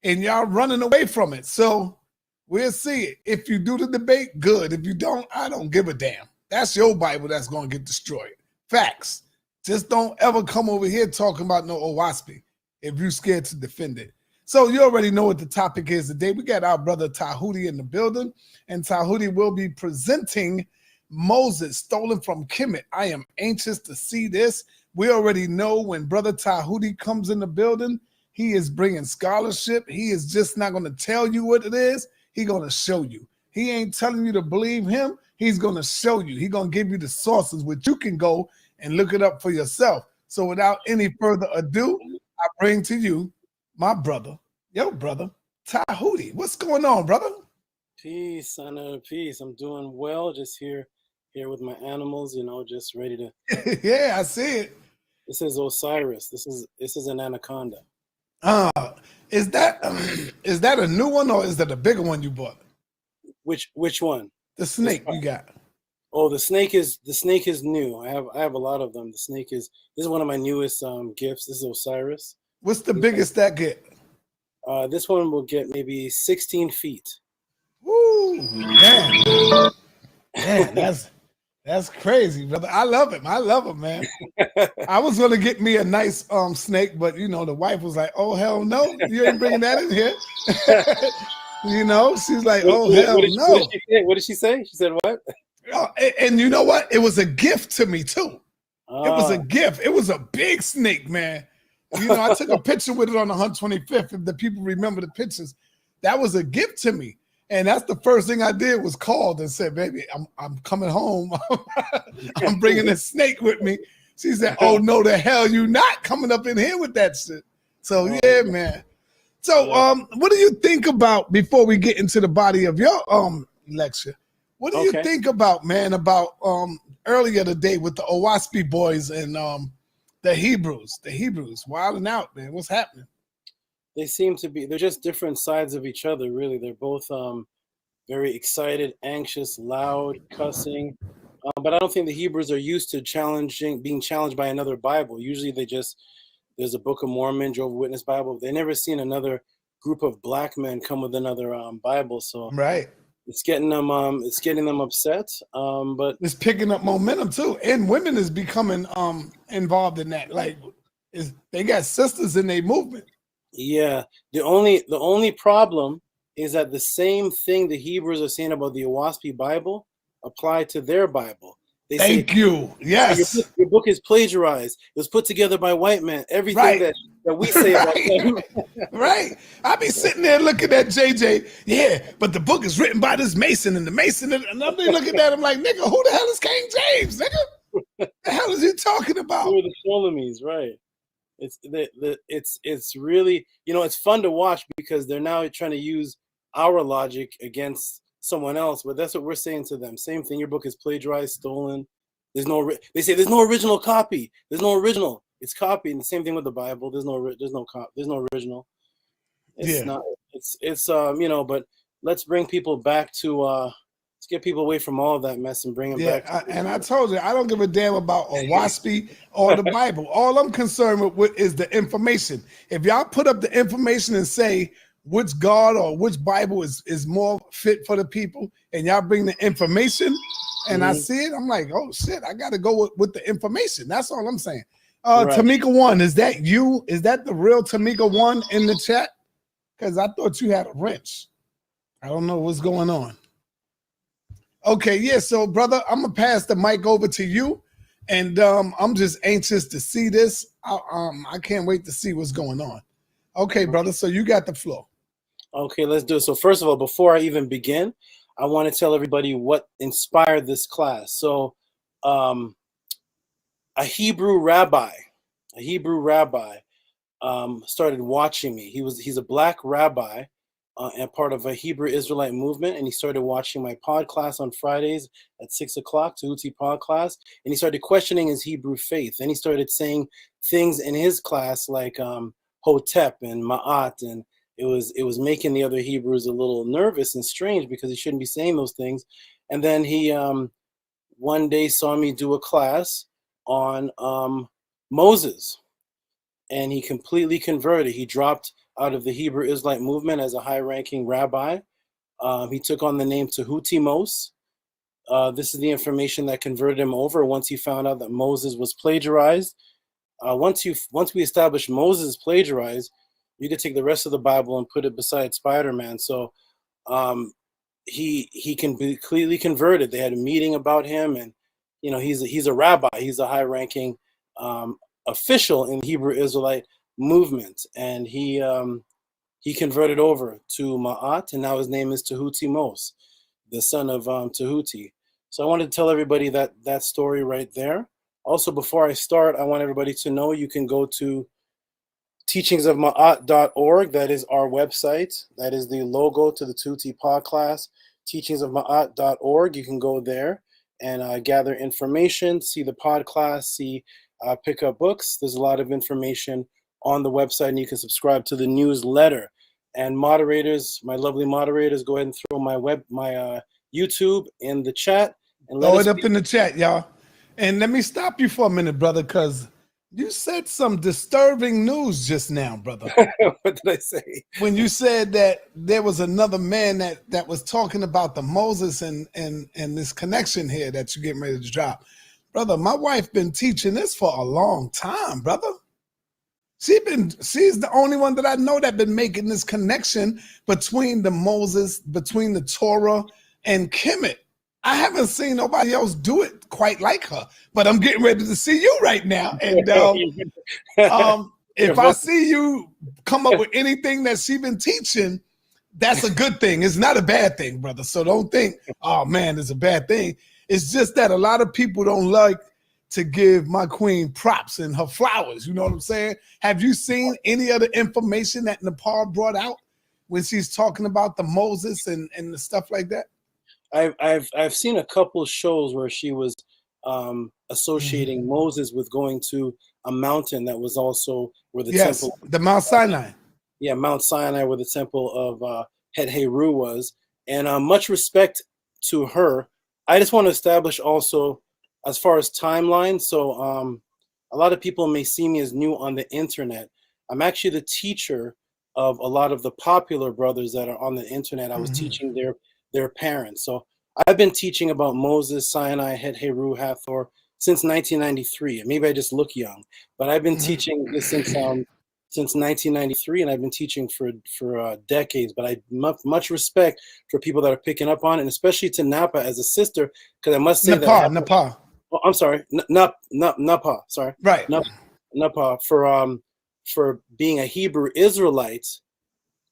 Speaker 14: And y'all running away from it. So we'll see it. If you do the debate, good. If you don't, I don't give a damn. That's your Bible that's going to get destroyed. Facts. Just don't ever come over here talking about no I.S.U.P.K if you're scared to defend it. So you already know what the topic is today. We got our brother Tahuti in the building. And Tahuti will be presenting Moses stolen from Kemet. I am anxious to see this. We already know when Brother Tahuti comes in the building, he is bringing scholarship. He is just not going to tell you what it is. He's going to show you. He ain't telling you to believe him. He's going to show you. He's going to give you the sources which you can go and look it up for yourself. So without any further ado, I bring to you my brother, your brother, Tahuti. What's going on, brother?
Speaker 15: Peace, son of peace. I'm doing well. Just here with my animals, you know, just ready to.
Speaker 14: Yeah, I see it.
Speaker 15: This is Osiris. This is an anaconda.
Speaker 14: Is that a new one or is that a bigger one you bought?
Speaker 15: Which one?
Speaker 14: The snake you got.
Speaker 15: Oh, the snake is new. I have a lot of them. The snake this is one of my newest gifts. This is Osiris.
Speaker 14: What's the biggest that get?
Speaker 15: This one will get maybe 16 feet.
Speaker 14: Woo! Man, that's crazy, brother. I love him. I love him, man. I was gonna get me a nice snake, but you know the wife was like, "Oh hell no, you ain't bringing that in here." You know, she's like, "Oh hell no."
Speaker 15: What did she say? She said what?
Speaker 14: And you know what? It was a gift to me too. It was a gift. It was a big snake, man. You know, I took a picture with it on the 125th. If the people remember the pictures, that was a gift to me. And that's the first thing I did was called and said, baby, I'm coming home. I'm bringing a snake with me. She said, oh, no, the hell you not coming up in here with that shit. So, yeah, man. So, what do you think about, before we get into the body of your lecture, what do you think about, man, about earlier today with the I.S.U.P.K boys and the Hebrews wilding out, man? What's happening?
Speaker 15: They seem to be, they're just different sides of each other, really. They're both very excited, anxious, loud, cussing. But I don't think the Hebrews are used to being challenged by another Bible. Usually there's a Book of Mormon, Jehovah's Witness Bible. They've never seen another group of black men come with another Bible. So
Speaker 14: right.
Speaker 15: It's getting them upset. But
Speaker 14: it's picking up momentum too. And women is becoming involved in that. Like they got sisters in their movement.
Speaker 15: Yeah, the only problem is that the same thing the Hebrews are saying about the I.S.U.P.K Bible apply to their Bible. They
Speaker 14: Thank
Speaker 15: say,
Speaker 14: you. Yes.
Speaker 15: your book is plagiarized. It was put together by white men. Everything
Speaker 14: Right.
Speaker 15: that we say about
Speaker 14: Right.
Speaker 15: them.
Speaker 14: Right. I be sitting there looking at JJ. Yeah, but the book is written by this Mason, and the Mason, and I'm looking at him like, nigga, who the hell is King James, nigga? The hell is he talking about?
Speaker 15: Who are the Shalamies, right? It's really, it's fun to watch because they're now trying to use our logic against someone else, but that's what we're saying to them. Same thing. Your book is plagiarized, stolen. They say there's no original copy. There's no original. It's copied. And the same thing with the Bible. There's no original. It's not. It's But let's bring people back to. Let's get people away from all of that mess and bring them back.
Speaker 14: And I told you, I don't give a damn about Y.A.H.P.K or the Bible. All I'm concerned with is the information. If y'all put up the information and say which God or which Bible is more fit for the people, and y'all bring the information, and I see it, I'm like, oh shit, I got to go with the information. That's all I'm saying.
Speaker 15: Right.
Speaker 14: Tamika 1, is that you? Is that the real Tamika 1 in the chat? Because I thought you had a wrench. I don't know what's going on. Okay, yeah, so brother, I'm gonna pass the mic over to you, and I'm just anxious to see this. I can't wait to see what's going on. Okay, brother, so you got the floor.
Speaker 15: Okay, let's do it. So first of all, before I even begin, I want to tell everybody what inspired this class. So a Hebrew rabbi started watching me. He's a black rabbi and part of a Hebrew Israelite movement, and he started watching my pod class on Fridays at 6 o'clock, Tahuti pod class, and he started questioning his Hebrew faith. Then he started saying things in his class like Hotep and Ma'at, and it was making the other Hebrews a little nervous and strange because he shouldn't be saying those things. And then he one day saw me do a class on Moses, and he completely converted. He dropped out of the Hebrew Israelite movement as a high-ranking rabbi. He took on the name Tahuti Mos. This is the information that converted him over once he found out that Moses was plagiarized. Once we established Moses plagiarized, you could take the rest of the Bible and put it beside Spider-Man. So he can be completely converted. They had a meeting about him, and he's a rabbi. He's a high-ranking official in the Hebrew Israelite movement, and he converted over to Ma'at, and now his name is Tahuti Mos, the son of Tahuti. So I wanted to tell everybody that story right there. Also, before I start, I want everybody to know you can go to teachingsofma'at.org. That is our website. That is the logo to the Tahuti pod class, teachingsofma'at.org. You can go there and gather information, see the pod class, pick up books. There's a lot of information on the website, and you can subscribe to the newsletter. And moderators, my lovely moderators, go ahead and throw my YouTube in the chat. And
Speaker 14: throw it up in the chat, y'all. And let me stop you for a minute, brother, because you said some disturbing news just now, brother.
Speaker 15: What did I say?
Speaker 14: When you said that there was another man that was talking about the Moses and this connection here that you're getting ready to drop. Brother, my wife been teaching this for a long time, brother. She's the only one that I know that been making this connection between the Moses, between the Torah and Kemet. I haven't seen nobody else do it quite like her, but I'm getting ready to see you right now. And if I see you come up with anything that she's been teaching, that's a good thing. It's not a bad thing, brother. So don't think, oh man, it's a bad thing. It's just that a lot of people don't like to give my queen props and her flowers. You know what I'm saying? Have you seen any other information that Nepal brought out when she's talking about the Moses and the stuff like that?
Speaker 15: I've seen a couple shows where she was associating Moses with going to a mountain that was also where the temple,
Speaker 14: the Mount Sinai.
Speaker 15: Yeah, Mount Sinai, where the temple of Het Heru was. And much respect to her. I just want to establish also, as far as timeline, so a lot of people may see me as new on the internet. I'm actually the teacher of a lot of the popular brothers that are on the internet. I was teaching their parents. So I've been teaching about Moses, Sinai, Het Heru, Hathor since 1993. Maybe I just look young, but I've been teaching this since 1993, and I've been teaching for decades. But I much respect for people that are picking up on it, and especially to Napa as a sister, because I must say
Speaker 14: Nepal.
Speaker 15: Oh, I'm sorry, Napa. Sorry,
Speaker 14: Right.
Speaker 15: Napa for being a Hebrew Israelite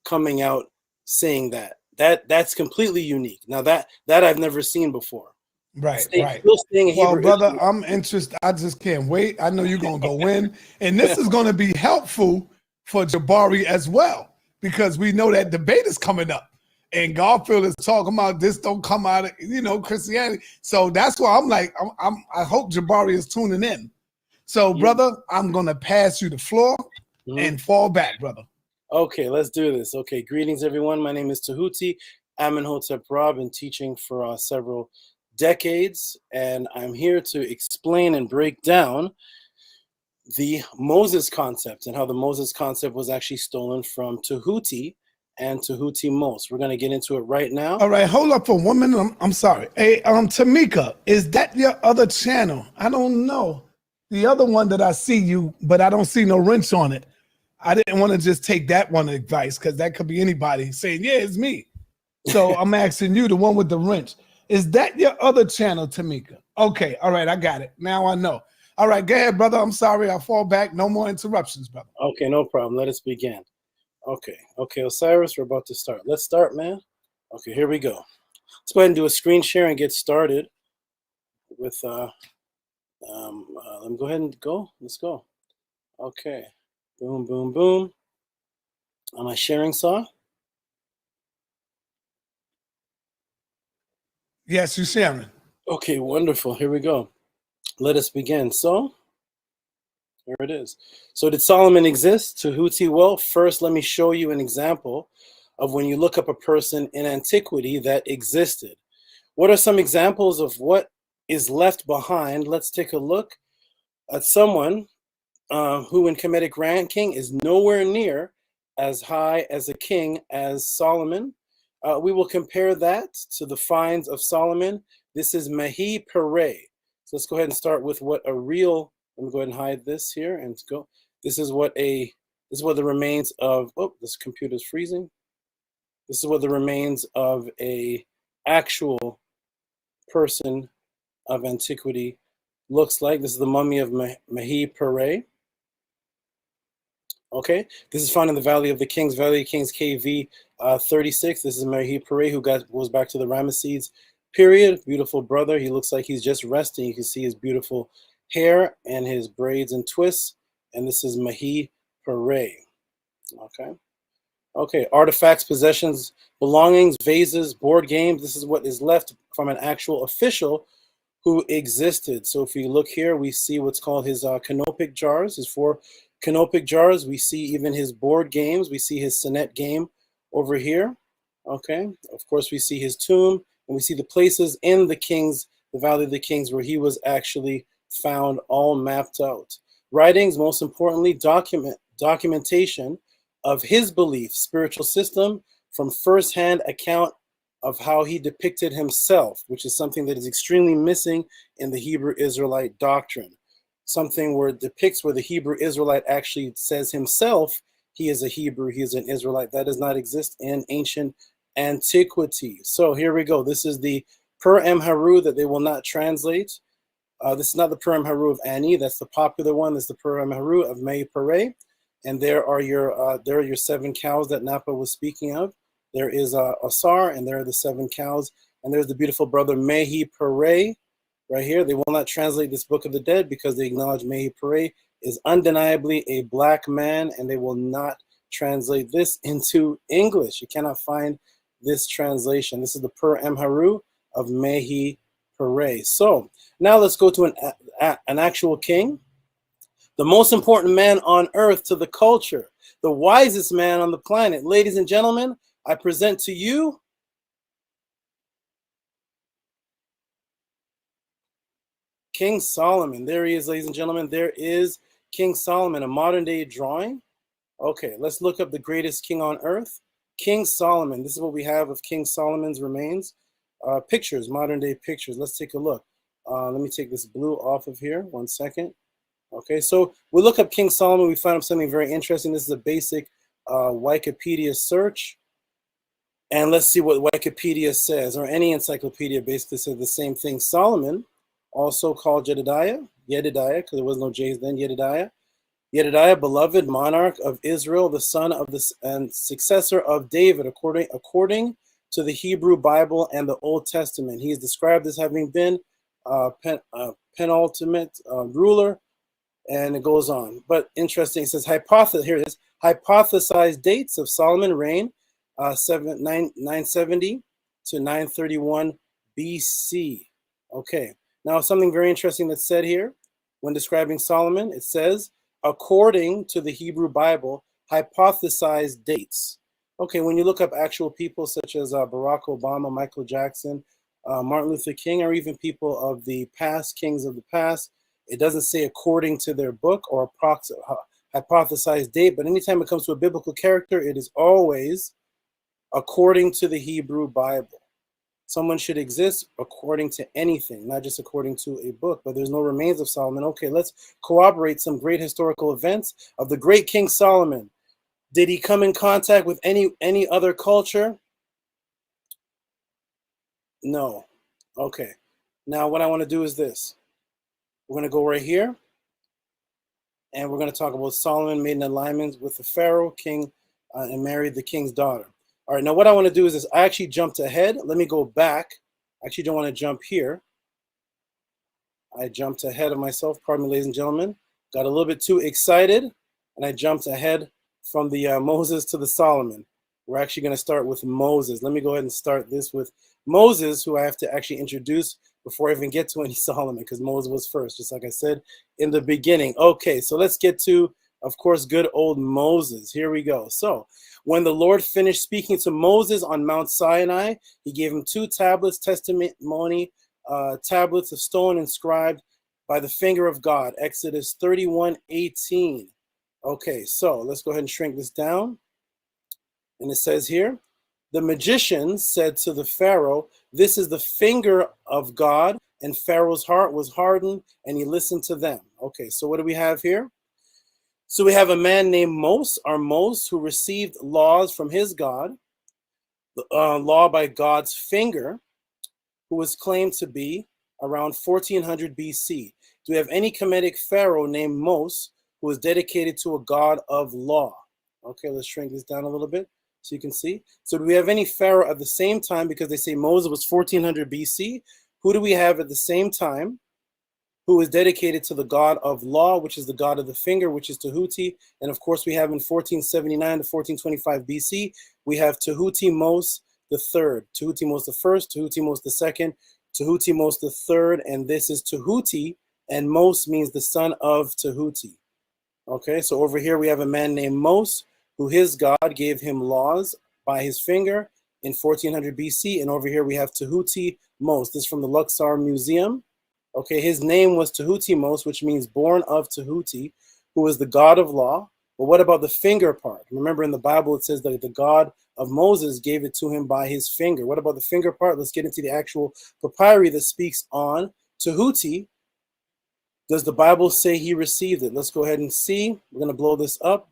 Speaker 15: coming out saying that. That's completely unique. Now that I've never seen before.
Speaker 14: Right, right.
Speaker 15: Still staying a
Speaker 14: Well,
Speaker 15: Hebrew
Speaker 14: brother,
Speaker 15: Israelite.
Speaker 14: I'm interested. I just can't wait. I know you're gonna go in, and this is gonna be helpful for Jabari as well, because we know that debate is coming up. And Garfield is talking about this don't come out of Christianity. So that's why I'm like, I hope Jabari is tuning in. So, brother, I'm gonna pass you the floor and fall back, brother.
Speaker 15: Okay, let's do this. Okay, greetings everyone. My name is Tahuti Amenhotep Ra. Been teaching for several decades, and I'm here to explain and break down the Moses concept and how the Moses concept was actually stolen from Tahuti and Tahuti Mos. We're going to get into it right now.
Speaker 14: All right, hold up for 1 minute. I'm sorry. Hey, Tamika, is that your other channel? I don't know. The other one that I see you, but I don't see no wrench on it. I didn't want to just take that one advice because that could be anybody saying, yeah, it's me. So I'm asking you, the one with the wrench. Is that your other channel, Tamika? Okay, all right, I got it. Now I know. All right, go ahead, brother. I'm sorry, I'll fall back. No more interruptions, brother.
Speaker 15: Okay, no problem. Let us begin. Okay, Osiris, we're about to start. Let's start, man. Okay, here we go. Let's go ahead and do a screen share and get started with, let me go ahead and go. Let's go. Okay, boom, boom, boom. Am I sharing, saw?
Speaker 14: Yes, you're sharing.
Speaker 15: Okay, wonderful. Here we go. Let us begin. So, here it is. So, did Solomon exist? Tahuti? Well, first, let me show you an example of when you look up a person in antiquity that existed. What are some examples of what is left behind? Let's take a look at someone who in Kemetic ranking is nowhere near as high as a king as Solomon. We will compare that to the finds of Solomon. This is Mehi Pere. So let's go ahead and start with what a real, let me go ahead and hide this here and go. This is what the remains of, oh, this computer's freezing. This is what the remains of a actual person of antiquity looks like. This is the mummy of Mehi Pere. Okay, this is found in the Valley of the Kings, KV 36. This is Mehi Pere, who goes back to the Ramesses period. Beautiful brother. He looks like he's just resting. You can see his beautiful hair and his braids and twists. And this is Mehi Pere. Okay, artifacts, possessions, belongings, vases, board games. This is what is left from an actual official who existed. So if we look here, we see what's called his canopic jars, his 4 canopic jars. We see even his board games. We see his sonnet game over here. Okay, of course, we see his tomb, and we see the places in the Valley of the Kings where he was actually found, all mapped out. Writings, most importantly, documentation of his belief, spiritual system, from firsthand account of how he depicted himself, which is something that is extremely missing in the Hebrew Israelite doctrine. Something where it depicts where the Hebrew Israelite actually says himself, he is a Hebrew, he is an Israelite. That does not exist in ancient antiquity. So here we go. This is the Per Haru that they will not translate. This is not the Per Haru of Ani. That's the popular one. This is the Per Haru of Mehi Pere. And there are your 7 cows that Napa was speaking of. There is Asar, and there are the 7 cows. And there's the beautiful brother Mehi Pere right here. They will not translate this Book of the Dead because they acknowledge Mehi Pere is undeniably a black man, and they will not translate this into English. You cannot find this translation. This is the Per Haru of Mehi Pere. So now let's go to an actual king. The most important man on earth to the culture, the wisest man on the planet. Ladies and gentlemen, I present to you King Solomon. There he is, ladies and gentlemen. There is King Solomon, a modern day drawing. Okay, let's look up the greatest king on earth. King Solomon. This is what we have of King Solomon's remains. Pictures, modern day pictures. Let's take a look. Let me take this blue off of here. 1 second. Okay, so we look up King Solomon. We find something very interesting. This is a basic Wikipedia search. And let's see what Wikipedia says, or any encyclopedia basically says the same thing. Solomon also called Jedidiah, because there was no J's then, Jedidiah. Jedidiah, beloved monarch of Israel, the son of the and successor of David, according to the Hebrew Bible and the Old Testament. He is described as having been penultimate ruler, and it goes on. But interesting, it says here it is, hypothesized dates of Solomon's reign, 970 to 931 BC. Okay, now something very interesting that's said here when describing Solomon. It says, according to the Hebrew Bible, hypothesized dates. Okay, when you look up actual people such as Barack Obama, Michael Jackson, Martin Luther King, or even people of the past, kings of the past, it doesn't say according to their book or hypothesized date, but anytime it comes to a biblical character, it is always according to the Hebrew Bible. Someone should exist according to anything, not just according to a book, but there's no remains of Solomon. Okay, let's corroborate some great historical events of the great King Solomon. Did he come in contact with any other culture? No. Okay. Now what I want to do is this. We're going to go right here, and we're going to talk about Solomon made an alignment with the Pharaoh king and married the king's daughter. All right, now what I want to do is this. I actually jumped ahead. Let me go back. I actually don't want to jump here. I jumped ahead of myself. Pardon me, ladies and gentlemen. Got a little bit too excited, and I jumped ahead from the Moses to the Solomon. We're actually going to start with Moses. Let me go ahead and start this with Moses, who I have to actually introduce before I even get to any Solomon, because Moses was first, just like I said in the beginning. Okay, so let's get to, of course, good old Moses. Here we go. So when the Lord finished speaking to Moses on Mount Sinai, he gave him 2 tablets, testimony tablets of stone inscribed by the finger of God. Exodus 31:18. Okay, so let's go ahead and shrink this down. And it says here, the magicians said to the Pharaoh, this is the finger of God, and Pharaoh's heart was hardened, and he listened to them. Okay, so what do we have here? So we have a man named Moses, who received laws from his God, law by God's finger, who was claimed to be around 1400 BC. Do we have any Kemetic pharaoh named Moses who was dedicated to a God of law? Okay, let's shrink this down a little bit so you can see. So do we have any pharaoh at the same time, because they say Moses was 1400 BC? Who do we have at the same time who is dedicated to the God of law, which is the God of the finger, which is Tahuti? And of course, we have in 1479 to 1425 BC, we have Tahutmose the third, Tahutmose the first, Tahutmose the second, Tahutmose the third, and this is Tahuti, and Mose means the son of Tahuti. Okay, so over here we have a man named Mose, who his God gave him laws by his finger in 1400 BC, and over here we have Tahutmose. This is from the Luxor Museum. Okay, his name was Tahutmose, which means born of Tahuti, who is the God of law. But what about the finger part? Remember in the Bible it says that the God of Moses gave it to him by his finger. What about the finger part? Let's get into the actual papyri that speaks on Tahuti. Does the Bible say he received it? Let's go ahead and see. We're going to blow this up.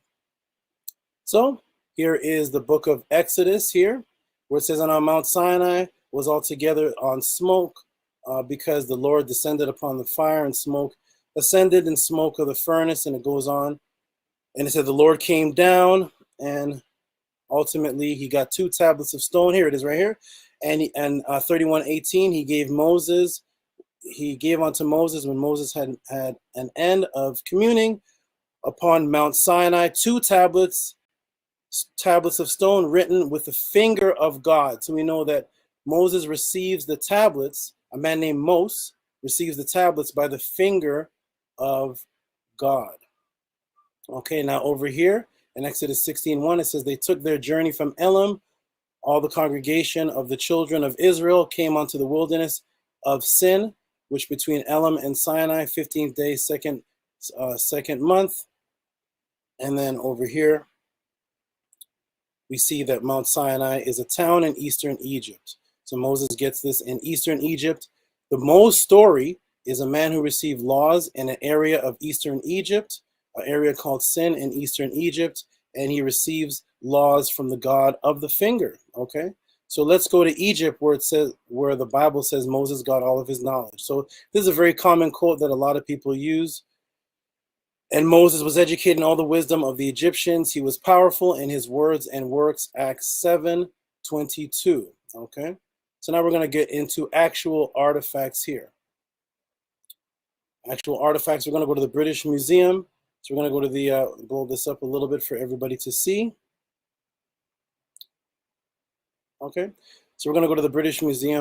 Speaker 15: So here is the book of Exodus here, where it says on Mount Sinai was altogether on smoke, because the Lord descended upon the fire, and smoke ascended in smoke of the furnace, and it goes on. And it said the Lord came down, and ultimately he got 2 tablets of stone. Here it is right here. And 31:18, he gave unto Moses when Moses had an end of communing upon Mount Sinai 2 tablets of stone written with the finger of God. So we know that Moses receives the tablets, a man named Moses receives the tablets by the finger of God. Okay, now over here in Exodus 16:1, it says they took their journey from Elim. All the congregation of the children of Israel came unto the wilderness of Sin, which between Elim and Sinai, 15th day, second month. And then over here, we see that Mount Sinai is a town in eastern Egypt. So Moses gets this in eastern Egypt. The Moses story is a man who received laws in an area of eastern Egypt, an area called Sin in eastern Egypt, and he receives laws from the God of the finger. Okay, So let's go to Egypt, where it says, where the Bible says Moses got all of his knowledge. So this is a very common quote that a lot of people use. And Moses was educated in all the wisdom of the Egyptians. He was powerful in his words and works, Acts 7:22. Okay, so now we're going to get into actual artifacts here. Actual artifacts, we're going to go to the British Museum. So we're going to go to the, blow this up a little bit for everybody to see. Okay, so we're going to go to the British Museum.